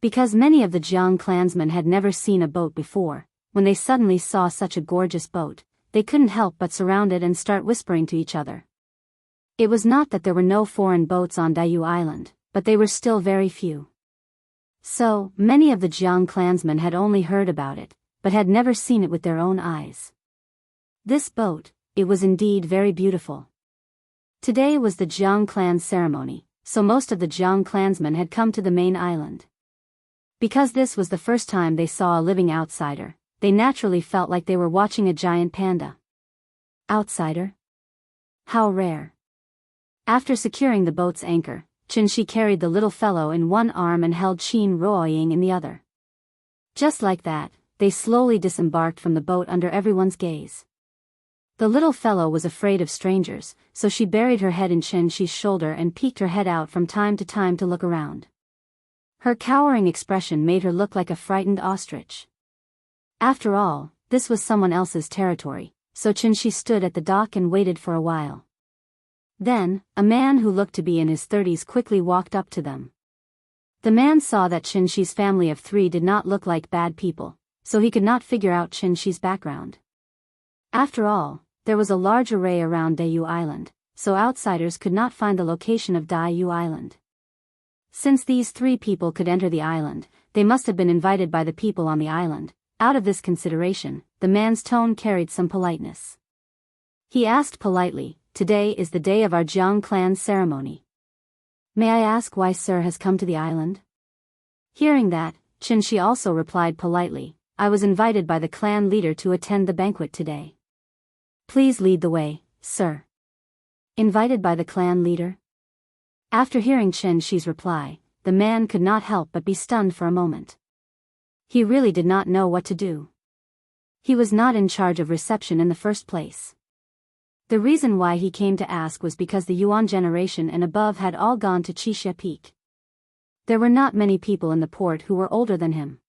Because many of the Jiang clansmen had never seen a boat before, when they suddenly saw such a gorgeous boat, they couldn't help but surround it and start whispering to each other. It was not that there were no foreign boats on Daoist Island, but they were still very few. So, many of the Jiang clansmen had only heard about it, but had never seen it with their own eyes. This boat, it was indeed very beautiful. Today was the Jiang clan's ceremony, so most of the Jiang clansmen had come to the main island. Because this was the first time they saw a living outsider, they naturally felt like they were watching a giant panda. Outsider? How rare. After securing the boat's anchor, Qianxi carried the little fellow in one arm and held Qin Ruoying in the other. Just like that, they slowly disembarked from the boat under everyone's gaze. The little fellow was afraid of strangers, so she buried her head in Qianxi's shoulder and peeked her head out from time to look around. Her cowering expression made her look like a frightened ostrich. After all, this was someone else's territory, so Qianxi stood at the dock and waited for a while. Then, a man who looked to be in his 30s quickly walked up to them. The man saw that Qianxi's family of 3 did not look like bad people, so he could not figure out Qianxi's background. After all, there was a large array around Daoist Island, so outsiders could not find the location of Daoist Island. Since these 3 people could enter the island, they must have been invited by the people on the island. Out of this consideration, the man's tone carried some politeness. He asked politely, "Today is the day of our Jiang clan ceremony. May I ask why Sir has come to the island?" Hearing that, Qianxi also replied politely, "I was invited by the clan leader to attend the banquet today. Please lead the way, sir." Invited by the clan leader? After hearing Qianxi's reply, the man could not help but be stunned for a moment. He really did not know what to do. He was not in charge of reception in the first place. The reason why he came to ask was because the Yuan generation and above had all gone to Wuxia Peak. There were not many people in the port who were older than him.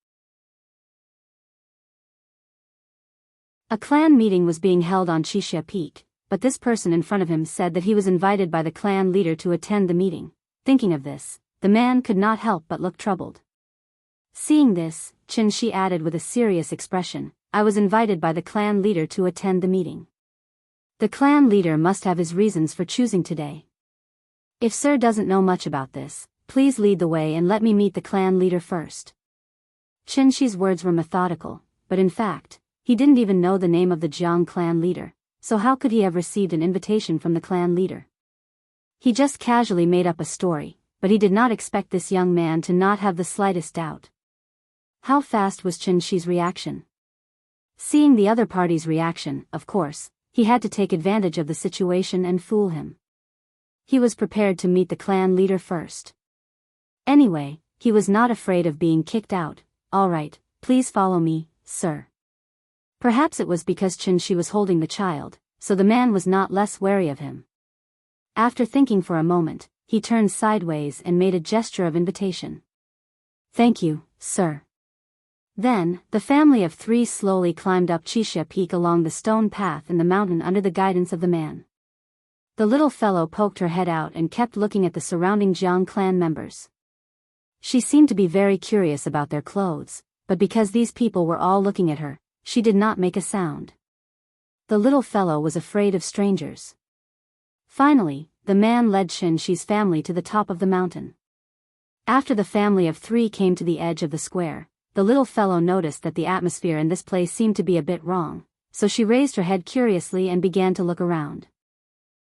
A clan meeting was being held on Wuxia Peak, but this person in front of him said that he was invited by the clan leader to attend the meeting. Thinking of this, the man could not help but look troubled. Seeing this, Qianxi added with a serious expression, "I was invited by the clan leader to attend the meeting. The clan leader must have his reasons for choosing today. If Sir doesn't know much about this, please lead the way and let me meet the clan leader first." Qianxi's words were methodical, but in fact, he didn't even know the name of the Jiang clan leader, so how could he have received an invitation from the clan leader? He just casually made up a story, but he did not expect this young man to not have the slightest doubt. How fast was Qianxi's reaction? Seeing the other party's reaction, of course, he had to take advantage of the situation and fool him. He was prepared to meet the clan leader first. Anyway, he was not afraid of being kicked out. "All right, please follow me, sir." Perhaps it was because Qianxi was holding the child, so the man was not less wary of him. After thinking for a moment, he turned sideways and made a gesture of invitation. "Thank you, sir." Then, the family of 3 slowly climbed up Wuxia Peak along the stone path in the mountain under the guidance of the man. The little fellow poked her head out and kept looking at the surrounding Jiang clan members. She seemed to be very curious about their clothes, but because these people were all looking at her, she did not make a sound. The little fellow was afraid of strangers. Finally, the man led Qianxi's family to the top of the mountain. After the family of 3 came to the edge of the square, the little fellow noticed that the atmosphere in this place seemed to be a bit wrong, so she raised her head curiously and began to look around.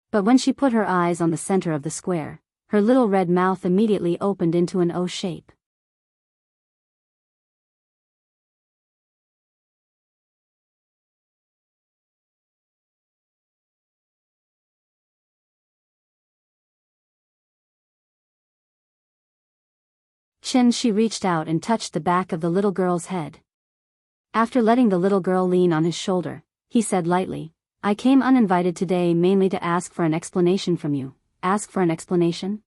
But when she put her eyes on the center of the square, her little red mouth immediately opened into an O shape. Qianxi reached out and touched the back of the little girl's head. After letting the little girl lean on his shoulder, he said lightly, "I came uninvited today mainly to ask for an explanation from you." "Ask for an explanation?"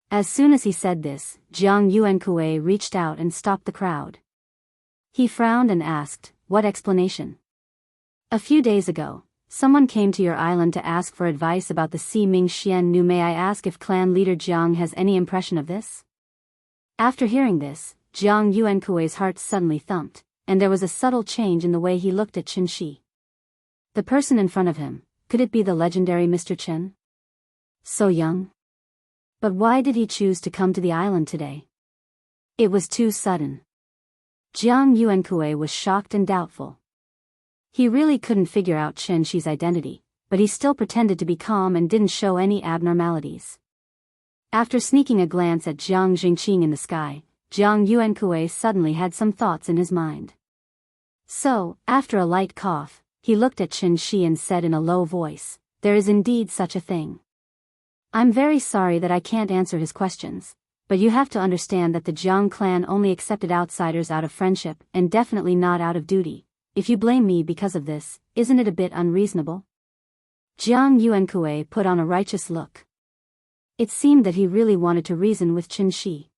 As soon as he said this, Jiang Yuankue reached out and stopped the crowd. He frowned and asked, "What explanation?" "A few days ago, someone came to your island to ask for advice about the Si Ming Xian Nu. May I ask if clan leader Jiang has any impression of this?" After hearing this, Jiang Yuankue's heart suddenly thumped, and there was a subtle change in the way he looked at Qianxi. The person in front of him, could it be the legendary Mr. Chen? So young? But why did he choose to come to the island today? It was too sudden. Jiang Yuankue was shocked and doubtful. He really couldn't figure out Qianxi's identity, but he still pretended to be calm and didn't show any abnormalities. After sneaking a glance at Jiang Jingqing in the sky, Jiang Yuankue suddenly had some thoughts in his mind. So, after a light cough, he looked at Qianxi and said in a low voice, "There is indeed such a thing. I'm very sorry that I can't answer his questions, but you have to understand that the Jiang clan only accepted outsiders out of friendship and definitely not out of duty. If you blame me because of this, isn't it a bit unreasonable? Jiang Yuankui put on a righteous look. It seemed that he really wanted to reason with Qin Shi.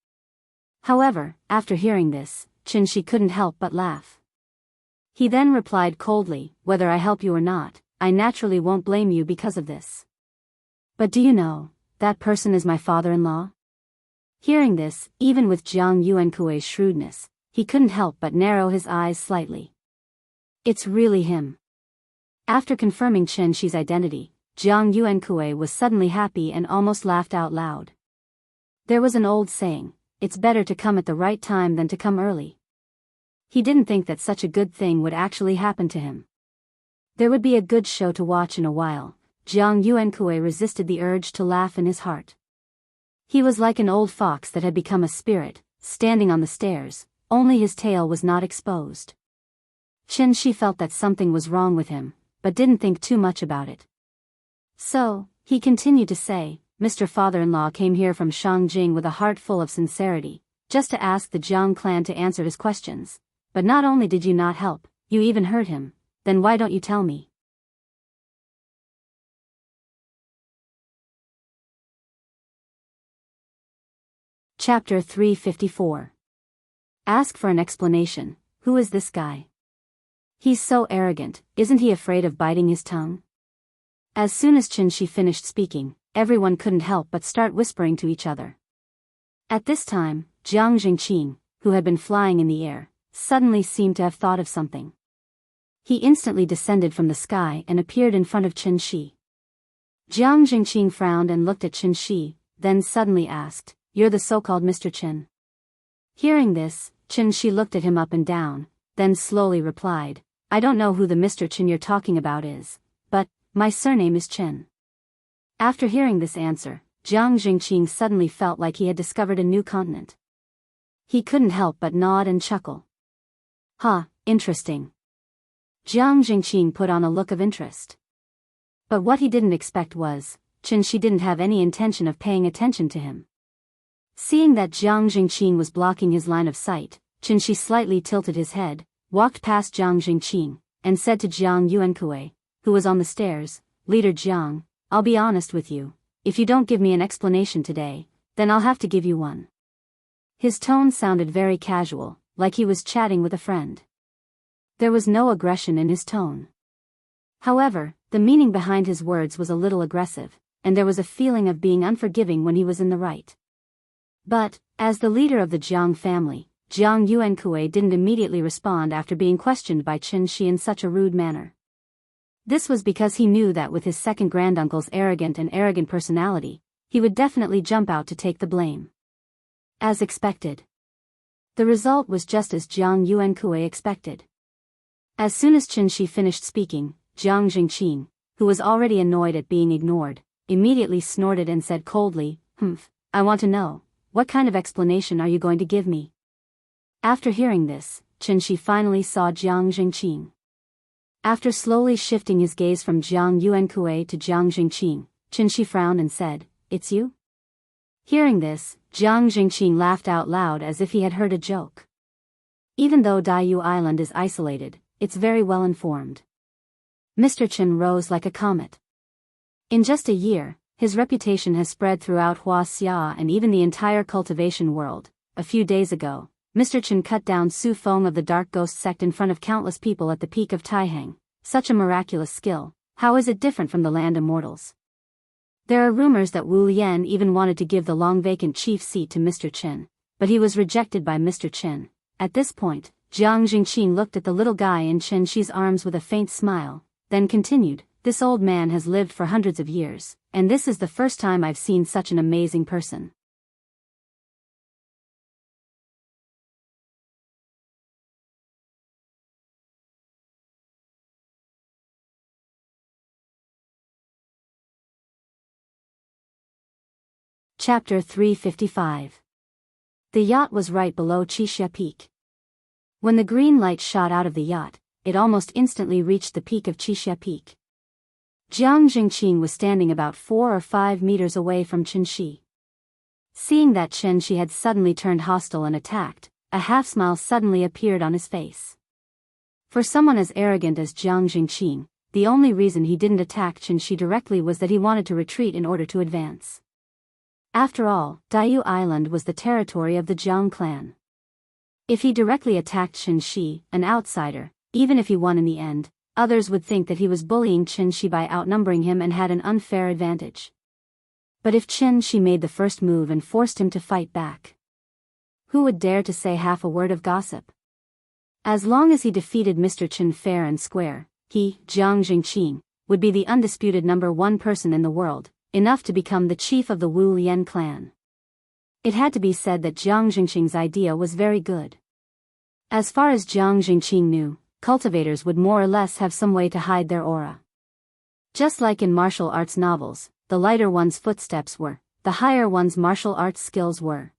However, after hearing this, Qin Shi couldn't help but laugh. He then replied coldly, whether I help you or not, I naturally won't blame you because of this. But do you know, that person is my father-in-law? Hearing this, even with Jiang Yuankui's shrewdness, he couldn't help but narrow his eyes slightly. It's really him. After confirming Qin Shi's identity, Jiang Yuankui was suddenly happy and almost laughed out loud. There was an old saying, it's better to come at the right time than to come early. He didn't think that such a good thing would actually happen to him. There would be a good show to watch in a while. Jiang Yuankui resisted the urge to laugh in his heart. He was like an old fox that had become a spirit, standing on the stairs, only his tail was not exposed. Qin Shi felt that something was wrong with him, but didn't think too much about it. So, he continued to say, Mr. Father-in-law came here from Shangjing with a heart full of sincerity, just to ask the Jiang clan to answer his questions. But not only did you not help, you even hurt him, then why don't you tell me? Chapter 354. Ask for an explanation. Who is this guy? He's so arrogant, isn't he afraid of biting his tongue? As soon as Qin Shi finished speaking, everyone couldn't help but start whispering to each other. At this time, Jiang Jingqing, who had been flying in the air, suddenly seemed to have thought of something. He instantly descended from the sky and appeared in front of Qin Shi. Jiang Jingqing frowned and looked at Qin Shi, then suddenly asked, You're the so-called Mr. Qin? Hearing this, Qin Shi looked at him up and down, then slowly replied, I don't know who the Mr. Qin you're talking about is, but my surname is Qin. After hearing this answer, Jiang Jingqing suddenly felt like he had discovered a new continent. He couldn't help but nod and chuckle. Interesting. Jiang Jingqing put on a look of interest. But what he didn't expect was, Qin Shi didn't have any intention of paying attention to him. Seeing that Jiang Jingqing was blocking his line of sight, Qin Shi slightly tilted his head, walked past Jiang Jingqing, and said to Jiang Yuankui, who was on the stairs, Leader Jiang, I'll be honest with you, if you don't give me an explanation today, then I'll have to give you one. His tone sounded very casual, like he was chatting with a friend. There was no aggression in his tone. However, the meaning behind his words was a little aggressive, and there was a feeling of being unforgiving when he was in the right. But, as the leader of the Jiang family, Jiang Yuankui didn't immediately respond after being questioned by Qin Shi in such a rude manner. This was because he knew that with his second granduncle's arrogant personality, he would definitely jump out to take the blame. As expected. The result was just as Jiang Yuankui expected. As soon as Qin Shi finished speaking, Jiang Jingqing, who was already annoyed at being ignored, immediately snorted and said coldly, I want to know, what kind of explanation are you going to give me? After hearing this, Qin Shi finally saw Jiang Jingqing. After slowly shifting his gaze from Jiang Yuankui to Jiang Jingqing, Qin Shi frowned and said, It's you? Hearing this, Jiang Jingqing laughed out loud as if he had heard a joke. Even though Daiyu Island is isolated, it's very well informed. Mr. Qin rose like a comet. In just a year, his reputation has spread throughout Wuxia and even the entire cultivation world. A few days ago, Mr. Qin cut down Su Feng of the Dark Ghost sect in front of countless people at the peak of Taihang. Such a miraculous skill, how is it different from the land immortals? There are rumors that Wu Lian even wanted to give the long-vacant chief seat to Mr. Qin, but he was rejected by Mr. Qin. At this point, Jiang Jingqing looked at the little guy in Qin Shi's arms with a faint smile, then continued, This old man has lived for hundreds of years, and this is the first time I've seen such an amazing person. Chapter 355. The yacht was right below Xianxia Peak. When the green light shot out of the yacht, it almost instantly reached the peak of Xianxia Peak. Jiang Jingqing was standing about 4 or 5 meters away from Chen Shi. Seeing that Chen Shi had suddenly turned hostile and attacked, a half-smile suddenly appeared on his face. For someone as arrogant as Jiang Jingqing, the only reason he didn't attack Chen Shi directly was that he wanted to retreat in order to advance. After all, Daoist Island was the territory of the Jiang clan. If he directly attacked Chen Shi, an outsider, even if he won in the end, others would think that he was bullying Chen Shi by outnumbering him and had an unfair advantage. But if Chen Shi made the first move and forced him to fight back, who would dare to say half a word of gossip? As long as he defeated Mr. Chen fair and square, he, Jiang Jingqing, would be the undisputed #1 person in the world, enough to become the chief of the Wu Lian clan. It had to be said that Jiang Jingqing's idea was very good. As far as Jiang Jingqing knew, cultivators would more or less have some way to hide their aura. Just like in martial arts novels, the lighter one's footsteps were, the higher one's martial arts skills were.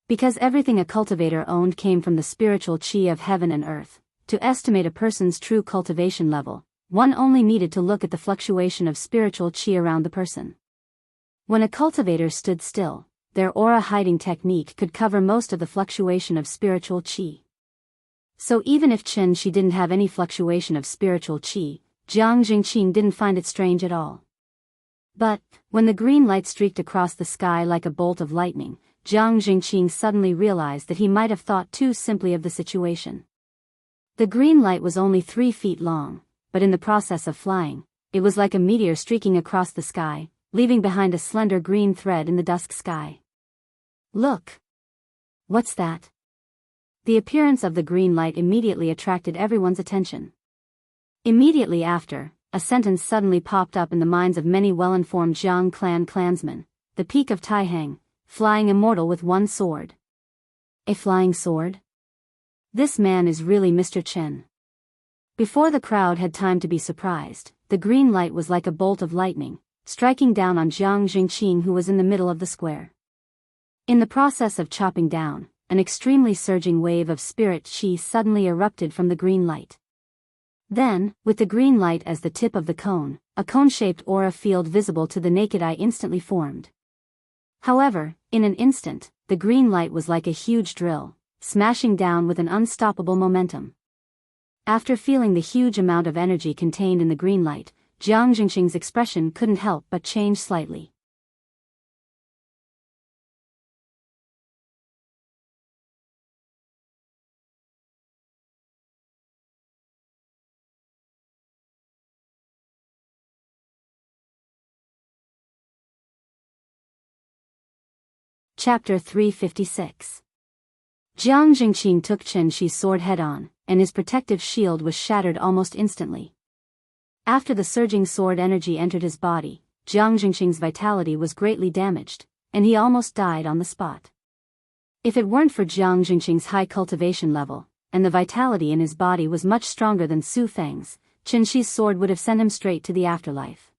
Because everything a cultivator owned came from the spiritual qi of heaven and earth, to estimate a person's true cultivation level, one only needed to look at the fluctuation of spiritual qi around the person. When a cultivator stood still, their aura hiding technique could cover most of the fluctuation of spiritual qi. So even if Chen Shi didn't have any fluctuation of spiritual qi, Jiang Jingqing didn't find it strange at all. But, when the green light streaked across the sky like a bolt of lightning, Jiang Jingqing suddenly realized that he might have thought too simply of the situation. The green light was only 3 feet long, but in the process of flying, it was like a meteor streaking across the sky, leaving behind a slender green thread in the dusk sky. Look! What's that? The appearance of the green light immediately attracted everyone's attention. Immediately after, a sentence suddenly popped up in the minds of many well-informed Jiang clan clansmen: the peak of Taihang, flying immortal with 1 sword. A flying sword? This man is really Mr. Chen. Before the crowd had time to be surprised, the green light was like a bolt of lightning, striking down on Jiang Jingqing, who was in the middle of the square. In the process of chopping down, an extremely surging wave of spirit qi suddenly erupted from the green light. Then, with the green light as the tip of the cone, a cone-shaped aura field visible to the naked eye instantly formed. However, in an instant, the green light was like a huge drill, smashing down with an unstoppable momentum. After feeling the huge amount of energy contained in the green light, Jiang Jingqing's expression couldn't help but change slightly. Chapter 356. Jiang Jingqing took Chen Shi's sword head-on, and his protective shield was shattered almost instantly. After the surging sword energy entered his body, Jiang Jingqing's vitality was greatly damaged, and he almost died on the spot. If it weren't for Jiang Jingqing's high cultivation level, and the vitality in his body was much stronger than Su Feng's, Chen Shi's sword would have sent him straight to the afterlife.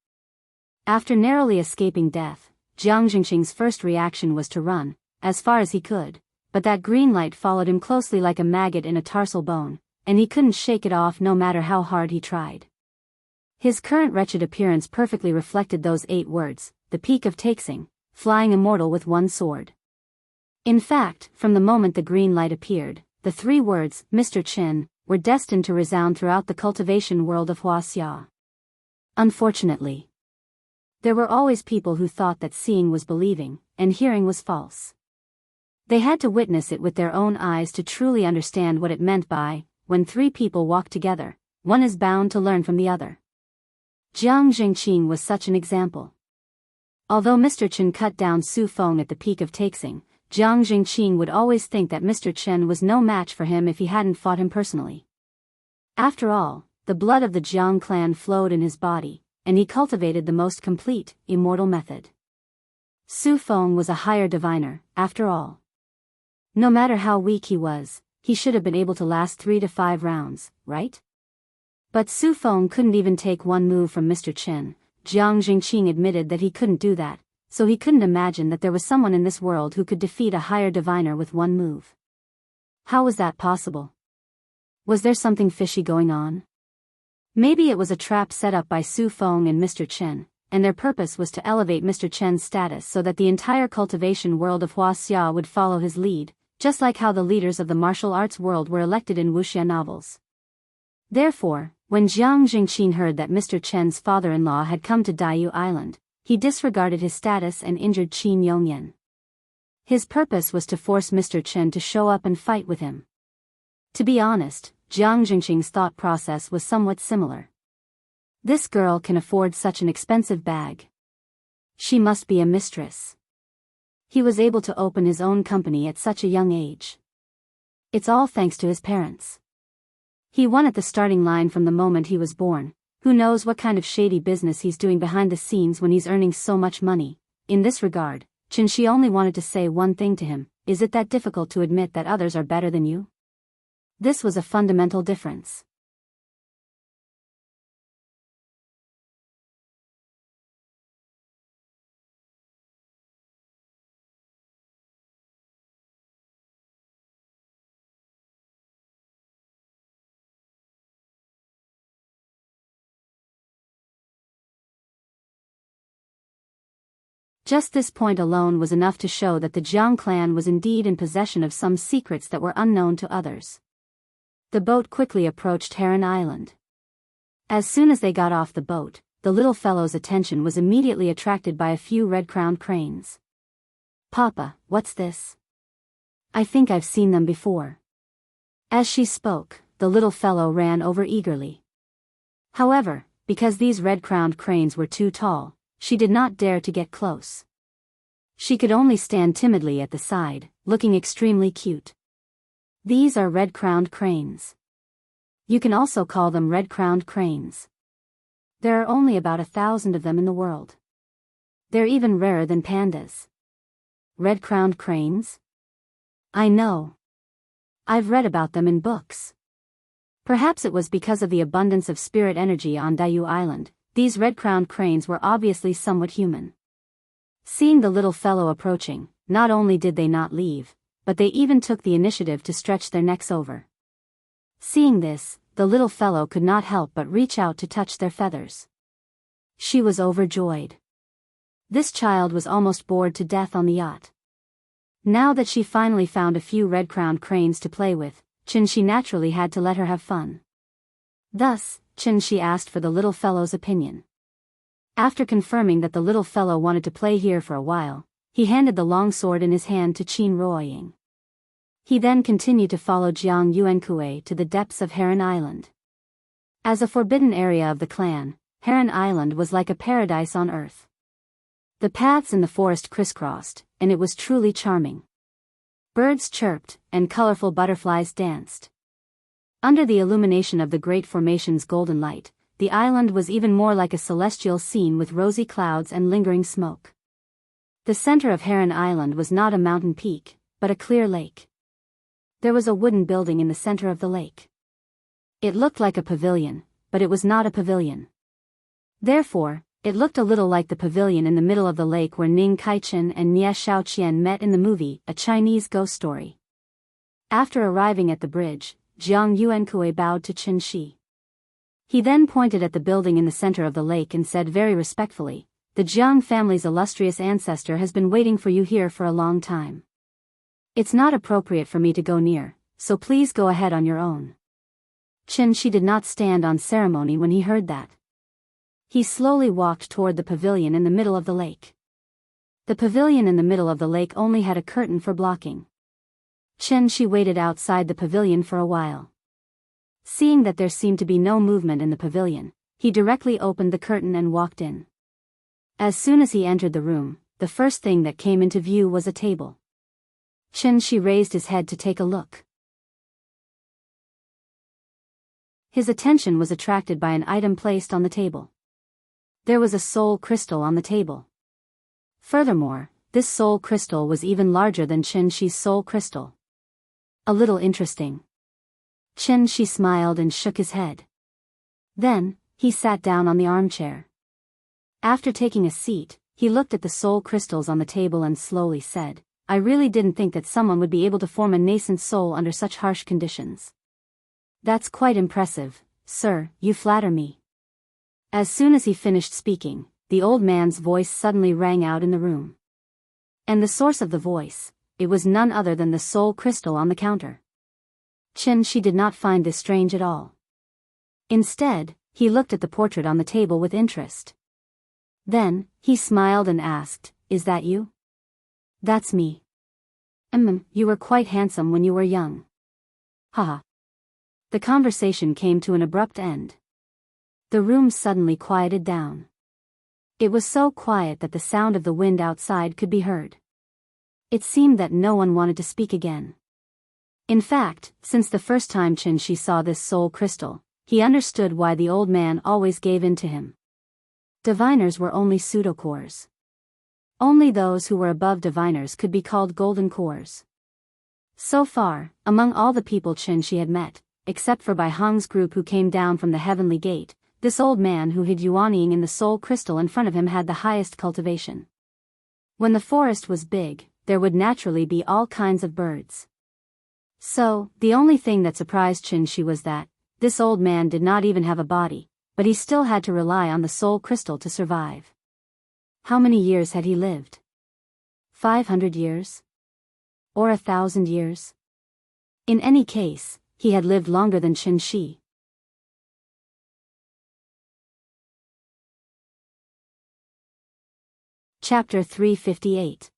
After narrowly escaping death, Jiang Jingqing's first reaction was to run, as far as he could, but that green light followed him closely like a maggot in a tarsal bone, and he couldn't shake it off no matter how hard he tried. His current wretched appearance perfectly reflected those 8 words, the peak of Taixing, flying immortal with 1 sword. In fact, from the moment the green light appeared, the 3 words, Mr. Chen, were destined to resound throughout the cultivation world of Wuxia. Unfortunately, there were always people who thought that seeing was believing, and hearing was false. They had to witness it with their own eyes to truly understand what it meant by, when 3 people walk together, one is bound to learn from the other. Jiang Jingqing was such an example. Although Mr. Chen cut down Su Feng at the peak of Taixing, Jiang Jingqing would always think that Mr. Chen was no match for him if he hadn't fought him personally. After all, the blood of the Jiang clan flowed in his body, and he cultivated the most complete, immortal method. Su Feng was a higher diviner, after all. No matter how weak he was, he should have been able to last 3 to 5 rounds, right? But Su Feng couldn't even take 1 move from Mr. Chen. Jiang Jingqing admitted that he couldn't do that, so he couldn't imagine that there was someone in this world who could defeat a higher diviner with 1 move. How was that possible? Was there something fishy going on? Maybe it was a trap set up by Su Feng and Mr. Chen, and their purpose was to elevate Mr. Chen's status so that the entire cultivation world of Huaxia would follow his lead, just like how the leaders of the martial arts world were elected in wuxia novels. Therefore, when Jiang Jingqin heard that Mr. Chen's father-in-law had come to Daiyu Island, he disregarded his status and injured Qin Yongyan. His purpose was to force Mr. Chen to show up and fight with him. To be honest, Jiang Jingqin's thought process was somewhat similar. This girl can afford such an expensive bag. She must be a mistress. He was able to open his own company at such a young age. It's all thanks to his parents. He won at the starting line from the moment he was born. Who knows what kind of shady business he's doing behind the scenes when he's earning so much money. In this regard, Qin only wanted to say one thing to him: is it that difficult to admit that others are better than you? This was a fundamental difference. Just this point alone was enough to show that the Jiang clan was indeed in possession of some secrets that were unknown to others. The boat quickly approached Heron Island. As soon as they got off the boat, the little fellow's attention was immediately attracted by a few red-crowned cranes. "Papa, what's this? I think I've seen them before." As she spoke, the little fellow ran over eagerly. However, because these red-crowned cranes were too tall, she did not dare to get close. She could only stand timidly at the side, looking extremely cute. These are red-crowned cranes. You can also call them red-crowned cranes. There are only about 1,000 of them in the world. They're even rarer than pandas. Red-crowned cranes? I know. I've read about them in books. Perhaps it was because of the abundance of spirit energy on Daiyu Island. These red-crowned cranes were obviously somewhat human. Seeing the little fellow approaching, not only did they not leave, but they even took the initiative to stretch their necks over. Seeing this, the little fellow could not help but reach out to touch their feathers. She was overjoyed. This child was almost bored to death on the yacht. Now that she finally found a few red-crowned cranes to play with, Qin naturally had to let her have fun. Thus, Qin asked for the little fellow's opinion. After confirming that the little fellow wanted to play here for a while, he handed the long sword in his hand to Qin Ruoying. He then continued to follow Jiang Yuankue to the depths of Heron Island. As a forbidden area of the clan, Heron Island was like a paradise on earth. The paths in the forest crisscrossed, and it was truly charming. Birds chirped, and colorful butterflies danced. Under the illumination of the Great Formation's golden light, the island was even more like a celestial scene with rosy clouds and lingering smoke. The center of Heron Island was not a mountain peak, but a clear lake. There was a wooden building in the center of the lake. It looked like a pavilion, but it was not a pavilion. Therefore, it looked a little like the pavilion in the middle of the lake where Ning Kaichen and Nie Shaoqian met in the movie, A Chinese Ghost Story. After arriving at the bridge, Jiang Yuankue bowed to Qin. He then pointed at the building in the center of the lake and said very respectfully, "The Jiang family's illustrious ancestor has been waiting for you here for a long time. It's not appropriate for me to go near, so please go ahead on your own." Qin did not stand on ceremony when he heard that. He slowly walked toward the pavilion in the middle of the lake. The pavilion in the middle of the lake only had a curtain for blocking. Qin waited outside the pavilion for a while. Seeing that there seemed to be no movement in the pavilion, he directly opened the curtain and walked in. As soon as he entered the room, the first thing that came into view was a table. Qin raised his head to take a look. His attention was attracted by an item placed on the table. There was a soul crystal on the table. Furthermore, this soul crystal was even larger than Qin's soul crystal. A little interesting. Qin smiled and shook his head. Then, he sat down on the armchair. After taking a seat, he looked at the soul crystals on the table and slowly said, "I really didn't think that someone would be able to form a nascent soul under such harsh conditions. That's quite impressive, "Sir, you flatter me." As soon as he finished speaking, the old man's voice suddenly rang out in the room. And the source of the voice, it was none other than the soul crystal on the counter. Xianxia did not find this strange at all. Instead, he looked at the portrait on the table with interest. Then, he smiled and asked, "Is that you?" "That's me." You were quite handsome when you were young." Haha. The conversation came to an abrupt end. The room suddenly quieted down. It was so quiet that the sound of the wind outside could be heard. It seemed that no one wanted to speak again. In fact, since the first time Xianxia saw this soul crystal, he understood why the old man always gave in to him. Diviners were only pseudo-cores. Only those who were above diviners could be called golden cores. So far, among all the people Xianxia had met, except for Bai Hong's group who came down from the heavenly gate, this old man who hid Yuanying in the soul crystal in front of him had the highest cultivation. When the forest was big, there would naturally be all kinds of birds. So, the only thing that surprised Xianxia was that, this old man did not even have a body, but he still had to rely on the soul crystal to survive. How many years had he lived? 500 years? Or 1,000 years? In any case, he had lived longer than Xianxia. Chapter 358.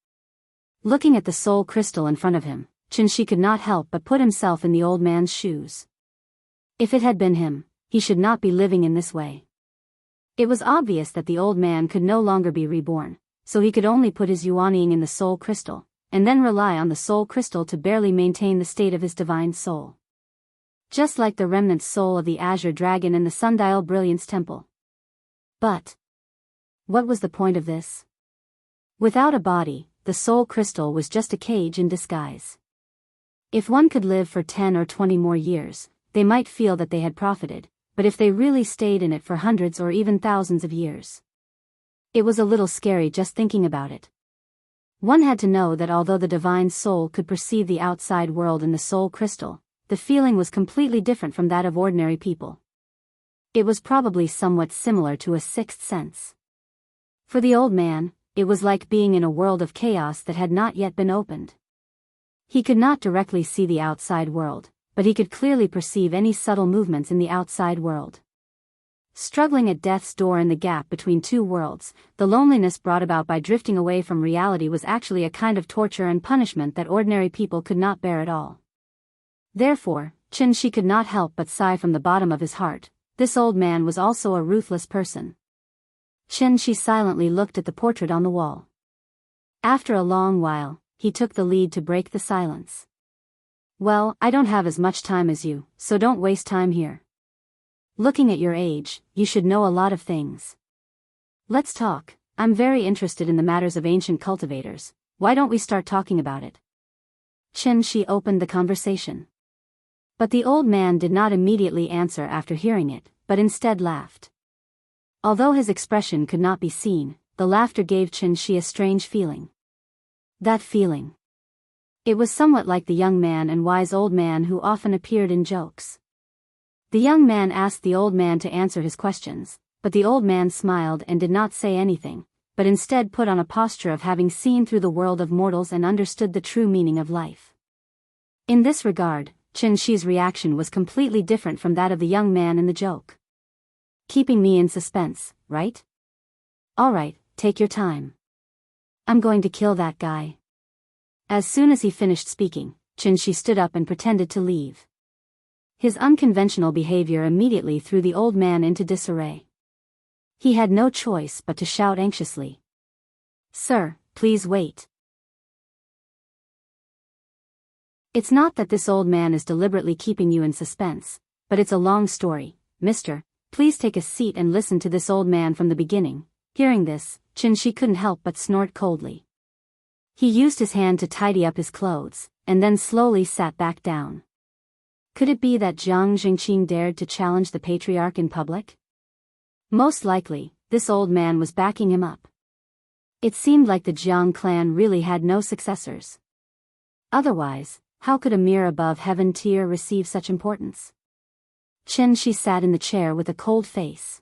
Looking at the soul crystal in front of him, Xianxia could not help but put himself in the old man's shoes. If it had been him, he should not be living in this way. It was obvious that the old man could no longer be reborn, so he could only put his Yuanying in the soul crystal, and then rely on the soul crystal to barely maintain the state of his divine soul. Just like the remnant soul of the azure dragon in the sundial brilliance temple. But what was the point of this? Without a body, the soul crystal was just a cage in disguise. If one could live for 10 or 20 more years, they might feel that they had profited, but if they really stayed in it for hundreds or even thousands of years. It was a little scary just thinking about it. One had to know that although the divine soul could perceive the outside world in the soul crystal, the feeling was completely different from that of ordinary people. It was probably somewhat similar to a sixth sense. For the old man, it was like being in a world of chaos that had not yet been opened. He could not directly see the outside world, but he could clearly perceive any subtle movements in the outside world. Struggling at death's door in the gap between two worlds, the loneliness brought about by drifting away from reality was actually a kind of torture and punishment that ordinary people could not bear at all. Therefore, Xianxia could not help but sigh from the bottom of his heart. This old man was also a ruthless person. Xianxia silently looked at the portrait on the wall. After a long while, he took the lead to break the silence. "Well, I don't have as much time as you, so don't waste time here. Looking at your age, you should know a lot of things. Let's talk. I'm very interested in the matters of ancient cultivators. Why don't we start talking about it?" Xianxia opened the conversation. But the old man did not immediately answer after hearing it, but instead laughed. Although his expression could not be seen, the laughter gave Xianxia a strange feeling. That feeling. It was somewhat like the young man and wise old man who often appeared in jokes. The young man asked the old man to answer his questions, but the old man smiled and did not say anything, but instead put on a posture of having seen through the world of mortals and understood the true meaning of life. In this regard, Xianxia's reaction was completely different from that of the young man in the joke. "Keeping me in suspense, right? All right, take your time. I'm going to kill that guy." As soon as he finished speaking, Xianxia stood up and pretended to leave. His unconventional behavior immediately threw the old man into disarray. He had no choice but to shout anxiously, "Sir, please wait." It's not that this old man is deliberately keeping you in suspense, but it's a long story, mister. Please take a seat and listen to this old man from the beginning. Hearing this, Xianxia couldn't help but snort coldly. He used his hand to tidy up his clothes, and then slowly sat back down. Could it be that Jiang Jingqing dared to challenge the patriarch in public? Most likely, this old man was backing him up. It seemed like the Jiang clan really had no successors. Otherwise, how could a mere above heaven tier receive such importance? Xianxia sat in the chair with a cold face.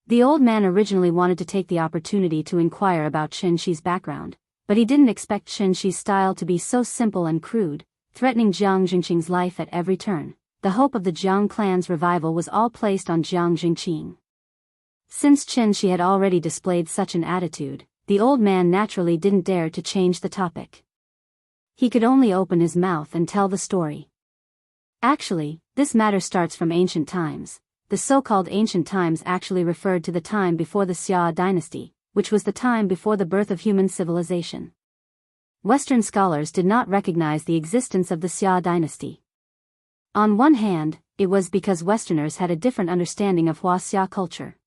The old man originally wanted to take the opportunity to inquire about Xianxia's background, but he didn't expect Xianxia's style to be so simple and crude, threatening Jiang Jingqing's life at every turn. The hope of the Jiang clan's revival was all placed on Jiang Jingqing. Since Xianxia had already displayed such an attitude, the old man naturally didn't dare to change the topic. He could only open his mouth and tell the story. Actually, this matter starts from ancient times. The so-called ancient times actually referred to the time before the Xia dynasty, which was the time before the birth of human civilization. Western scholars did not recognize the existence of the Xia dynasty. On one hand, it was because Westerners had a different understanding of Wuxia culture.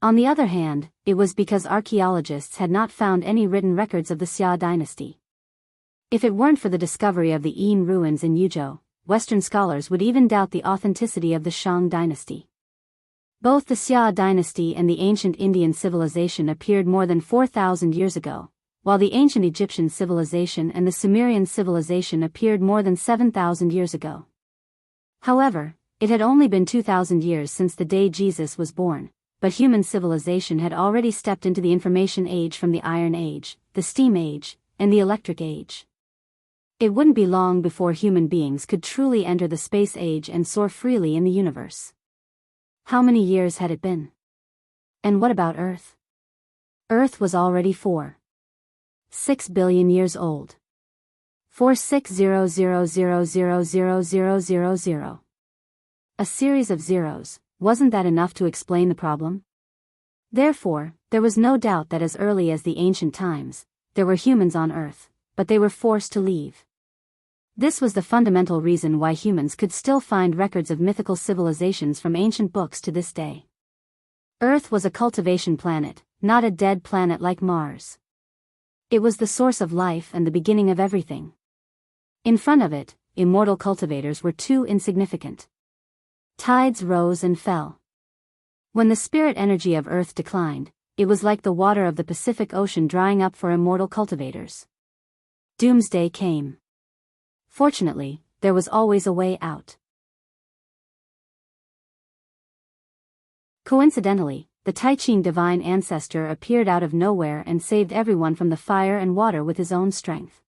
On the other hand, it was because archaeologists had not found any written records of the Xia dynasty. If it weren't for the discovery of the Yin ruins in Yuzhou, Western scholars would even doubt the authenticity of the Shang dynasty. Both the Xia dynasty and the ancient Indian civilization appeared more than 4,000 years ago, while the ancient Egyptian civilization and the Sumerian civilization appeared more than 7,000 years ago. However, it had only been 2,000 years since the day Jesus was born, but human civilization had already stepped into the information age from the Iron Age, the Steam Age, and the Electric Age. It wouldn't be long before human beings could truly enter the space age and soar freely in the universe. How many years had it been? And what about Earth? Earth was already 4.6 billion years old. 46000000000. A series of zeros. Wasn't that enough to explain the problem? Therefore, there was no doubt that as early as the ancient times, there were humans on Earth, but they were forced to leave. This was the fundamental reason why humans could still find records of mythical civilizations from ancient books to this day. Earth was a cultivation planet, not a dead planet like Mars. It was the source of life and the beginning of everything. In front of it, immortal cultivators were too insignificant. Tides rose and fell. When the spirit energy of Earth declined, it was like the water of the Pacific Ocean drying up for immortal cultivators. Doomsday came. Fortunately, there was always a way out. Coincidentally, the Taiqing divine ancestor appeared out of nowhere and saved everyone from the fire and water with his own strength.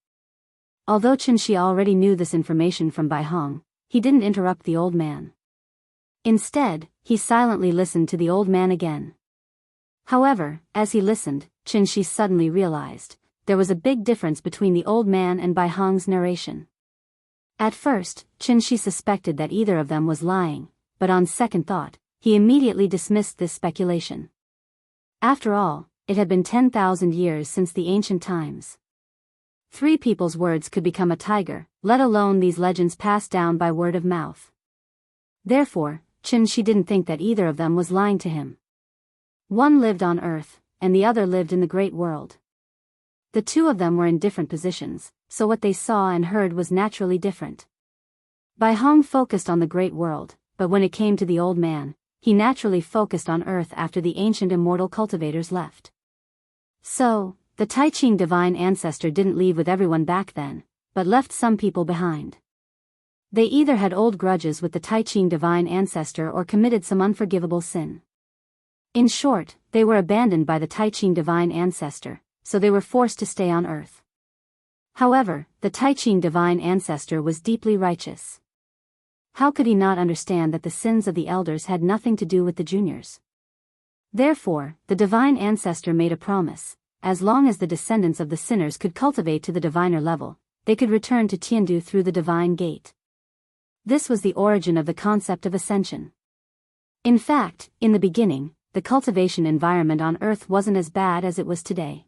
Although Xianxia already knew this information from Bai Hong, he didn't interrupt the old man. Instead, he silently listened to the old man again. However, as he listened, Xianxia suddenly realized there was a big difference between the old man and Bai Hong's narration. At first, Xianxia suspected that either of them was lying, but on second thought, he immediately dismissed this speculation. After all, it had been 10,000 years since the ancient times. 3 people's words could become a tiger, let alone these legends passed down by word of mouth. Therefore, Xianxia didn't think that either of them was lying to him. One lived on Earth, and the other lived in the great world. The two of them were in different positions, so what they saw and heard was naturally different. Bai Hong focused on the great world, but when it came to the old man, he naturally focused on Earth after the ancient immortal cultivators left. So, the Taiqing divine ancestor didn't leave with everyone back then, but left some people behind. They either had old grudges with the Taiqing divine ancestor or committed some unforgivable sin. In short, they were abandoned by the Taiqing divine ancestor, so they were forced to stay on Earth. However, the Taiqing divine ancestor was deeply righteous. How could he not understand that the sins of the elders had nothing to do with the juniors? Therefore, the divine ancestor made a promise: as long as the descendants of the sinners could cultivate to the diviner level, they could return to Tiandu through the divine gate. This was the origin of the concept of ascension. In fact, in the beginning, the cultivation environment on Earth wasn't as bad as it was today.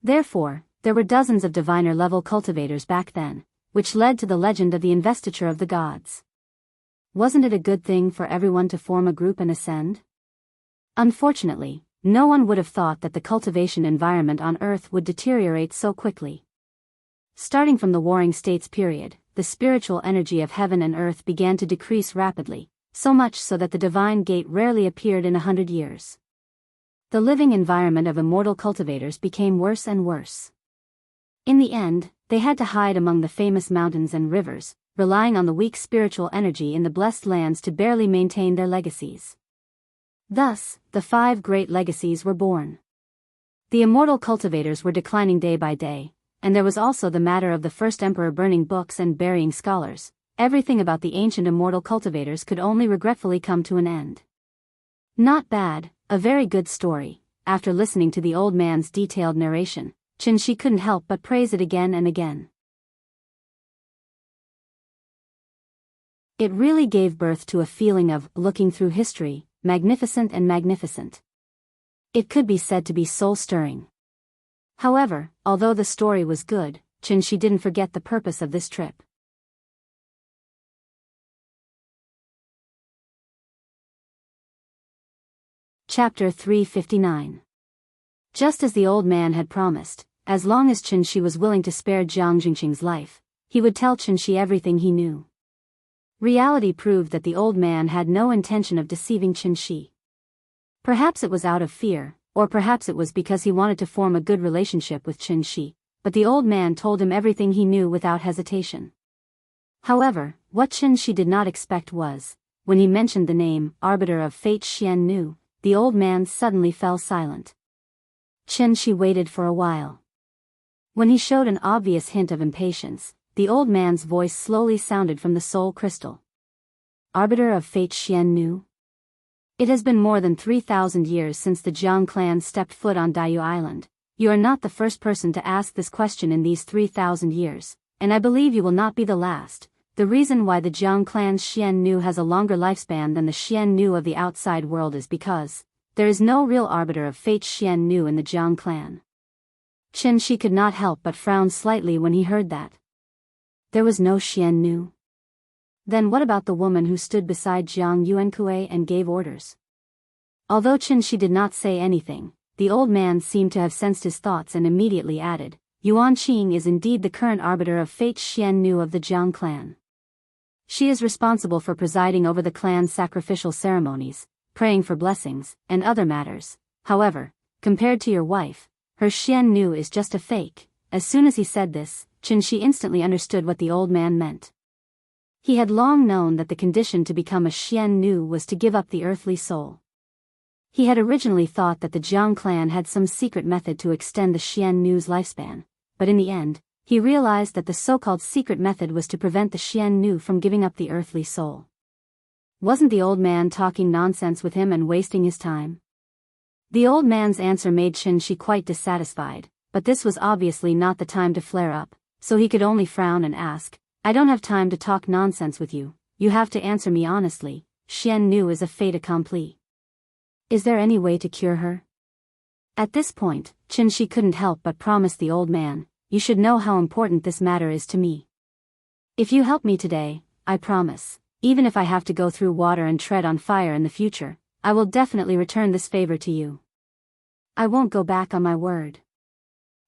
Therefore, there were dozens of diviner-level cultivators back then, which led to the legend of the investiture of the gods. Wasn't it a good thing for everyone to form a group and ascend? Unfortunately, no one would have thought that the cultivation environment on Earth would deteriorate so quickly. Starting from the Warring States period, the spiritual energy of heaven and earth began to decrease rapidly, so much so that the divine gate rarely appeared in 100 years. The living environment of immortal cultivators became worse and worse. In the end, they had to hide among the famous mountains and rivers, relying on the weak spiritual energy in the blessed lands to barely maintain their legacies. Thus, the 5 great legacies were born. The immortal cultivators were declining day by day, and there was also the matter of the first emperor burning books and burying scholars. Everything about the ancient immortal cultivators could only regretfully come to an end. Not bad, a very good story. After listening to the old man's detailed narration, Xianxia couldn't help but praise it again and again. It really gave birth to a feeling of looking through history, magnificent and magnificent. It could be said to be soul-stirring. However, although the story was good, Xianxia didn't forget the purpose of this trip. Chapter 359. Just as the old man had promised, as long as Xianxia was willing to spare Jiang Jingqing's life, he would tell Xianxia everything he knew. Reality proved that the old man had no intention of deceiving Xianxia. Perhaps it was out of fear, or perhaps it was because he wanted to form a good relationship with Xianxia, but the old man told him everything he knew without hesitation. However, what Xianxia did not expect was, when he mentioned the name, Arbiter of Fate Xiannu, the old man suddenly fell silent. Xianxia waited for a while. When he showed an obvious hint of impatience, the old man's voice slowly sounded from the soul crystal. Arbiter of Fate Xiannu? It has been more than 3,000 years since the Jiang clan stepped foot on Daoist Island. You are not the first person to ask this question in these 3,000 years, and I believe you will not be the last. The reason why the Jiang clan's Xiannu has a longer lifespan than the Xiannu of the outside world is because there is no real arbiter of fate Xiannu in the Jiang clan. Xianxia could not help but frown slightly when he heard that. There was no Xiannu. Then what about the woman who stood beside Jiang Yuankue and gave orders? Although Xianxia did not say anything, the old man seemed to have sensed his thoughts and immediately added, Yuan Qing is indeed the current arbiter of fate Xiannu of the Jiang clan. She is responsible for presiding over the clan's sacrificial ceremonies, praying for blessings, and other matters. However, compared to your wife, her Xiannu is just a fake. As soon as he said this, Xianxia instantly understood what the old man meant. He had long known that the condition to become a Xiannu was to give up the earthly soul. He had originally thought that the Jiang clan had some secret method to extend the Xiannu's lifespan, but in the end, he realized that the so-called secret method was to prevent the Xiannu from giving up the earthly soul. Wasn't the old man talking nonsense with him and wasting his time? The old man's answer made Xianxia quite dissatisfied, but this was obviously not the time to flare up, so he could only frown and ask, I don't have time to talk nonsense with you, you have to answer me honestly. Xiannu is a fait accompli. Is there any way to cure her? At this point, Xianxia couldn't help but promise the old man, you should know how important this matter is to me. If you help me today, I promise, even if I have to go through water and tread on fire in the future, I will definitely return this favor to you. I won't go back on my word.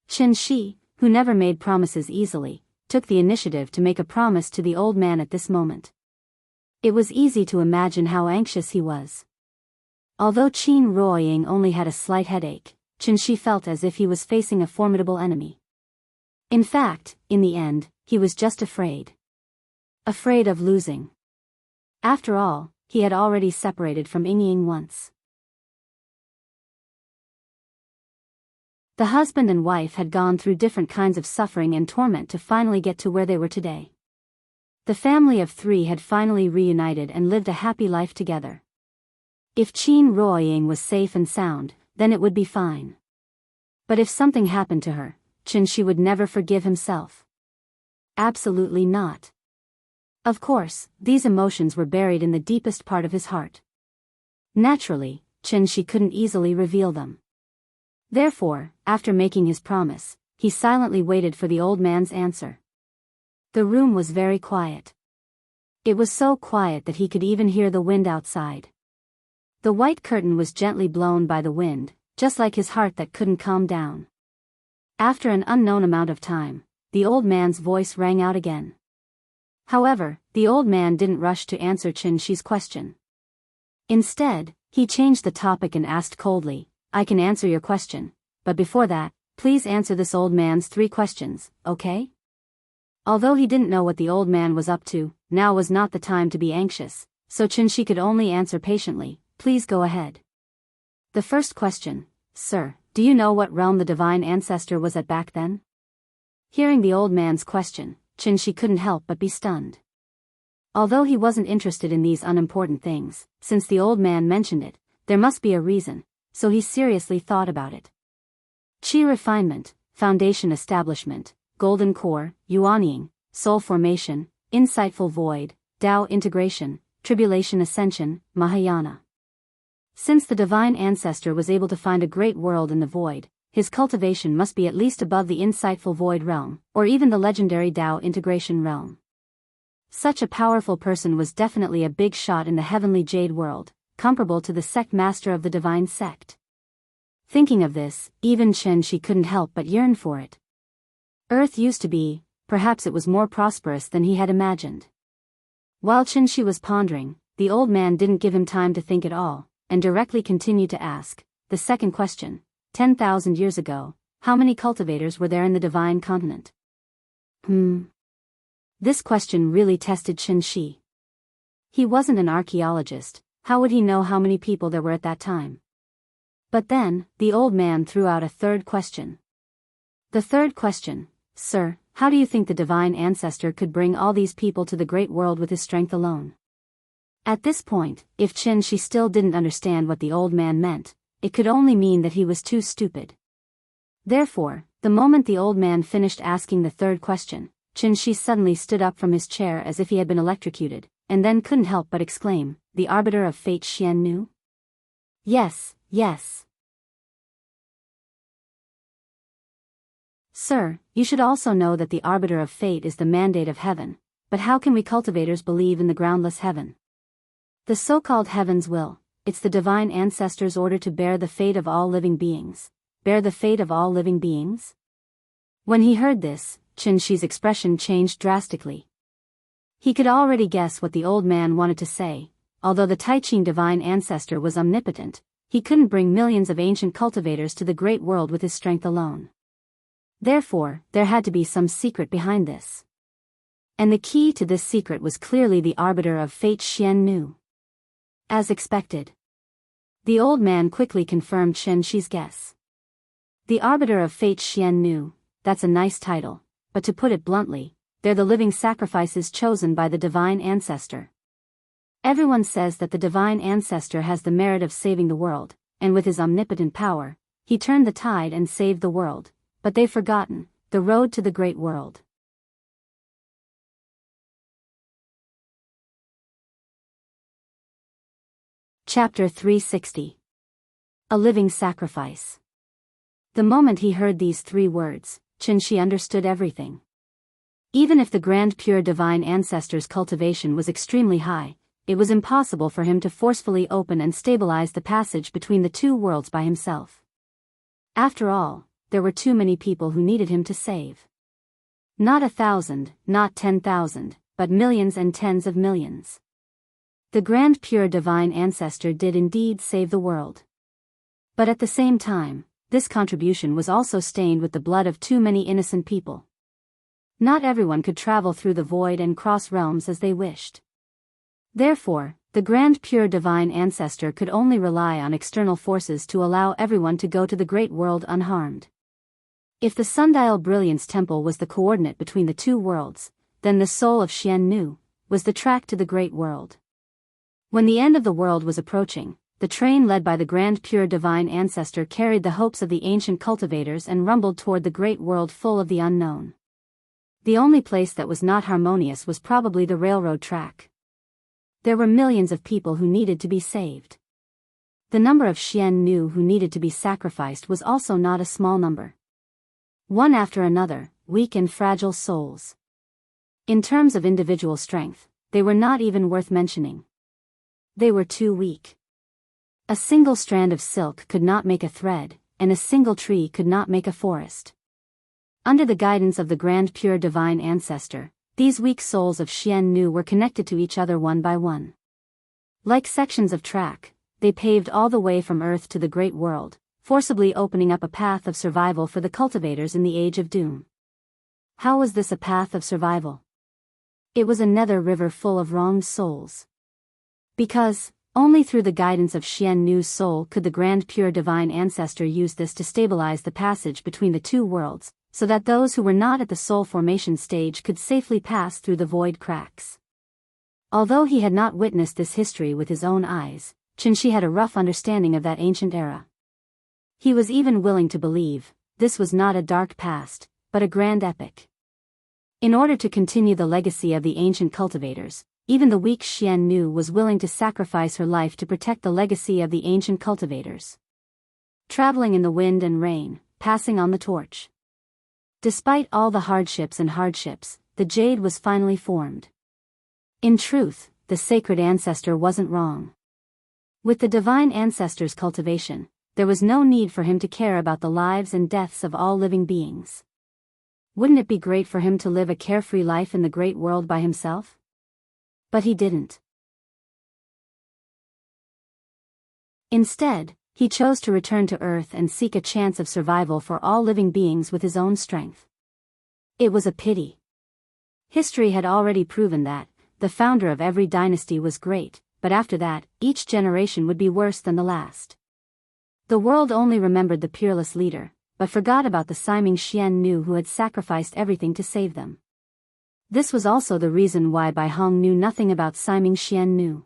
Xianxia, who never made promises easily, took the initiative to make a promise to the old man at this moment. It was easy to imagine how anxious he was. Although Qin Ruoying only had a slight headache, Xianxia felt as if he was facing a formidable enemy. In fact, in the end, he was just afraid. Afraid of losing. After all, he had already separated from Ying once. The husband and wife had gone through different kinds of suffering and torment to finally get to where they were today. The family of 3 had finally reunited and lived a happy life together. If Qin Ruoying was safe and sound, then it would be fine. But if something happened to her, Xianxia would never forgive himself. Absolutely not. Of course, these emotions were buried in the deepest part of his heart. Naturally, Xianxia couldn't easily reveal them. Therefore, after making his promise, he silently waited for the old man's answer. The room was very quiet. It was so quiet that he could even hear the wind outside. The white curtain was gently blown by the wind, just like his heart that couldn't calm down. After an unknown amount of time, the old man's voice rang out again. However, the old man didn't rush to answer Xianxia's question. Instead, he changed the topic and asked coldly, I can answer your question, but before that, please answer this old man's 3 questions, okay? Although he didn't know what the old man was up to, now was not the time to be anxious, so Qianxi could only answer patiently, "Please go ahead." The first question, "Sir, do you know what realm the divine ancestor was at back then?" Hearing the old man's question, Qianxi couldn't help but be stunned. Although he wasn't interested in these unimportant things, since the old man mentioned it, there must be a reason, so he seriously thought about it. Qi refinement, foundation establishment, golden core, yuanying, soul formation, insightful void, Tao integration, tribulation ascension, Mahayana. Since the divine ancestor was able to find a great world in the void, his cultivation must be at least above the insightful void realm, or even the legendary Tao integration realm. Such a powerful person was definitely a big shot in the heavenly jade world, comparable to the sect master of the divine sect. Thinking of this, even Qianxi couldn't help but yearn for it. Earth used to be, perhaps it was more prosperous than he had imagined. While Qianxi was pondering, the old man didn't give him time to think at all, and directly continued to ask the second question, 10,000 years ago, how many cultivators were there in the divine continent? This question really tested Qianxi. He wasn't an archaeologist, how would he know how many people there were at that time? But then, the old man threw out a third question. The third question, "Sir, how do you think the divine ancestor could bring all these people to the great world with his strength alone?" At this point, if Qianxi still didn't understand what the old man meant, it could only mean that he was too stupid. Therefore, the moment the old man finished asking the third question, Qianxi suddenly stood up from his chair as if he had been electrocuted, and then couldn't help but exclaim, "The arbiter of fate Xiannu?" Yes, yes. Sir, you should also know that the arbiter of fate is the mandate of heaven, but how can we cultivators believe in the groundless heaven? The so-called heaven's will, it's the divine ancestor's order to bear the fate of all living beings. Bear the fate of all living beings? When he heard this, Qianxi's expression changed drastically. He could already guess what the old man wanted to say. Although the Taiqing divine ancestor was omnipotent, he couldn't bring millions of ancient cultivators to the great world with his strength alone. Therefore, there had to be some secret behind this. And the key to this secret was clearly the arbiter of fate Xiannu. As expected, the old man quickly confirmed Qianxi's guess. The arbiter of fate Xiannu, that's a nice title, but to put it bluntly, they're the living sacrifices chosen by the divine ancestor. Everyone says that the divine ancestor has the merit of saving the world, and with his omnipotent power, he turned the tide and saved the world, but they've forgotten the road to the great world. Chapter 360. A living sacrifice. The moment he heard these three words, Qianxi understood everything. Even if the grand pure divine ancestor's cultivation was extremely high, it was impossible for him to forcefully open and stabilize the passage between the two worlds by himself. After all, there were too many people who needed him to save. Not 1,000, not 10,000, but millions and tens of millions. The grand pure divine ancestor did indeed save the world. But at the same time, this contribution was also stained with the blood of too many innocent people. Not everyone could travel through the void and cross realms as they wished. Therefore, the grand pure divine ancestor could only rely on external forces to allow everyone to go to the great world unharmed. If the sundial brilliance temple was the coordinate between the two worlds, then the soul of Xiannu was the track to the great world. When the end of the world was approaching, the train led by the grand pure divine ancestor carried the hopes of the ancient cultivators and rumbled toward the great world full of the unknown. The only place that was not harmonious was probably the railroad track. There were millions of people who needed to be saved. The number of Xiannu who needed to be sacrificed was also not a small number. One after another, weak and fragile souls. In terms of individual strength, they were not even worth mentioning. They were too weak. A single strand of silk could not make a thread, and a single tree could not make a forest. Under the guidance of the grand pure divine ancestor, these weak souls of Xiannu were connected to each other one by one. Like sections of track, they paved all the way from Earth to the great world, forcibly opening up a path of survival for the cultivators in the Age of Doom. How was this a path of survival? It was a nether river full of wronged souls. Because, only through the guidance of Xiannu's soul could the grand pure divine ancestor use this to stabilize the passage between the two worlds, so that those who were not at the soul formation stage could safely pass through the void cracks. Although he had not witnessed this history with his own eyes, Qianxi had a rough understanding of that ancient era. He was even willing to believe this was not a dark past, but a grand epic. In order to continue the legacy of the ancient cultivators, even the weak Xiannu was willing to sacrifice her life to protect the legacy of the ancient cultivators. Traveling in the wind and rain, passing on the torch. Despite all the hardships, the jade was finally formed. In truth, the sacred ancestor wasn't wrong. With the divine ancestor's cultivation, there was no need for him to care about the lives and deaths of all living beings. Wouldn't it be great for him to live a carefree life in the great world by himself? But he didn't. Instead, he chose to return to Earth and seek a chance of survival for all living beings with his own strength. It was a pity. History had already proven that the founder of every dynasty was great, but after that, each generation would be worse than the last. The world only remembered the peerless leader, but forgot about the Siming Xiannu who had sacrificed everything to save them. This was also the reason why Bai Hong knew nothing about Siming Xiannu.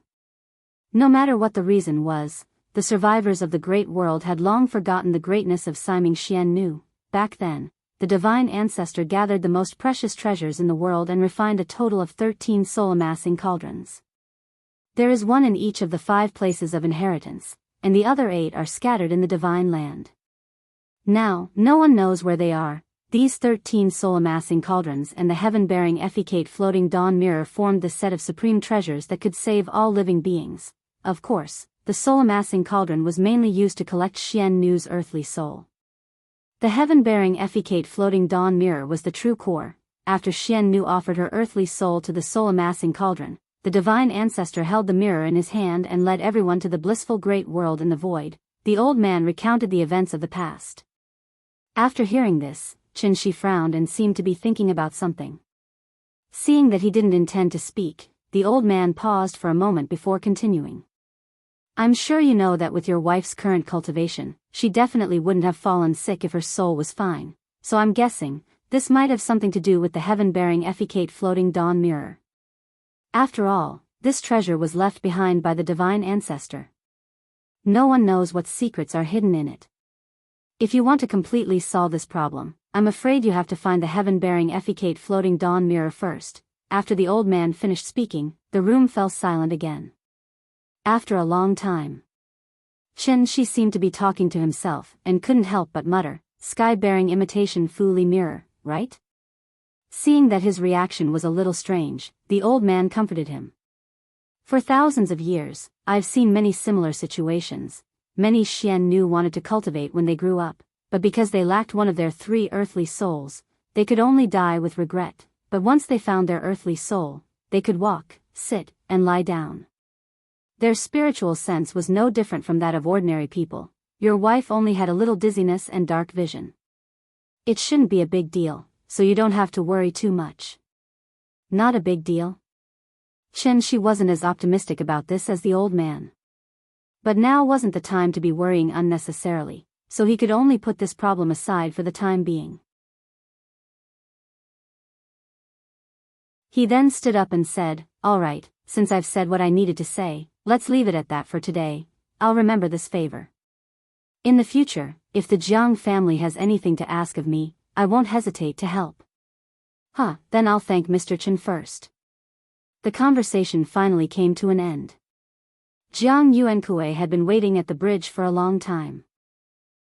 No matter what the reason was, the survivors of the great world had long forgotten the greatness of Siming Xiannu. Back then, the divine ancestor gathered the most precious treasures in the world and refined a total of 13 soul-amassing cauldrons. There is one in each of the 5 places of inheritance, and the other 8 are scattered in the divine land. Now, no one knows where they are. These 13 soul-amassing cauldrons and the heaven-bearing efficate floating dawn mirror formed the set of supreme treasures that could save all living beings. Of course, the soul-amassing cauldron was mainly used to collect Xiannu's earthly soul. The heaven-bearing efficate floating dawn mirror was the true core. After Xiannu offered her earthly soul to the soul-amassing cauldron, the divine ancestor held the mirror in his hand and led everyone to the blissful great world in the void. The old man recounted the events of the past. After hearing this, Qianxi frowned and seemed to be thinking about something. Seeing that he didn't intend to speak, the old man paused for a moment before continuing. I'm sure you know that with your wife's current cultivation, she definitely wouldn't have fallen sick if her soul was fine, so I'm guessing this might have something to do with the heaven-bearing efficate floating dawn mirror. After all, this treasure was left behind by the divine ancestor. No one knows what secrets are hidden in it. If you want to completely solve this problem, I'm afraid you have to find the heaven-bearing efficate floating dawn mirror first. After the old man finished speaking, the room fell silent again. After a long time, Qianxi seemed to be talking to himself and couldn't help but mutter, "Sky-bearing imitation Fuli mirror, right?" Seeing that his reaction was a little strange, the old man comforted him. For thousands of years, I've seen many similar situations. Many Xiannu wanted to cultivate when they grew up, but because they lacked one of their 3 earthly souls, they could only die with regret. But once they found their earthly soul, they could walk, sit, and lie down. Their spiritual sense was no different from that of ordinary people. Your wife only had a little dizziness and dark vision. It shouldn't be a big deal, so you don't have to worry too much. Not a big deal? Qianxi wasn't as optimistic about this as the old man. But now wasn't the time to be worrying unnecessarily, so he could only put this problem aside for the time being. He then stood up and said, "All right, since I've said what I needed to say, let's leave it at that for today. I'll remember this favor. In the future, if the Jiang family has anything to ask of me, I won't hesitate to help." Then I'll thank Mr. Chen first. The conversation finally came to an end. Jianghu had been waiting at the bridge for a long time.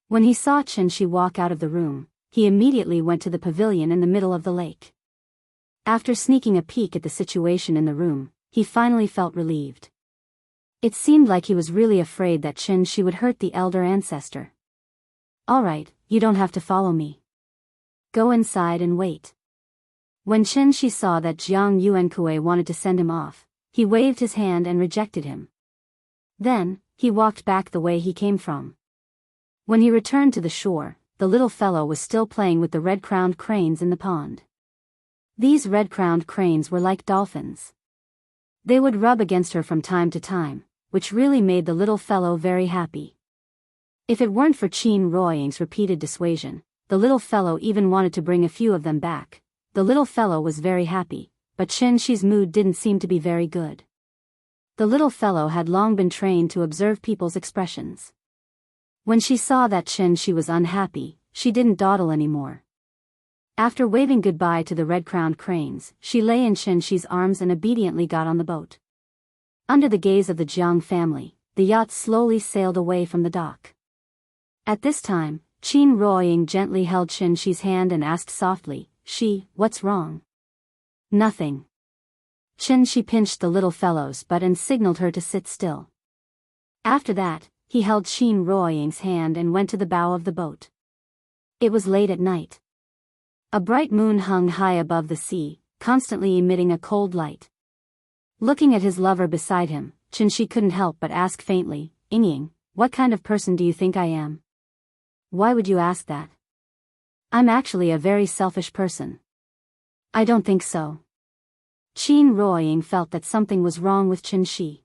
When he saw Qianxi walk out of the room, he immediately went to the pavilion in the middle of the lake. After sneaking a peek at the situation in the room, he finally felt relieved. It seemed like he was really afraid that Qianxi would hurt the elder ancestor. "All right, you don't have to follow me. Go inside and wait." When Qianxi saw that Jianghu wanted to send him off, he waved his hand and rejected him. Then, he walked back the way he came from. When he returned to the shore, the little fellow was still playing with the red-crowned cranes in the pond. These red-crowned cranes were like dolphins. They would rub against her from time to time, which really made the little fellow very happy. If it weren't for Qin Ruoying's repeated dissuasion, the little fellow even wanted to bring a few of them back. The little fellow was very happy, but Xianxi's mood didn't seem to be very good. The little fellow had long been trained to observe people's expressions. When she saw that Xianxi was unhappy, she didn't dawdle anymore. After waving goodbye to the red-crowned cranes, she lay in Xianxi's arms and obediently got on the boat. Under the gaze of the Jiang family, the yacht slowly sailed away from the dock. At this time, Qin Ruoying gently held Xianxi's hand and asked softly, "What's wrong?" "Nothing." Xianxi pinched the little fellow's butt and signaled her to sit still. After that, he held Qin Ruoying's hand and went to the bow of the boat. It was late at night. A bright moon hung high above the sea, constantly emitting a cold light. Looking at his lover beside him, Xianxi couldn't help but ask faintly, "Ying, what kind of person do you think I am?" "Why would you ask that?" "I'm actually a very selfish person." "I don't think so." Qin Ruoying felt that something was wrong with Xianxi.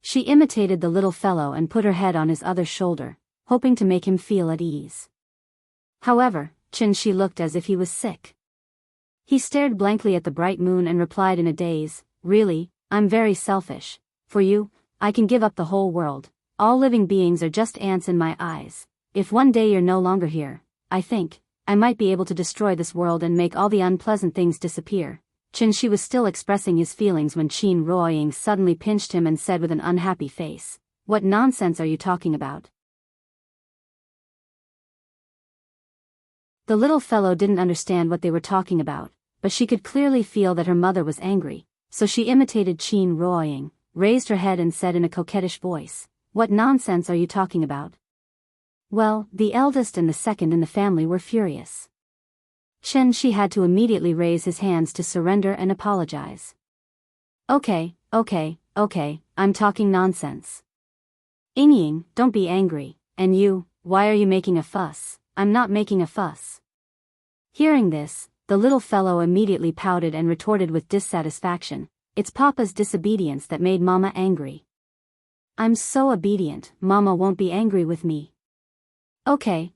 She imitated the little fellow and put her head on his other shoulder, hoping to make him feel at ease. However, Xianxi looked as if he was sick. He stared blankly at the bright moon and replied in a daze, "Really, I'm very selfish. For you, I can give up the whole world. All living beings are just ants in my eyes. If one day you're no longer here, I think, I might be able to destroy this world and make all the unpleasant things disappear." Xianxi was still expressing his feelings when Qin Ruoying suddenly pinched him and said with an unhappy face, "What nonsense are you talking about?" The little fellow didn't understand what they were talking about, but she could clearly feel that her mother was angry, so she imitated Qin Ruoying, raised her head and said in a coquettish voice, "What nonsense are you talking about?" Well, the eldest and the second in the family were furious. Xianxi had to immediately raise his hands to surrender and apologize. Okay, I'm talking nonsense." "Ying, don't be angry, and you, why are you making a fuss?" "I'm not making a fuss." Hearing this, the little fellow immediately pouted and retorted with dissatisfaction, "It's Papa's disobedience that made Mama angry." "I'm so obedient, Mama won't be angry with me." Okay,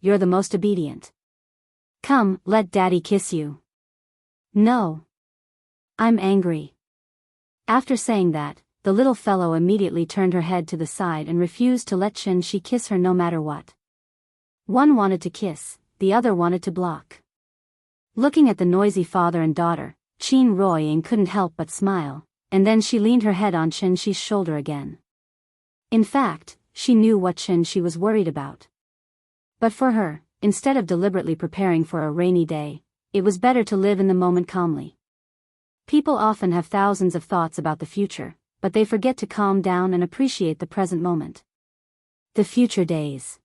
you're the most obedient. Come, let Daddy kiss you." "No. I'm angry." After saying that, the little fellow immediately turned her head to the side and refused to let Xianxi kiss her no matter what. One wanted to kiss, the other wanted to block. Looking at the noisy father and daughter, Qin Ruoying couldn't help but smile, and then she leaned her head on Xianxi's shoulder again. In fact, she knew what Xianxi was worried about. But for her, instead of deliberately preparing for a rainy day, it was better to live in the moment calmly. People often have thousands of thoughts about the future, but they forget to calm down and appreciate the present moment. The future days.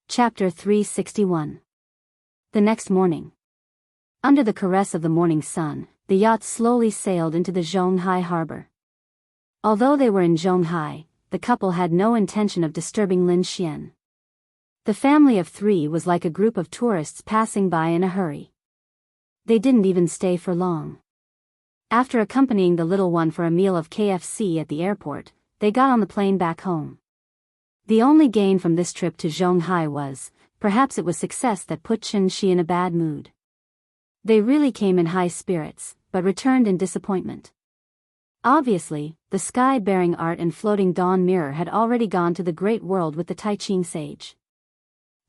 Chapter 361. The next morning. Under the caress of the morning sun, the yacht slowly sailed into the Zhonghai harbor. Although they were in Zhonghai, the couple had no intention of disturbing Lin Xian. The family of three was like a group of tourists passing by in a hurry. They didn't even stay for long. After accompanying the little one for a meal of KFC at the airport, they got on the plane back home. The only gain from this trip to Zhonghai was, perhaps it was success that put Xianxi in a bad mood. They really came in high spirits, but returned in disappointment. Obviously, the sky-bearing art and floating dawn mirror had already gone to the great world with the Tai Ching sage.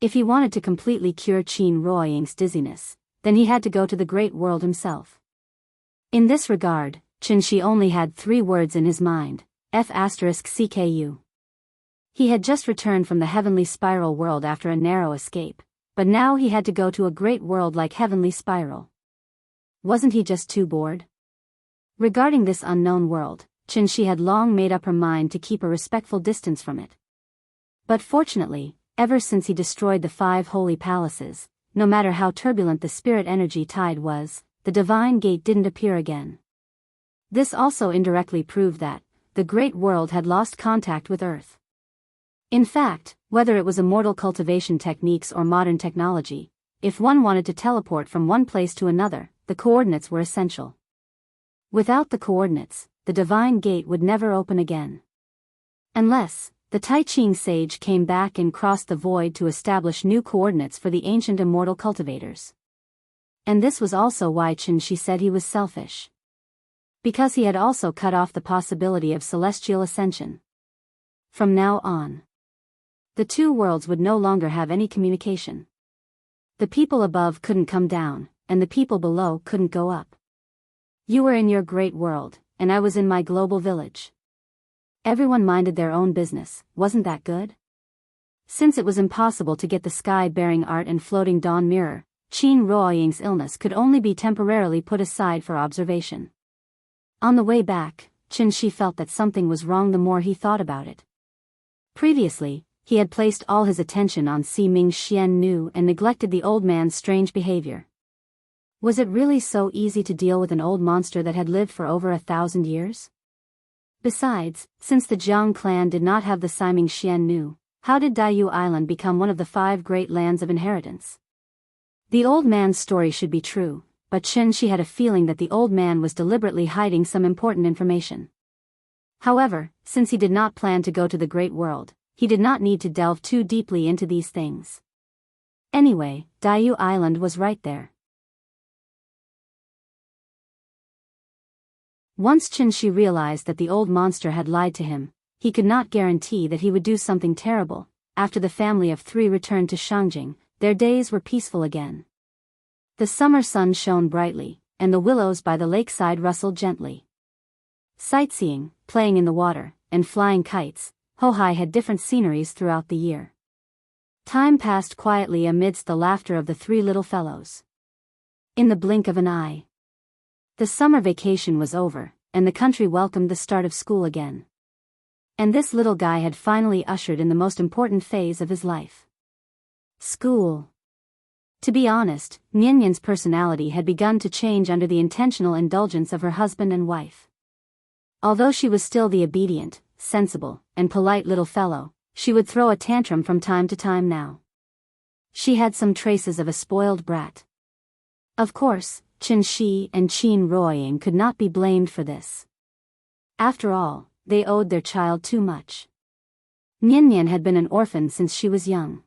If he wanted to completely cure Qin Ruoying's dizziness, then he had to go to the great world himself. In this regard, Xianxi only had 3 words in his mind, F***CKU. He had just returned from the heavenly spiral world after a narrow escape, but now he had to go to a great world like heavenly spiral. Wasn't he just too bored? Regarding this unknown world, Xianxi had long made up her mind to keep a respectful distance from it. But fortunately, ever since he destroyed the 5 holy palaces, no matter how turbulent the spirit energy tide was, the divine gate didn't appear again. This also indirectly proved that the great world had lost contact with Earth. In fact, whether it was immortal cultivation techniques or modern technology, if one wanted to teleport from one place to another, the coordinates were essential. Without the coordinates, the divine gate would never open again. Unless the Tai Ching sage came back and crossed the void to establish new coordinates for the ancient immortal cultivators. And this was also why Qianxi said he was selfish. Because he had also cut off the possibility of celestial ascension. From now on, the two worlds would no longer have any communication. The people above couldn't come down, and the people below couldn't go up. You were in your great world, and I was in my global village. Everyone minded their own business, wasn't that good? Since it was impossible to get the sky-bearing art and floating dawn mirror, Qin Ruoying's illness could only be temporarily put aside for observation. On the way back, Qianxi felt that something was wrong the more he thought about it. Previously, he had placed all his attention on Si Ming Xian Nu and neglected the old man's strange behavior. Was it really so easy to deal with an old monster that had lived for over 1,000 years? Besides, since the Jiang clan did not have the Si Ming Xian Nu, how did Daiyu Island become one of the 5 great lands of inheritance? The old man's story should be true, but Qianxi had a feeling that the old man was deliberately hiding some important information. However, since he did not plan to go to the great world, he did not need to delve too deeply into these things. Anyway, Daiyu Island was right there. Once Qianxi realized that the old monster had lied to him, he could not guarantee that he would do something terrible. After the family of 3 returned to Shangjing, their days were peaceful again. The summer sun shone brightly, and the willows by the lakeside rustled gently. Sightseeing, playing in the water, and flying kites, Hohai had different sceneries throughout the year. Time passed quietly amidst the laughter of the 3 little fellows. In the blink of an eye, the summer vacation was over, and the country welcomed the start of school again. And this little guy had finally ushered in the most important phase of his life. School. To be honest, Nianyan's personality had begun to change under the intentional indulgence of her husband and wife. Although she was still the obedient, sensible, and polite little fellow, she would throw a tantrum from time to time now. She had some traces of a spoiled brat. Of course, Qianxi and Qin Ruoying could not be blamed for this. After all, they owed their child too much. Nianyan had been an orphan since she was young.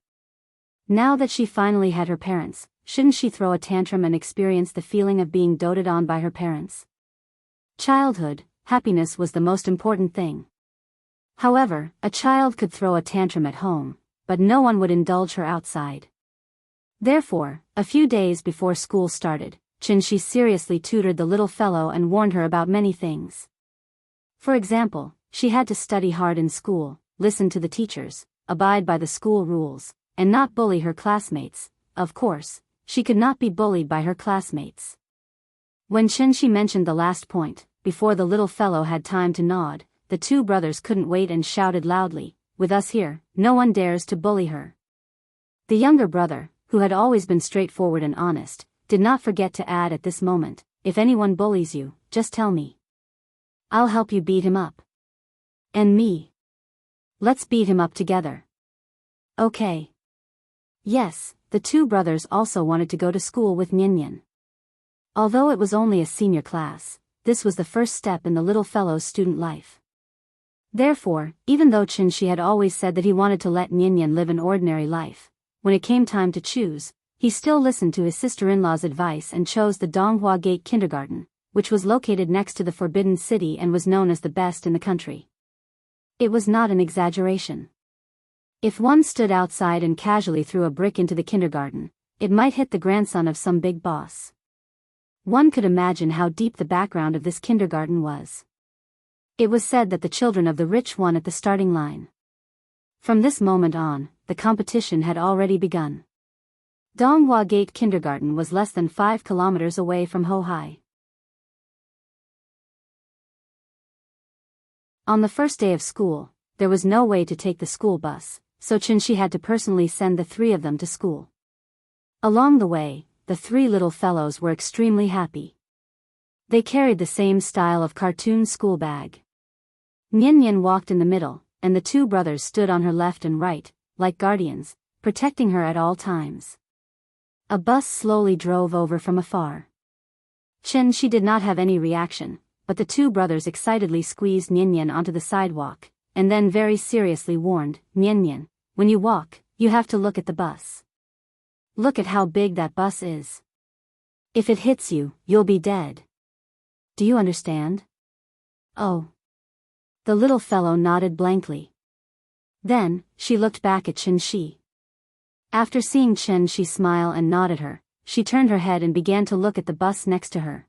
Now that she finally had her parents, shouldn't she throw a tantrum and experience the feeling of being doted on by her parents? Childhood, happiness was the most important thing. However, a child could throw a tantrum at home, but no one would indulge her outside. Therefore, a few days before school started, Qianxi seriously tutored the little fellow and warned her about many things. For example, she had to study hard in school, listen to the teachers, abide by the school rules, and not bully her classmates. Of course, she could not be bullied by her classmates. When Qianxi mentioned the last point, before the little fellow had time to nod, the 2 brothers couldn't wait and shouted loudly, "With us here, no one dares to bully her." The younger brother, who had always been straightforward and honest, did not forget to add at this moment, "If anyone bullies you, just tell me. I'll help you beat him up. And me. Let's beat him up together. Okay." Yes, the 2 brothers also wanted to go to school with Nianyan. Although it was only a senior class, this was the first step in the little fellow's student life. Therefore, even though Qianxi had always said that he wanted to let Nianyan live an ordinary life, when it came time to choose, he still listened to his sister-in-law's advice and chose the Donghua Gate Kindergarten, which was located next to the Forbidden City and was known as the best in the country. It was not an exaggeration. If one stood outside and casually threw a brick into the kindergarten, it might hit the grandson of some big boss. One could imagine how deep the background of this kindergarten was. It was said that the children of the rich won at the starting line. From this moment on, the competition had already begun. Donghua Gate Kindergarten was less than 5 kilometers away from Hohai. On the first day of school, there was no way to take the school bus, so Qianxi had to personally send the 3 of them to school. Along the way, the 3 little fellows were extremely happy. They carried the same style of cartoon school bag. Nianyan walked in the middle, and the two brothers stood on her left and right, like guardians, protecting her at all times. A bus slowly drove over from afar. She did not have any reaction, but the two brothers excitedly squeezed Nian onto the sidewalk, and then very seriously warned, Nian, when you walk, you have to look at the bus. Look at how big that bus is. If it hits you, you'll be dead. Do you understand? Oh. The little fellow nodded blankly. Then, she looked back at Chen. After seeing Chen smile and nod at her, she turned her head and began to look at the bus next to her.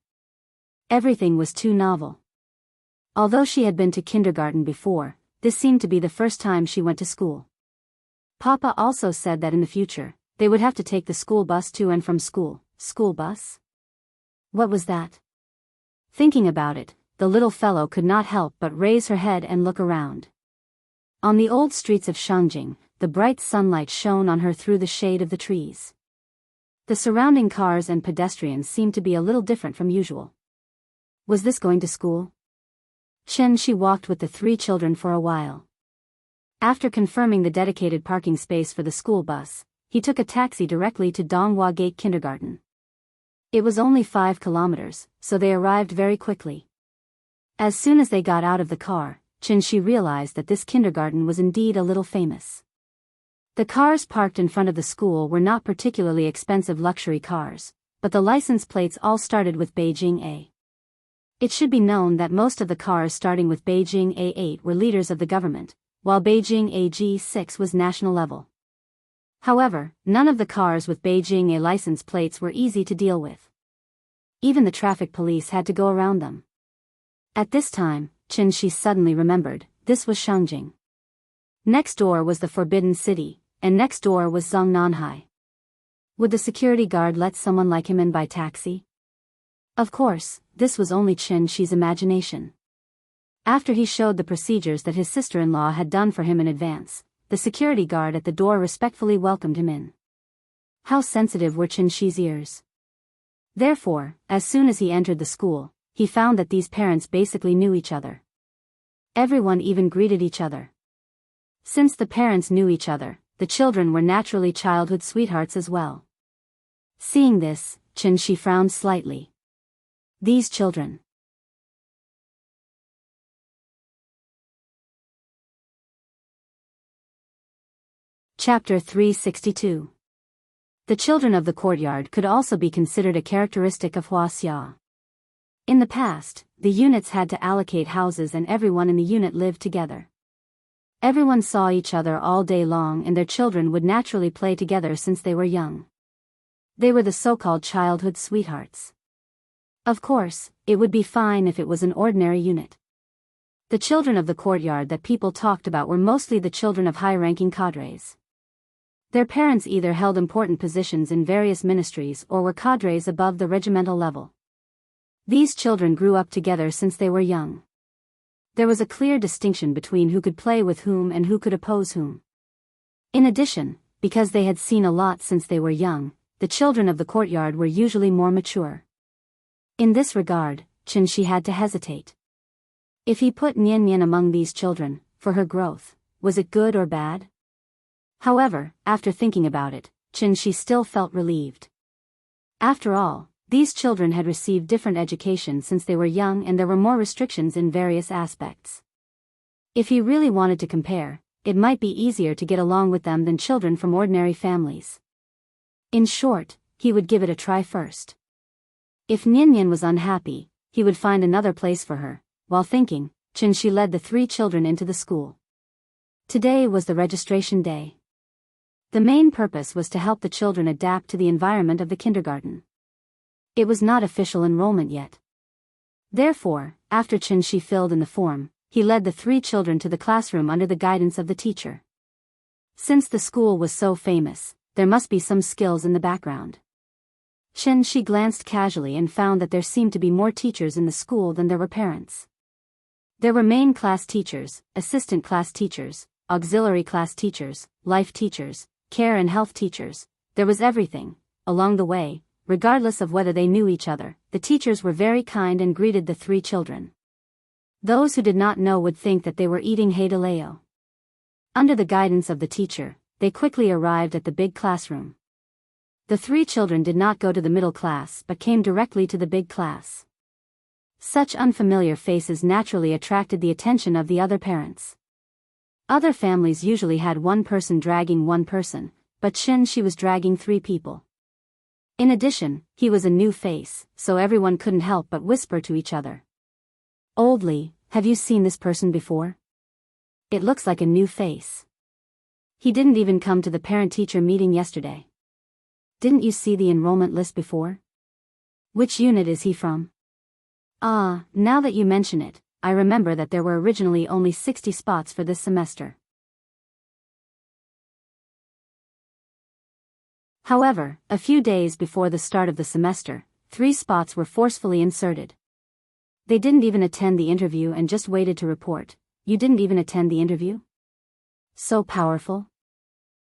Everything was too novel. Although she had been to kindergarten before, this seemed to be the first time she went to school. Papa also said that in the future, they would have to take the school bus to and from school. School bus? What was that? Thinking about it, the little fellow could not help but raise her head and look around. On the old streets of Shangjing, the bright sunlight shone on her through the shade of the trees. The surrounding cars and pedestrians seemed to be a little different from usual. Was this going to school? She walked with the three children for a while. After confirming the dedicated parking space for the school bus, he took a taxi directly to Donghua Gate Kindergarten. It was only 5 kilometers, so they arrived very quickly. As soon as they got out of the car, she realized that this kindergarten was indeed a little famous. The cars parked in front of the school were not particularly expensive luxury cars, but the license plates all started with Beijing A. It should be known that most of the cars starting with Beijing A8 were leaders of the government, while Beijing AG6 was national level. However, none of the cars with Beijing A license plates were easy to deal with. Even the traffic police had to go around them. At this time, she suddenly remembered, this was Shangjing. Next door was the Forbidden City, and next door was Zongnanhai. Would the security guard let someone like him in by taxi? Of course, this was only Qi's imagination. After he showed the procedures that his sister-in-law had done for him in advance, the security guard at the door respectfully welcomed him in. How sensitive were Qi's ears. Therefore, as soon as he entered the school, he found that these parents basically knew each other. Everyone even greeted each other. Since the parents knew each other, the children were naturally childhood sweethearts as well. Seeing this, Shi frowned slightly. These children. Chapter 362. The children of the courtyard could also be considered a characteristic of Wuxia. In the past, the units had to allocate houses and everyone in the unit lived together. Everyone saw each other all day long and their children would naturally play together since they were young. They were the so-called childhood sweethearts. Of course, it would be fine if it was an ordinary unit. The children of the courtyard that people talked about were mostly the children of high-ranking cadres. Their parents either held important positions in various ministries or were cadres above the regimental level. These children grew up together since they were young. There was a clear distinction between who could play with whom and who could oppose whom. In addition, because they had seen a lot since they were young, the children of the courtyard were usually more mature. In this regard, Shi had to hesitate. If he put Nian among these children, for her growth, was it good or bad? However, after thinking about it, Shi still felt relieved. After all, these children had received different education since they were young and there were more restrictions in various aspects. If he really wanted to compare, it might be easier to get along with them than children from ordinary families. In short, he would give it a try first. If Nian was unhappy, he would find another place for her. While thinking, Shi led the 3 children into the school. Today was the registration day. The main purpose was to help the children adapt to the environment of the kindergarten. It was not official enrollment yet. Therefore, after Shi filled in the form, he led the 3 children to the classroom under the guidance of the teacher. Since the school was so famous, there must be some skills in the background. Shi glanced casually and found that there seemed to be more teachers in the school than there were parents. There were main class teachers, assistant class teachers, auxiliary class teachers, life teachers, care and health teachers. There was everything. Along the way, regardless of whether they knew each other, the teachers were very kind and greeted the 3 children. Those who did not know would think that they were eating hay de leo. Under the guidance of the teacher, they quickly arrived at the big classroom. The 3 children did not go to the middle class but came directly to the big class. Such unfamiliar faces naturally attracted the attention of the other parents. Other families usually had one person dragging one person, but Xianxia was dragging 3 people. In addition, he was a new face, so everyone couldn't help but whisper to each other. "Old Li, have you seen this person before? It looks like a new face. He didn't even come to the parent-teacher meeting yesterday. Didn't you see the enrollment list before? Which unit is he from?" "Ah, now that you mention it, I remember that there were originally only 60 spots for this semester. However, a few days before the start of the semester, 3 spots were forcefully inserted. They didn't even attend the interview and just waited to report." "You didn't even attend the interview? So powerful?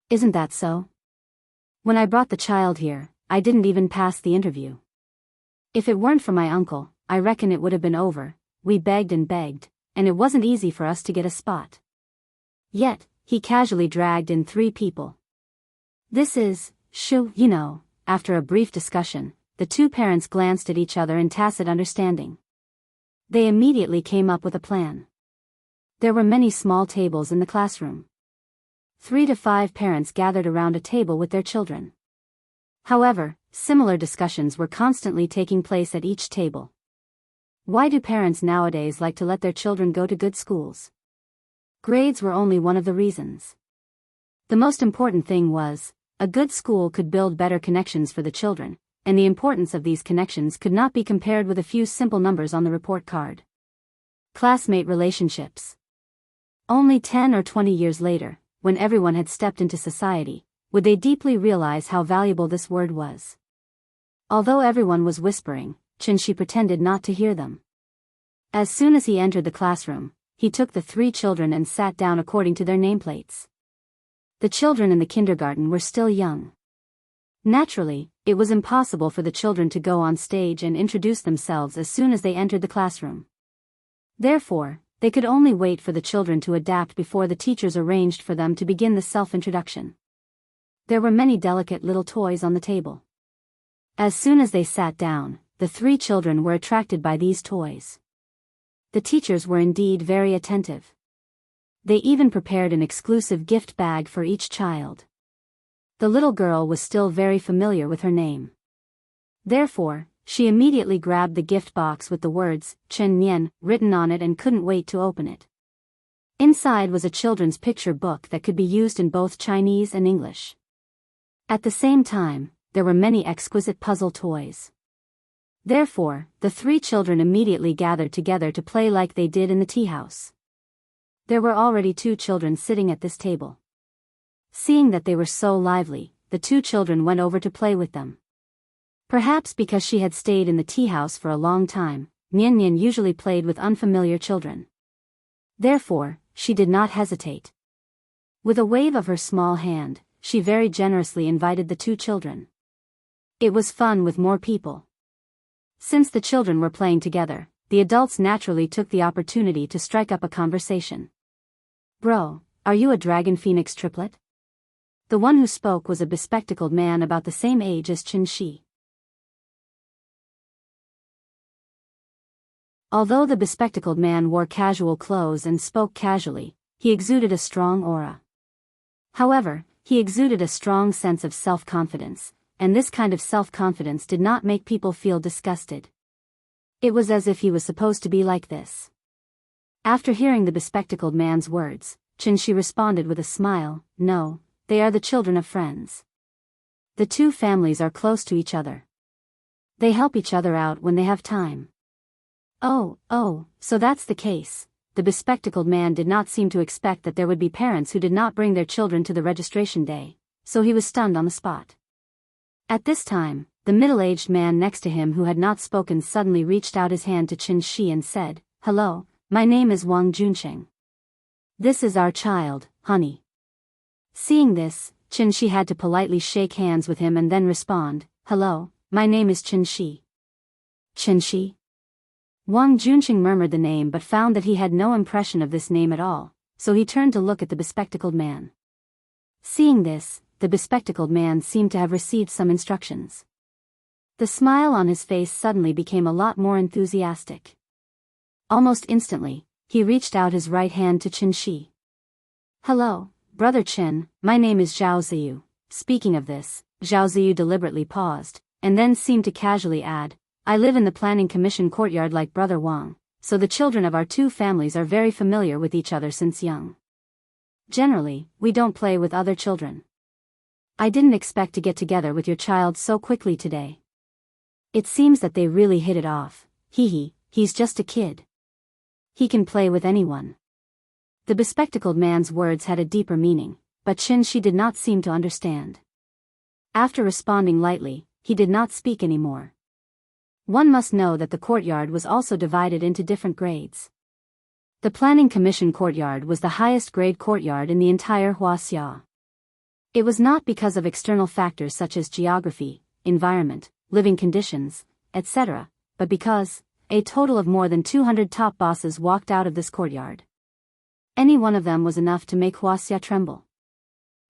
Isn't that so? When I brought the child here, I didn't even pass the interview. If it weren't for my uncle, I reckon it would have been over. We begged, and it wasn't easy for us to get a spot. Yet, he casually dragged in 3 people. This is, you know." After a brief discussion, the 2 parents glanced at each other in tacit understanding. They immediately came up with a plan. There were many small tables in the classroom. 3 to 5 parents gathered around a table with their children. However, similar discussions were constantly taking place at each table. Why do parents nowadays like to let their children go to good schools? Grades were only one of the reasons. The most important thing was, a good school could build better connections for the children, and the importance of these connections could not be compared with a few simple numbers on the report card. Classmate relationships. Only 10 or 20 years later, when everyone had stepped into society, would they deeply realize how valuable this word was. Although everyone was whispering, Xianxia pretended not to hear them. As soon as he entered the classroom, he took the 3 children and sat down according to their nameplates. The children in the kindergarten were still young. Naturally, it was impossible for the children to go on stage and introduce themselves as soon as they entered the classroom. Therefore, they could only wait for the children to adapt before the teachers arranged for them to begin the self-introduction. There were many delicate little toys on the table. As soon as they sat down, the 3 children were attracted by these toys. The teachers were indeed very attentive. They even prepared an exclusive gift bag for each child. The little girl was still very familiar with her name. Therefore, she immediately grabbed the gift box with the words, "Chen Nian," written on it and couldn't wait to open it. Inside was a children's picture book that could be used in both Chinese and English. At the same time, there were many exquisite puzzle toys. Therefore, the 3 children immediately gathered together to play like they did in the tea house. There were already 2 children sitting at this table. Seeing that they were so lively, the 2 children went over to play with them. Perhaps because she had stayed in the tea house for a long time, Nian Nian usually played with unfamiliar children. Therefore, she did not hesitate. With a wave of her small hand, she very generously invited the 2 children. It was fun with more people. Since the children were playing together, the adults naturally took the opportunity to strike up a conversation. "Bro, are you a Dragon Phoenix triplet?" The one who spoke was a bespectacled man about the same age as Xianxia. Although the bespectacled man wore casual clothes and spoke casually, he exuded a strong aura. However, he exuded a strong sense of self-confidence, and this kind of self-confidence did not make people feel disgusted. It was as if he was supposed to be like this. After hearing the bespectacled man's words, Xianxia responded with a smile, "No, they are the children of friends. The 2 families are close to each other. They help each other out when they have time." Oh, so that's the case. The bespectacled man did not seem to expect that there would be parents who did not bring their children to the registration day, so he was stunned on the spot. At this time, the middle-aged man next to him who had not spoken suddenly reached out his hand to Xianxia and said, "Hello, my name is Wang Junqing. This is our child, Honey." Seeing this, Xianxia had to politely shake hands with him and then respond, "Hello, my name is Xianxia." "Xianxia?" Wang Junqing murmured the name but found that he had no impression of this name at all, so he turned to look at the bespectacled man. Seeing this, the bespectacled man seemed to have received some instructions. The smile on his face suddenly became a lot more enthusiastic. Almost instantly, he reached out his right hand to Qin Shi. "Hello, Brother Qin, my name is Zhao Ziyu." Speaking of this, Zhao Ziyu deliberately paused, and then seemed to casually add, "I live in the planning commission courtyard like Brother Wang, so the children of our two families are very familiar with each other since young. Generally, we don't play with other children. I didn't expect to get together with your child so quickly today. It seems that they really hit it off. He's just a kid. He can play with anyone." The bespectacled man's words had a deeper meaning, but Qin Shi did not seem to understand. After responding lightly, he did not speak anymore. One must know that the courtyard was also divided into different grades. The Planning Commission courtyard was the highest grade courtyard in the entire Wuxia. It was not because of external factors such as geography, environment, living conditions, etc., but because a total of more than 200 top bosses walked out of this courtyard. Any one of them was enough to make Wuxia tremble.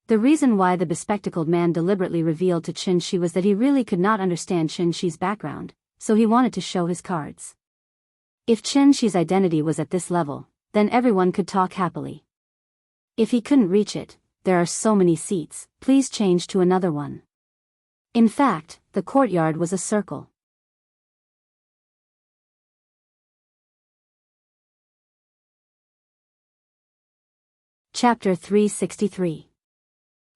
The reason why the bespectacled man deliberately revealed to Qin Shi was that he really could not understand Qin Shi's background, so he wanted to show his cards. If Qin Shi's identity was at this level, then everyone could talk happily. If he couldn't reach it, there are so many seats, please change to another one. In fact, the courtyard was a circle. Chapter 363.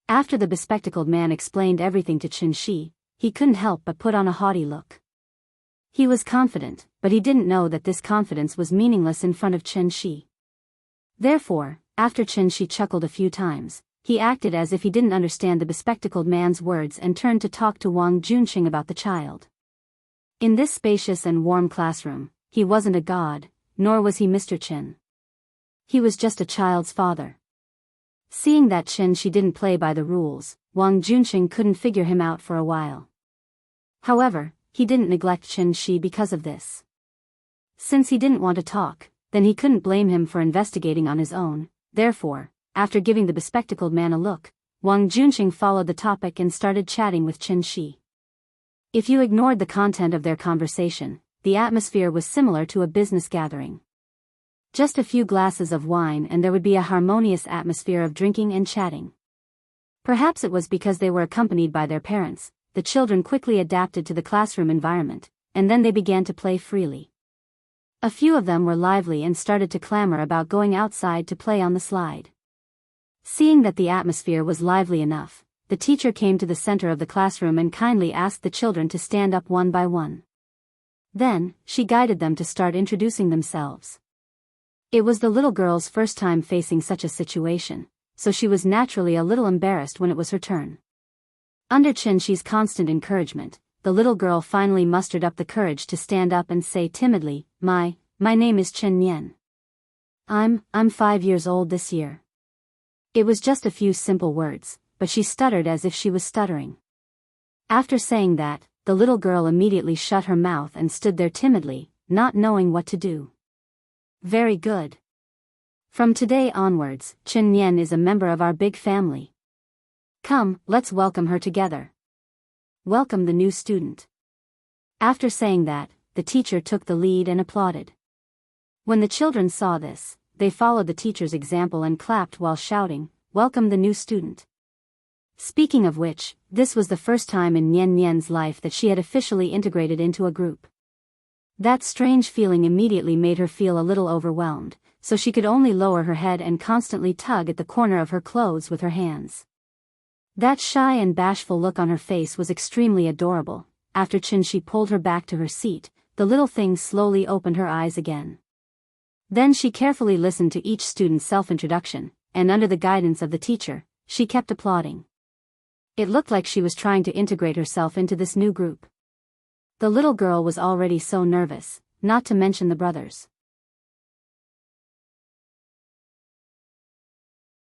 After the bespectacled man explained everything to Qin Shi, he couldn't help but put on a haughty look. He was confident, but he didn't know that this confidence was meaningless in front of Qin Shi. Therefore, after Qin Shi chuckled a few times, he acted as if he didn't understand the bespectacled man's words and turned to talk to Wang Junqing about the child. In this spacious and warm classroom, he wasn't a god, nor was he Mr. Qin. He was just a child's father. Seeing that Qin Shi didn't play by the rules, Wang Junqing couldn't figure him out for a while. However, he didn't neglect Qin Shi because of this. Since he didn't want to talk, then he couldn't blame him for investigating on his own. Therefore, after giving the bespectacled man a look, Wang Junqing followed the topic and started chatting with Qin Shi. If you ignored the content of their conversation, the atmosphere was similar to a business gathering. Just a few glasses of wine and there would be a harmonious atmosphere of drinking and chatting. Perhaps it was because they were accompanied by their parents, the children quickly adapted to the classroom environment, and then they began to play freely. A few of them were lively and started to clamor about going outside to play on the slide. Seeing that the atmosphere was lively enough, the teacher came to the center of the classroom and kindly asked the children to stand up one by one. Then, she guided them to start introducing themselves. It was the little girl's first time facing such a situation, so she was naturally a little embarrassed when it was her turn. Under Qin Shi's constant encouragement, the little girl finally mustered up the courage to stand up and say timidly, My name is Chen Nian. I'm 5 years old this year." It was just a few simple words, but she stuttered as if she was stuttering. After saying that, the little girl immediately shut her mouth and stood there timidly, not knowing what to do. Very good. From today onwards, Chen Nian is a member of our big family. Come, let's welcome her together. Welcome the new student. After saying that, the teacher took the lead and applauded. When the children saw this, they followed the teacher's example and clapped while shouting, "Welcome the new student." Speaking of which, this was the first time in Nian Nian's life that she had officially integrated into a group. That strange feeling immediately made her feel a little overwhelmed, so she could only lower her head and constantly tug at the corner of her clothes with her hands. That shy and bashful look on her face was extremely adorable. After Qin Shi pulled her back to her seat, the little thing slowly opened her eyes again. Then she carefully listened to each student's self-introduction, and under the guidance of the teacher, she kept applauding. It looked like she was trying to integrate herself into this new group. The little girl was already so nervous, not to mention the brothers.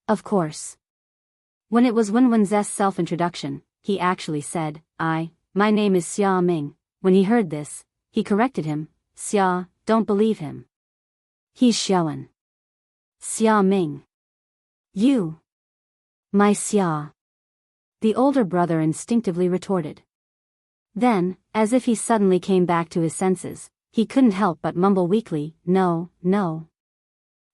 Of course. When it was Wenwen's self-introduction, he actually said, My name is Xia Ming." When he heard this, he corrected him, "Xia, don't believe him. He's Xiaowen." Xia Ming. You. My Xia. The older brother instinctively retorted. Then, as if he suddenly came back to his senses, he couldn't help but mumble weakly, No.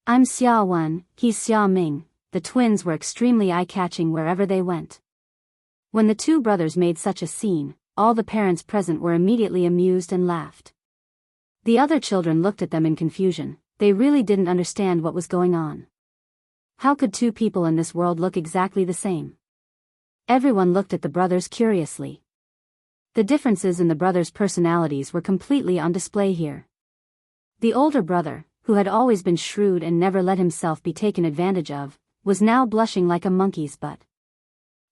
I'm Xia Wen, he's Xia Ming. The twins were extremely eye-catching wherever they went. When the two brothers made such a scene, all the parents present were immediately amused and laughed. The other children looked at them in confusion. They really didn't understand what was going on. How could two people in this world look exactly the same? Everyone looked at the brothers curiously. The differences in the brothers' personalities were completely on display here. The older brother, who had always been shrewd and never let himself be taken advantage of, was now blushing like a monkey's butt.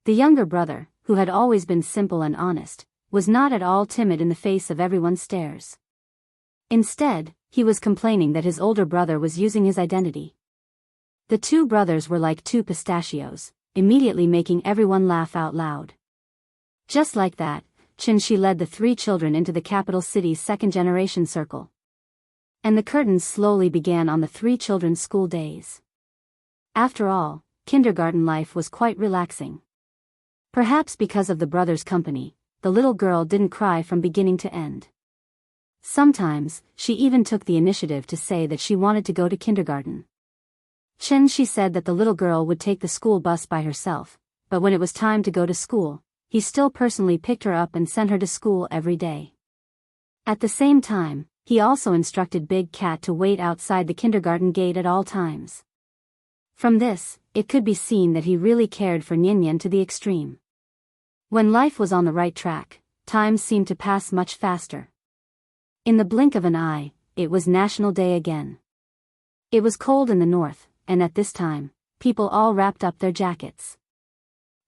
The younger brother, who had always been simple and honest, was not at all timid in the face of everyone's stares. Instead, he was complaining that his older brother was using his identity. The two brothers were like two pistachios, immediately making everyone laugh out loud. Just like that, Xianxia led the three children into the capital city's second-generation circle. And the curtains slowly began on the three children's school days. After all, kindergarten life was quite relaxing. Perhaps because of the brothers' company, the little girl didn't cry from beginning to end. Sometimes, she even took the initiative to say that she wanted to go to kindergarten. Xianxia said that the little girl would take the school bus by herself, but when it was time to go to school, he still personally picked her up and sent her to school every day. At the same time, he also instructed Big Cat to wait outside the kindergarten gate at all times. From this, it could be seen that he really cared for Nian to the extreme. When life was on the right track, time seemed to pass much faster. In the blink of an eye, it was National Day again. It was cold in the north, and at this time, people all wrapped up their jackets.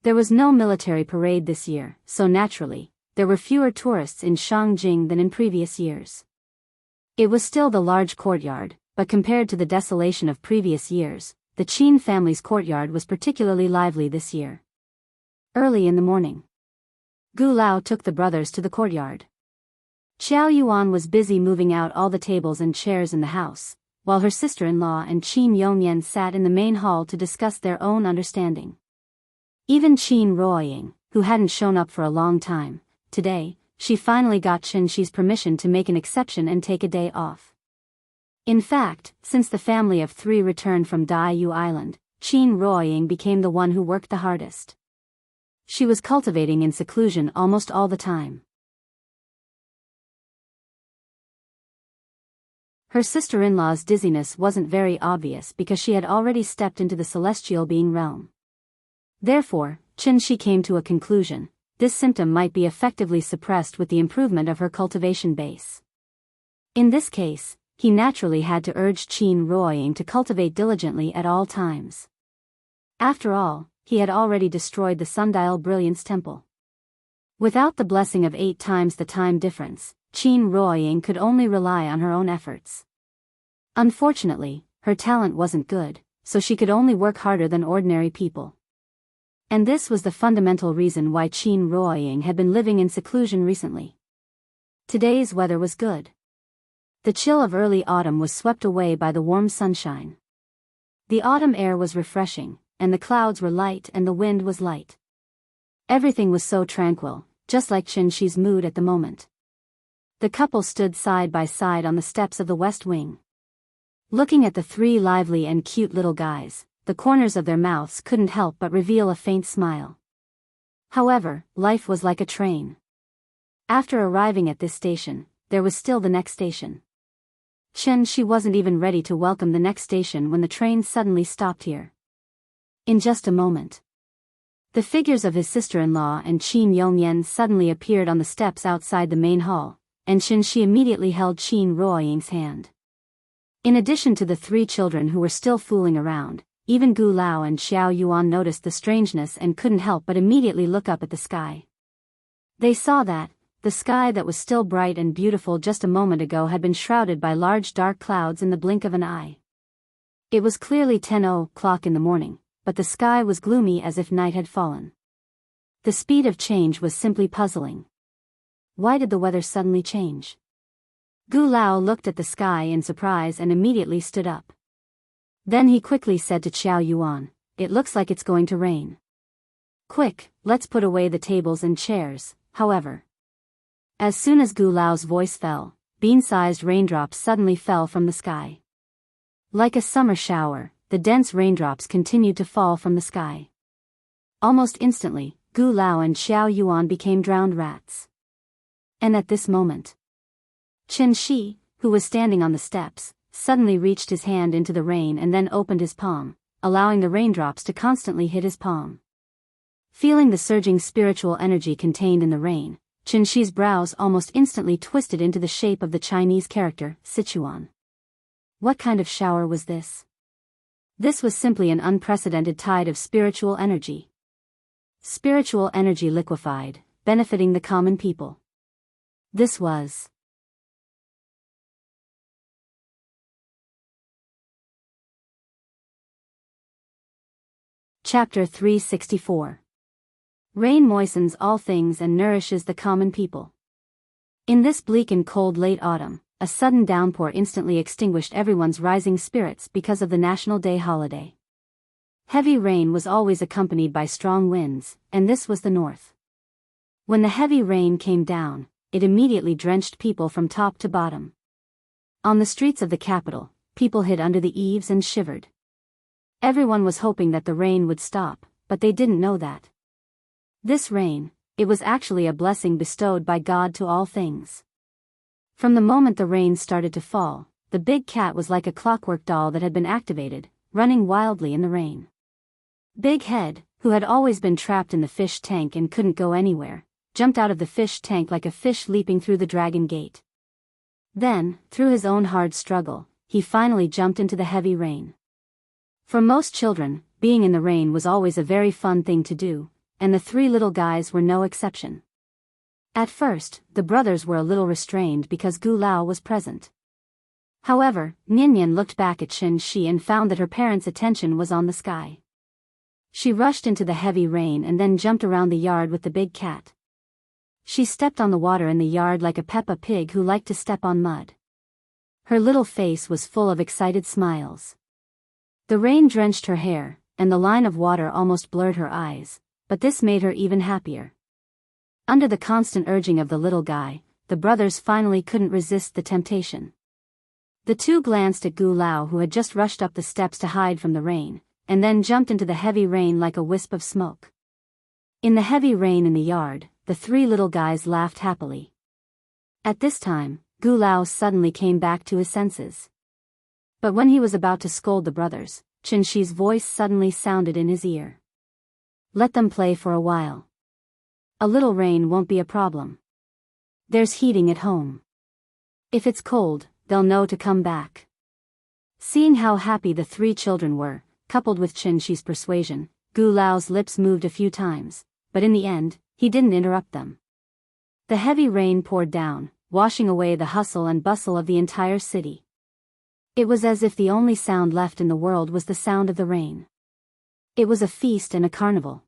There was no military parade this year, so naturally, there were fewer tourists in Shangjing than in previous years. It was still the large courtyard, but compared to the desolation of previous years, the Qin family's courtyard was particularly lively this year. Early in the morning, Gu Lao took the brothers to the courtyard. Xiao Yuan was busy moving out all the tables and chairs in the house, while her sister-in-law and Qin Yongyan sat in the main hall to discuss their own understanding. Even Qin Ruoying, who hadn't shown up for a long time, today, she finally got Xianxi's permission to make an exception and take a day off. In fact, since the family of three returned from Daoist Island, Qin Ruoying became the one who worked the hardest. She was cultivating in seclusion almost all the time. Her sister-in-law's dizziness wasn't very obvious because she had already stepped into the celestial being realm. Therefore, Xianxia came to a conclusion: this symptom might be effectively suppressed with the improvement of her cultivation base. In this case, he naturally had to urge Qin Ruoying to cultivate diligently at all times. After all, he had already destroyed the Sundial Brilliance Temple. Without the blessing of 8 times the time difference, Qin Ruoying could only rely on her own efforts. Unfortunately, her talent wasn't good, so she could only work harder than ordinary people. And this was the fundamental reason why Qin Ruoying had been living in seclusion recently. Today's weather was good. The chill of early autumn was swept away by the warm sunshine. The autumn air was refreshing, and the clouds were light and the wind was light. Everything was so tranquil, just like Xianxi's mood at the moment. The couple stood side by side on the steps of the west wing. Looking at the 3 lively and cute little guys, the corners of their mouths couldn't help but reveal a faint smile. However, life was like a train. After arriving at this station, there was still the next station. Xianxia wasn't even ready to welcome the next station when the train suddenly stopped here. In just a moment, the figures of his sister-in-law and Qin Yongyan suddenly appeared on the steps outside the main hall, and Xianxia immediately held Qin Ruoying's hand. In addition to the 3 children who were still fooling around, even Gu Lao and Xiao Yuan noticed the strangeness and couldn't help but immediately look up at the sky. They saw that, the sky that was still bright and beautiful just a moment ago had been shrouded by large dark clouds in the blink of an eye. It was clearly 10 o'clock in the morning, but the sky was gloomy as if night had fallen. The speed of change was simply puzzling. Why did the weather suddenly change? Gu Lao looked at the sky in surprise and immediately stood up. Then he quickly said to Xiao Yuan, it looks like it's going to rain. Quick, let's put away the tables and chairs, however. As soon as Gu Lao's voice fell, bean-sized raindrops suddenly fell from the sky. Like a summer shower, the dense raindrops continued to fall from the sky. Almost instantly, Gu Lao and Xiao Yuan became drowned rats. And at this moment, Qin Shi, who was standing on the steps, suddenly reached his hand into the rain and then opened his palm, allowing the raindrops to constantly hit his palm. Feeling the surging spiritual energy contained in the rain, Qin Shi's brows almost instantly twisted into the shape of the Chinese character, Sichuan. What kind of shower was this? This was simply an unprecedented tide of spiritual energy. Spiritual energy liquefied, benefiting the common people. This was Chapter 364. Rain moistens all things and nourishes the common people. In this bleak and cold late autumn, a sudden downpour instantly extinguished everyone's rising spirits because of the National Day holiday. Heavy rain was always accompanied by strong winds, and this was the north. When the heavy rain came down, it immediately drenched people from top to bottom. On the streets of the capital, people hid under the eaves and shivered. Everyone was hoping that the rain would stop, but they didn't know that. This rain, it was actually a blessing bestowed by God to all things. From the moment the rain started to fall, the big cat was like a clockwork doll that had been activated, running wildly in the rain. Big Head, who had always been trapped in the fish tank and couldn't go anywhere, jumped out of the fish tank like a fish leaping through the dragon gate. Then, through his own hard struggle, he finally jumped into the heavy rain. For most children, being in the rain was always a very fun thing to do, and the three little guys were no exception. At first, the brothers were a little restrained because Gu Lao was present. However, Ninian looked back at Qin Shi and found that her parents' attention was on the sky. She rushed into the heavy rain and then jumped around the yard with the big cat. She stepped on the water in the yard like a Peppa Pig who liked to step on mud. Her little face was full of excited smiles. The rain drenched her hair, and the line of water almost blurred her eyes, but this made her even happier. Under the constant urging of the little guy, the brothers finally couldn't resist the temptation. The two glanced at Gu Lao, who had just rushed up the steps to hide from the rain, and then jumped into the heavy rain like a wisp of smoke. In the heavy rain in the yard, the three little guys laughed happily. At this time, Gu Lao suddenly came back to his senses. But when he was about to scold the brothers, Qin Shi's voice suddenly sounded in his ear. Let them play for a while. A little rain won't be a problem. There's heating at home. If it's cold, they'll know to come back. Seeing how happy the three children were, coupled with Qin Shi's persuasion, Gu Lao's lips moved a few times, but in the end, he didn't interrupt them. The heavy rain poured down, washing away the hustle and bustle of the entire city. It was as if the only sound left in the world was the sound of the rain. It was a feast and a carnival.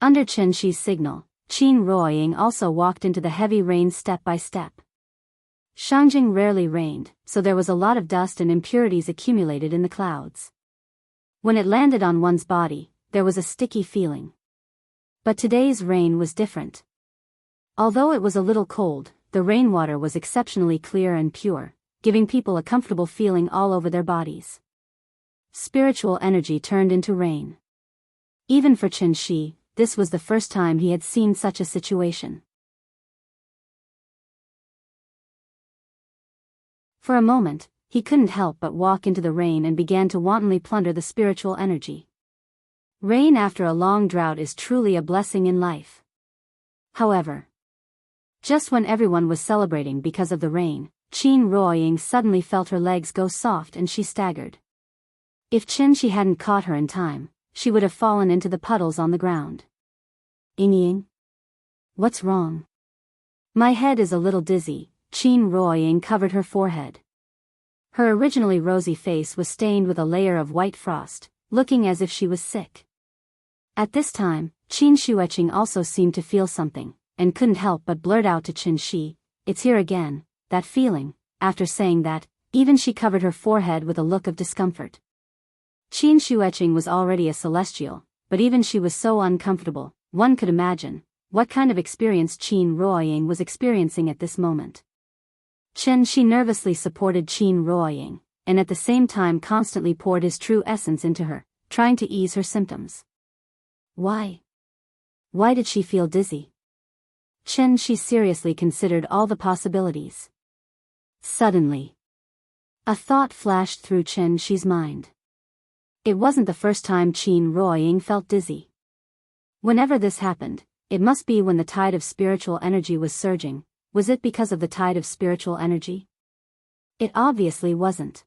Under Qin Shi's signal, Qin Ruoying also walked into the heavy rain step by step. Shangjing rarely rained, so there was a lot of dust and impurities accumulated in the clouds. When it landed on one's body, there was a sticky feeling. But today's rain was different. Although it was a little cold, the rainwater was exceptionally clear and pure, giving people a comfortable feeling all over their bodies. Spiritual energy turned into rain. Even for Qin Shi, this was the first time he had seen such a situation. For a moment, he couldn't help but walk into the rain and began to wantonly plunder the spiritual energy. Rain after a long drought is truly a blessing in life. However, just when everyone was celebrating because of the rain, Qin Ruoying suddenly felt her legs go soft and she staggered. If Qin Shi hadn't caught her in time, she would have fallen into the puddles on the ground. Ying? What's wrong? My head is a little dizzy. Qin Ruoying covered her forehead. Her originally rosy face was stained with a layer of white frost, looking as if she was sick. At this time, Qin Shueqing also seemed to feel something, and couldn't help but blurt out to Qin Shi, "It's here again, that feeling." After saying that, even she covered her forehead with a look of discomfort. Qin Shueqing was already a celestial, but even she was so uncomfortable, one could imagine what kind of experience Qin Ruoying was experiencing at this moment. Chen Shi nervously supported Qin Ruoying, and at the same time constantly poured his true essence into her, trying to ease her symptoms. Why? Why did she feel dizzy? Chen Shi seriously considered all the possibilities. Suddenly, a thought flashed through Chen Shi's mind. It wasn't the first time Qin Ruoying felt dizzy. Whenever this happened, it must be when the tide of spiritual energy was surging. Was it because of the tide of spiritual energy? It obviously wasn't.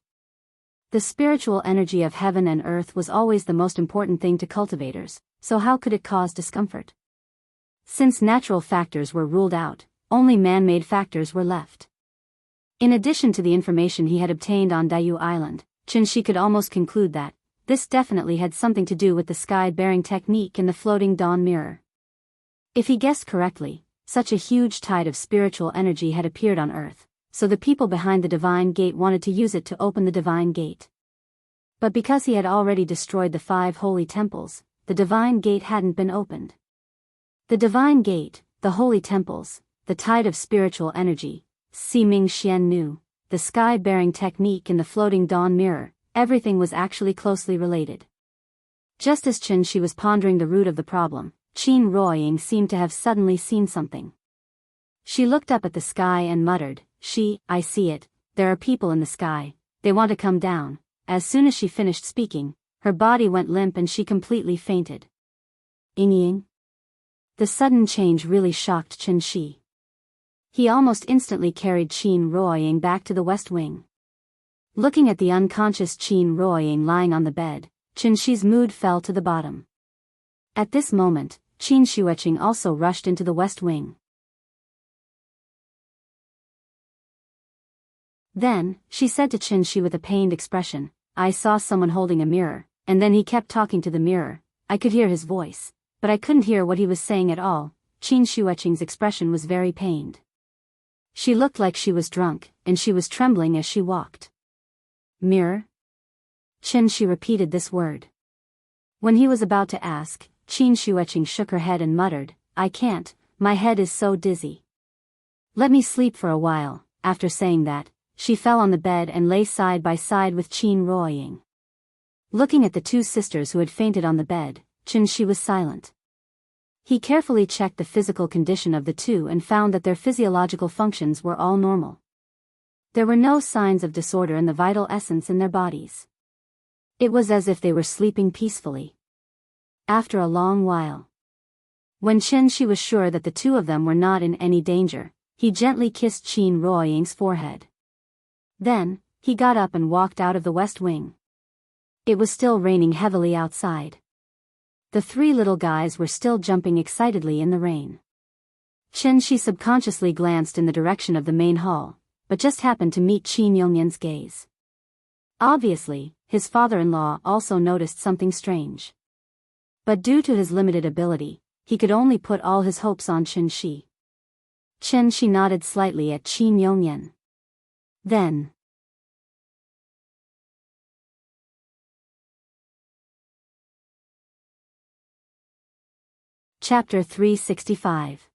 The spiritual energy of heaven and earth was always the most important thing to cultivators, so how could it cause discomfort? Since natural factors were ruled out, only man-made factors were left. In addition to the information he had obtained on Daoist Island, Chen Shi could almost conclude that this definitely had something to do with the sky-bearing technique in the floating dawn mirror. If he guessed correctly, such a huge tide of spiritual energy had appeared on Earth, so the people behind the Divine Gate wanted to use it to open the Divine Gate. But because he had already destroyed the 5 holy temples, the Divine Gate hadn't been opened. The Divine Gate, the holy temples, the tide of spiritual energy, Siming Xian Nu, the sky-bearing technique in the floating dawn mirror, everything was actually closely related. Just as Chen Shi was pondering the root of the problem, Qin Ruoying seemed to have suddenly seen something. She looked up at the sky and muttered, I see it, there are people in the sky, they want to come down. As soon as she finished speaking, her body went limp and she completely fainted. Ying. The sudden change really shocked Chen Shi. He almost instantly carried Qin Ruoying back to the West Wing. Looking at the unconscious Qin Ruoying lying on the bed, Chen Shi's mood fell to the bottom. At this moment, Qin Shueqing also rushed into the West Wing. Then, she said to Chen Shi with a pained expression, I saw someone holding a mirror, and then he kept talking to the mirror. I could hear his voice, but I couldn't hear what he was saying at all. Qin Shueqing's expression was very pained. She looked like she was drunk, and she was trembling as she walked. Mirror? Chen Shi repeated this word. When he was about to ask, Qin Shueqing shook her head and muttered, I can't, my head is so dizzy. Let me sleep for a while. After saying that, she fell on the bed and lay side by side with Qin Ruoying. Looking at the 2 sisters who had fainted on the bed, Chen Shi was silent. He carefully checked the physical condition of the 2 and found that their physiological functions were all normal. There were no signs of disorder in the vital essence in their bodies. It was as if they were sleeping peacefully. After a long while, when Chen Shi was sure that the 2 of them were not in any danger, he gently kissed Qin Ruoying's forehead. Then, he got up and walked out of the West Wing. It was still raining heavily outside. The 3 little guys were still jumping excitedly in the rain. Chen Shi subconsciously glanced in the direction of the main hall, but just happened to meet Qin Yongyan's gaze. Obviously, his father-in-law also noticed something strange. But due to his limited ability, he could only put all his hopes on Chen Shi. Chen Shi nodded slightly at Qin Yongyan. Then, Chapter 365.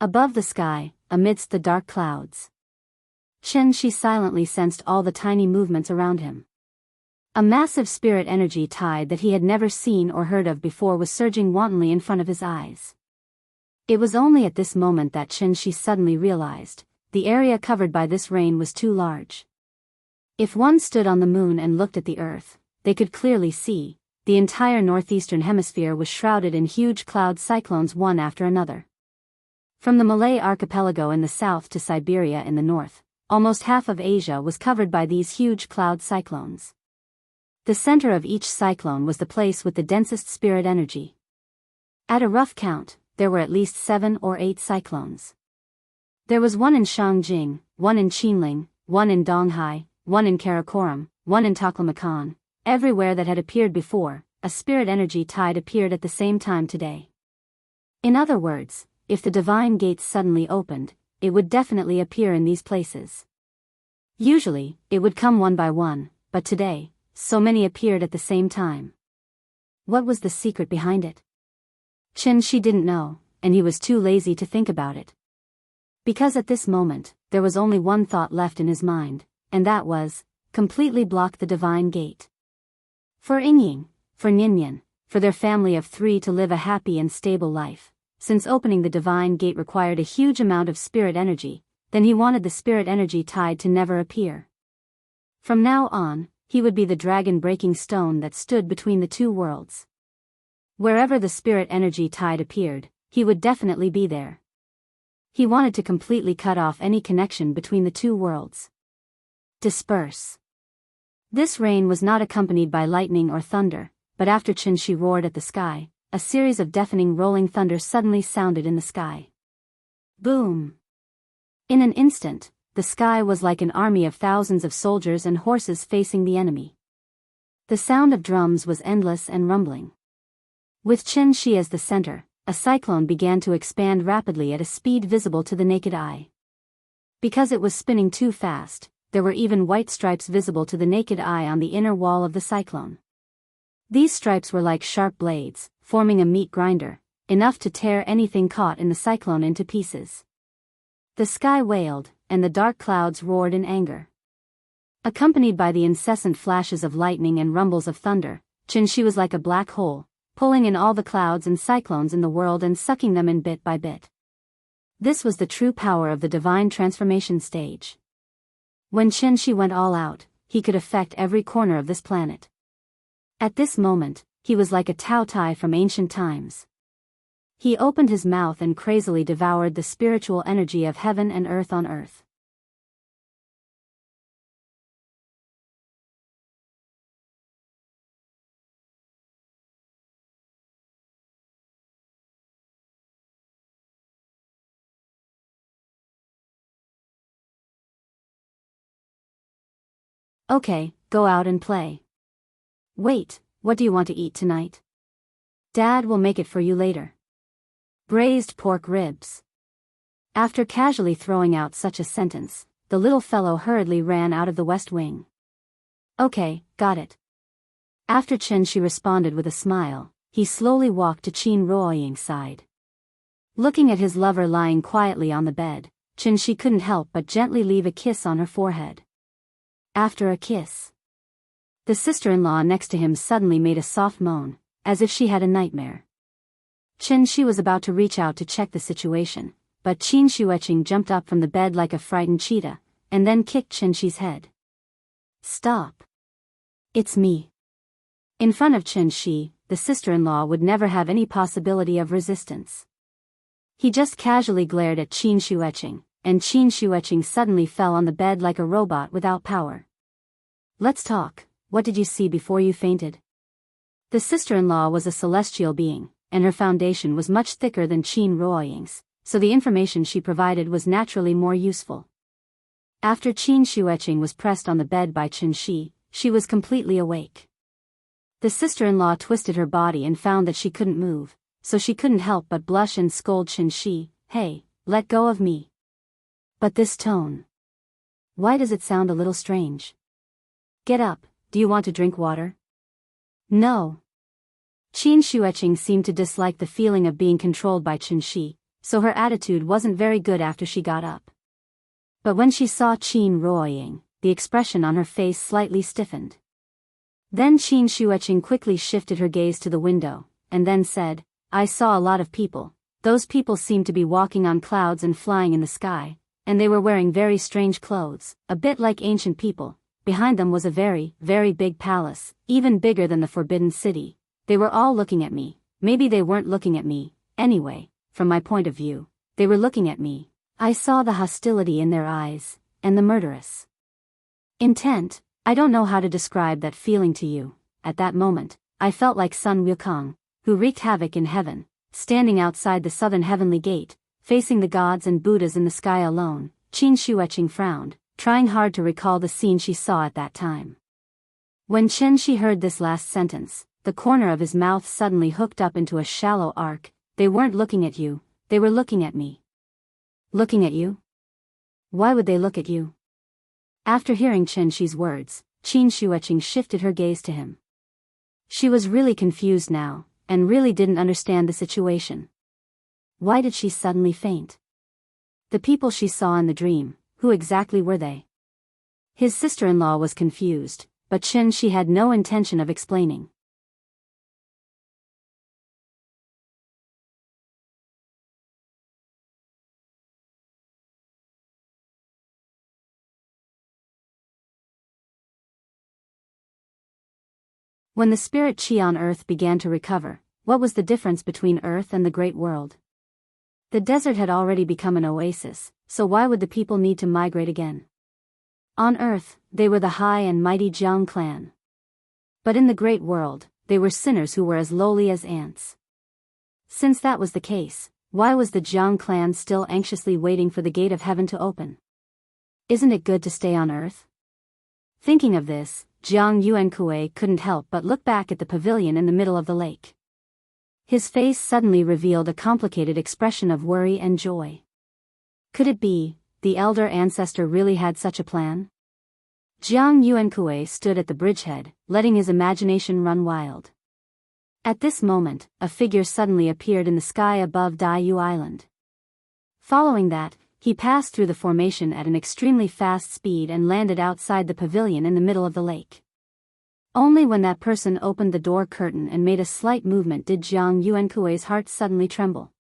Above the sky, amidst the dark clouds, Chen Shi silently sensed all the tiny movements around him. A massive spirit energy tide that he had never seen or heard of before was surging wantonly in front of his eyes. It was only at this moment that Chen Shi suddenly realized, the area covered by this rain was too large. If one stood on the moon and looked at the earth, they could clearly see, the entire northeastern hemisphere was shrouded in huge cloud cyclones one after another. From the Malay archipelago in the south to Siberia in the north, almost half of Asia was covered by these huge cloud cyclones. The center of each cyclone was the place with the densest spirit energy. At a rough count, there were at least 7 or 8 cyclones. There was one in Shangjing, one in Qinling, one in Donghai, one in Karakoram, one in Taklamakan. Everywhere that had appeared before, a spirit energy tide appeared at the same time today. In other words, if the divine gates suddenly opened, it would definitely appear in these places. Usually, it would come one by one, but today, so many appeared at the same time. What was the secret behind it? Qianxia didn't know, and he was too lazy to think about it. Because at this moment, there was only one thought left in his mind, and that was, completely block the divine gate. For Yingying, for Ninian, for their family of 3 to live a happy and stable life, since opening the divine gate required a huge amount of spirit energy, then he wanted the spirit energy tide to never appear. From now on, he would be the dragon-breaking stone that stood between the 2 worlds. Wherever the spirit energy tide appeared, he would definitely be there. He wanted to completely cut off any connection between the 2 worlds. Disperse. This rain was not accompanied by lightning or thunder, but after Qianxia roared at the sky, a series of deafening rolling thunder suddenly sounded in the sky. Boom! In an instant, the sky was like an army of thousands of soldiers and horses facing the enemy. The sound of drums was endless and rumbling. With Qianxia as the center, a cyclone began to expand rapidly at a speed visible to the naked eye. Because it was spinning too fast, there were even white stripes visible to the naked eye on the inner wall of the cyclone. These stripes were like sharp blades, forming a meat grinder, enough to tear anything caught in the cyclone into pieces. The sky wailed, and the dark clouds roared in anger. Accompanied by the incessant flashes of lightning and rumbles of thunder, Qianxia was like a black hole, pulling in all the clouds and cyclones in the world and sucking them in bit by bit. This was the true power of the divine transformation stage. When Qianxia went all out, he could affect every corner of this planet. At this moment, he was like a Tao Tai from ancient times. He opened his mouth and crazily devoured the spiritual energy of heaven and earth on earth. Okay, go out and play. Wait, what do you want to eat tonight? Dad will make it for you later. Braised pork ribs. After casually throwing out such a sentence, the little fellow hurriedly ran out of the west wing. Okay, got it. After Qianxia responded with a smile, he slowly walked to Qin Ruoying's side. Looking at his lover lying quietly on the bed, Qianxia couldn't help but gently leave a kiss on her forehead. After a kiss, the sister-in-law next to him suddenly made a soft moan, as if she had a nightmare. Qianxia was about to reach out to check the situation, but Qin Shueqing jumped up from the bed like a frightened cheetah, and then kicked Qianxia's head. Stop. It's me. In front of Qianxia, the sister-in-law would never have any possibility of resistance. He just casually glared at Qin Shueqing, and Qin Shueqing suddenly fell on the bed like a robot without power. Let's talk, what did you see before you fainted? The sister-in-law was a celestial being, and her foundation was much thicker than Qin Ruoying's, so the information she provided was naturally more useful. After Qin Shueqing was pressed on the bed by Qianxia, she was completely awake. The sister-in-law twisted her body and found that she couldn't move, so she couldn't help but blush and scold Qianxia, "Hey, let go of me." But this tone. Why does it sound a little strange? Get up, do you want to drink water? No. Qin Shueqing seemed to dislike the feeling of being controlled by Qianxia, so her attitude wasn't very good after she got up. But when she saw Qin Ruoying, the expression on her face slightly stiffened. Then Qin Shueqing quickly shifted her gaze to the window, and then said, I saw a lot of people. Those people seemed to be walking on clouds and flying in the sky, and they were wearing very strange clothes, a bit like ancient people. Behind them was a very, very big palace, even bigger than the Forbidden City. They were all looking at me. Maybe they weren't looking at me. Anyway, from my point of view, they were looking at me. I saw the hostility in their eyes, and the murderous intent. I don't know how to describe that feeling to you. At that moment, I felt like Sun Wukong, who wreaked havoc in heaven, standing outside the southern heavenly gate, facing the gods and Buddhas in the sky alone. Qin Shueqing frowned, trying hard to recall the scene she saw at that time. When Qianxia heard this last sentence, the corner of his mouth suddenly hooked up into a shallow arc. They weren't looking at you, they were looking at me. Looking at you? Why would they look at you? After hearing Qianxia's words, Qin Shueqing shifted her gaze to him. She was really confused now, and really didn't understand the situation. Why did she suddenly faint? The people she saw in the dream, who exactly were they? His sister-in-law was confused, but Qin Shi had no intention of explaining. When the spirit qi on Earth began to recover, what was the difference between Earth and the Great World? The desert had already become an oasis, so why would the people need to migrate again? On Earth, they were the high and mighty Jiang clan. But in the Great World, they were sinners who were as lowly as ants. Since that was the case, why was the Jiang clan still anxiously waiting for the gate of heaven to open? Isn't it good to stay on Earth? Thinking of this, Jiang Yuankui couldn't help but look back at the pavilion in the middle of the lake. His face suddenly revealed a complicated expression of worry and joy. Could it be, the elder ancestor really had such a plan? Jiang Yuankui stood at the bridgehead, letting his imagination run wild. At this moment, a figure suddenly appeared in the sky above Daiyu Island. Following that, he passed through the formation at an extremely fast speed and landed outside the pavilion in the middle of the lake. Only when that person opened the door curtain and made a slight movement did Jiang Yuankui's heart suddenly tremble.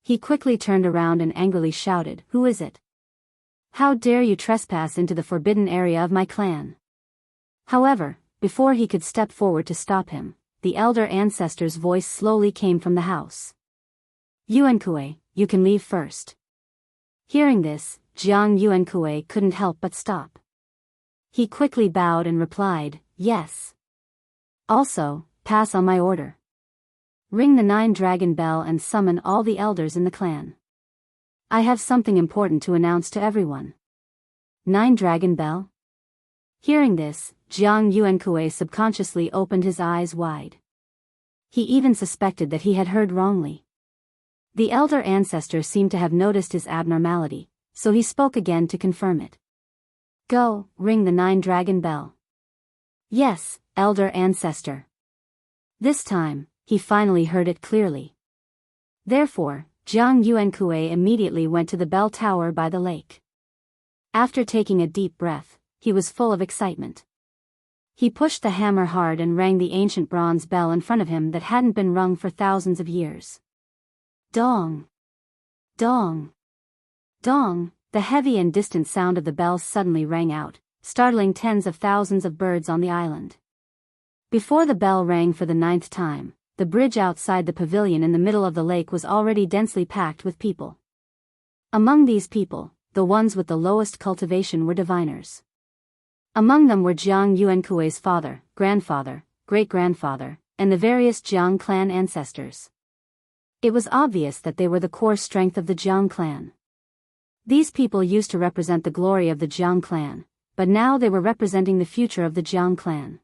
He quickly turned around and angrily shouted, "Who is it? How dare you trespass into the forbidden area of my clan?" However, before he could step forward to stop him, the elder ancestor's voice slowly came from the house. "Yuankui, you can leave first." Hearing this, Jiang Yuankui couldn't help but stop. He quickly bowed and replied, "Yes. Also, pass on my order. Ring the 9-dragon bell and summon all the elders in the clan. I have something important to announce to everyone." 9-dragon bell? Hearing this, Jiang Yuankui subconsciously opened his eyes wide. He even suspected that he had heard wrongly. The elder ancestor seemed to have noticed his abnormality, so he spoke again to confirm it. "Go, ring the 9-dragon bell." "Yes, elder ancestor." This time, he finally heard it clearly. Therefore, Jiang Yuankui immediately went to the bell tower by the lake. After taking a deep breath, he was full of excitement. He pushed the hammer hard and rang the ancient bronze bell in front of him that hadn't been rung for thousands of years. Dong! Dong! Dong! The heavy and distant sound of the bells suddenly rang out, startling tens of thousands of birds on the island. Before the bell rang for the 9th time, the bridge outside the pavilion in the middle of the lake was already densely packed with people. Among these people, the ones with the lowest cultivation were diviners. Among them were Jiang Yuankui's father, grandfather, great-grandfather, and the various Jiang clan ancestors. It was obvious that they were the core strength of the Jiang clan. These people used to represent the glory of the Jiang clan, but now they were representing the future of the Jiang clan.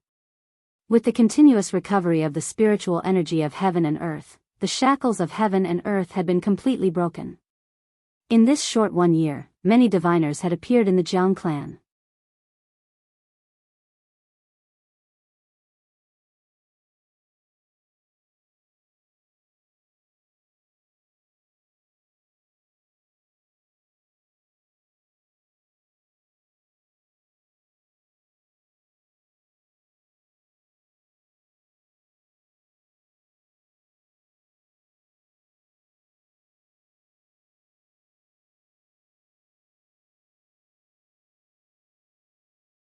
With the continuous recovery of the spiritual energy of heaven and earth, the shackles of heaven and earth had been completely broken. In this short 1 year, many diviners had appeared in the Jiang clan.